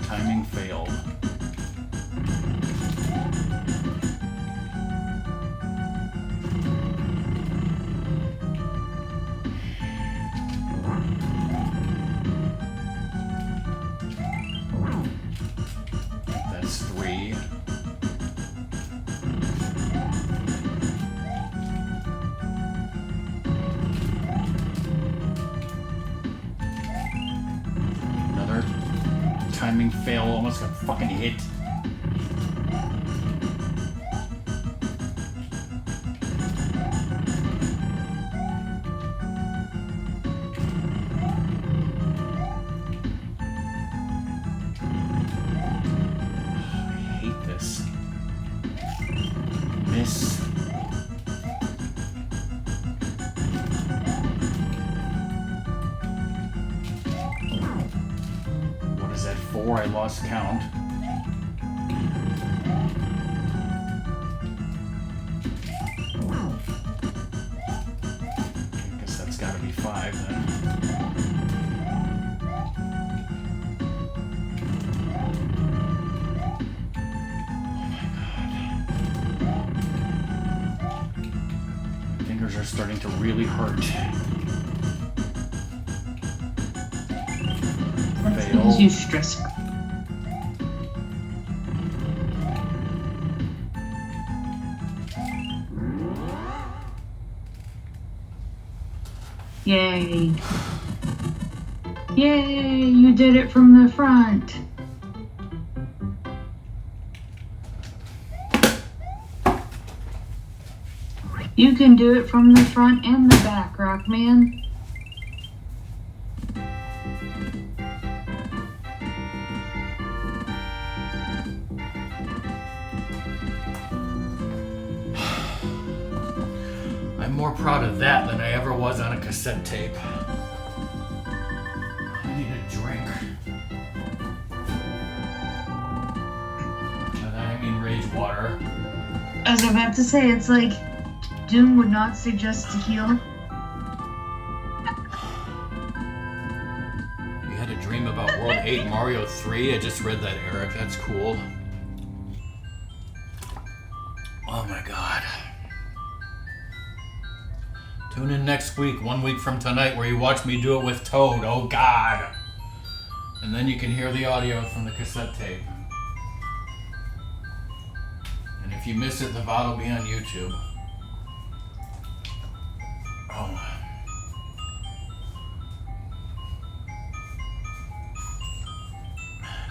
Speaker 3: Timing failed. That's 3. Another timing fail, almost got fucking hit. I hate this. Miss. What is that, 4? I lost count. I guess that's gotta be 5 then. My fingers are starting to really hurt.
Speaker 2: Because you stress. Yay. Yay, you did it from the front. You can do it from the front and the back, Rockman.
Speaker 3: I'm more proud of that than I ever was on a cassette tape. I need a drink. And I mean rage water.
Speaker 2: I was about to say, it's like Doom would not suggest tequila.
Speaker 3: You had a dream about World 8 Mario 3? I just read that, Eric. That's cool. Oh my god. Tune in next week, 1 week from tonight, where you watch me do it with Toad. Oh god. And then you can hear the audio from the cassette tape. And if you miss it, the VOD will be on YouTube. Oh.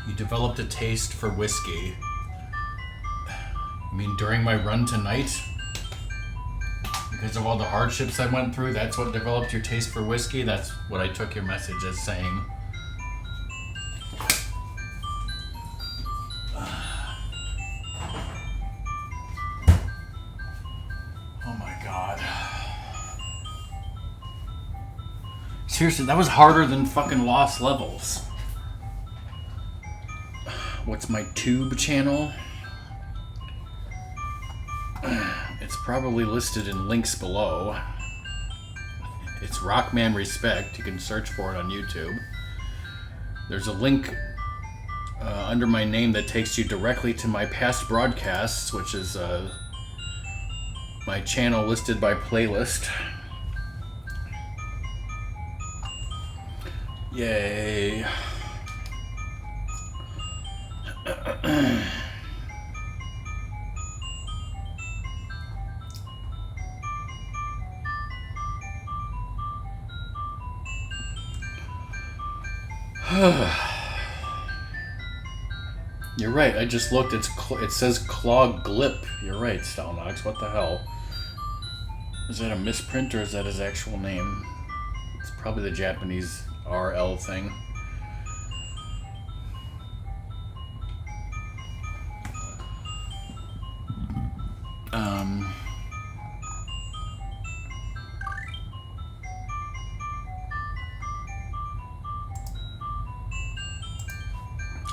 Speaker 3: You developed a taste for whiskey. You mean during my run tonight? Because of all the hardships I went through, that's what developed your taste for whiskey? That's what I took your message as saying. Seriously, that was harder than fucking Lost Levels. What's my tube channel? It's probably listed in links below. It's Rockman Respect. You can search for it on YouTube. There's a link under my name that takes you directly to my past broadcasts, which is my channel listed by playlist. Yay. You're right, I just looked, it says Claw Glip. You're right, Stalnox, what the hell? Is that a misprint or is that his actual name? It's probably the Japanese RL thing.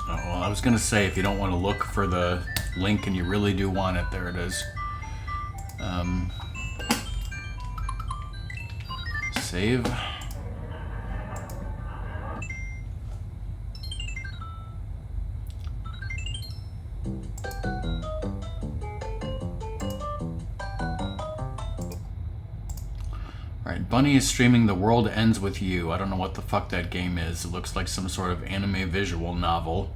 Speaker 3: Oh, well, I was gonna say, if you don't want to look for the link and you really do want it, there it is. Save. Alright, Bunny is streaming The World Ends With You. I don't know what the fuck that game is. It looks like some sort of anime visual novel.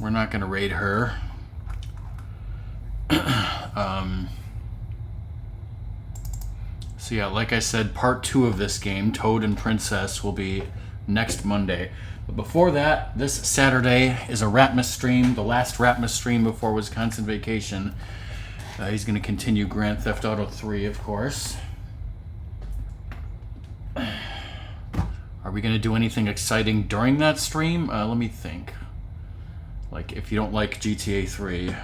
Speaker 3: We're not gonna raid her. So yeah, like I said, part 2 of this game, Toad and Princess, will be next Monday. But before that, this Saturday is a Ratmus stream, the last Ratmus stream before Wisconsin vacation. He's going to continue Grand Theft Auto 3, of course. Are we going to do anything exciting during that stream? Let me think. Like, if you don't like GTA 3,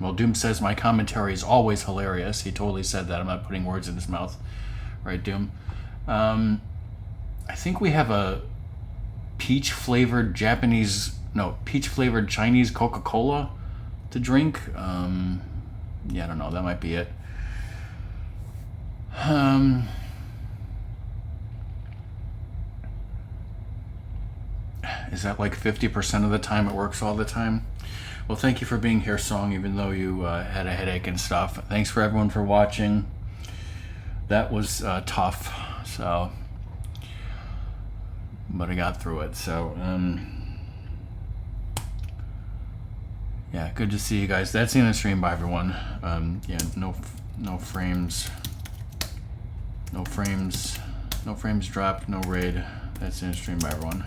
Speaker 3: well, Doom says my commentary is always hilarious. He totally said that. I'm not putting words in his mouth. Right, Doom? I think we have a peach-flavored peach-flavored Chinese Coca-Cola to drink. Yeah, I don't know. That might be it. Is that like 50% of the time it works all the time? Well, thank you for being here, Song, even though you had a headache and stuff. Thanks for everyone for watching. That was tough, so... but I got through it, so... yeah, good to see you guys. That's the end of the stream. Bye, everyone. Yeah, no frames. No frames dropped, no raid. That's the end of the stream. Bye, everyone.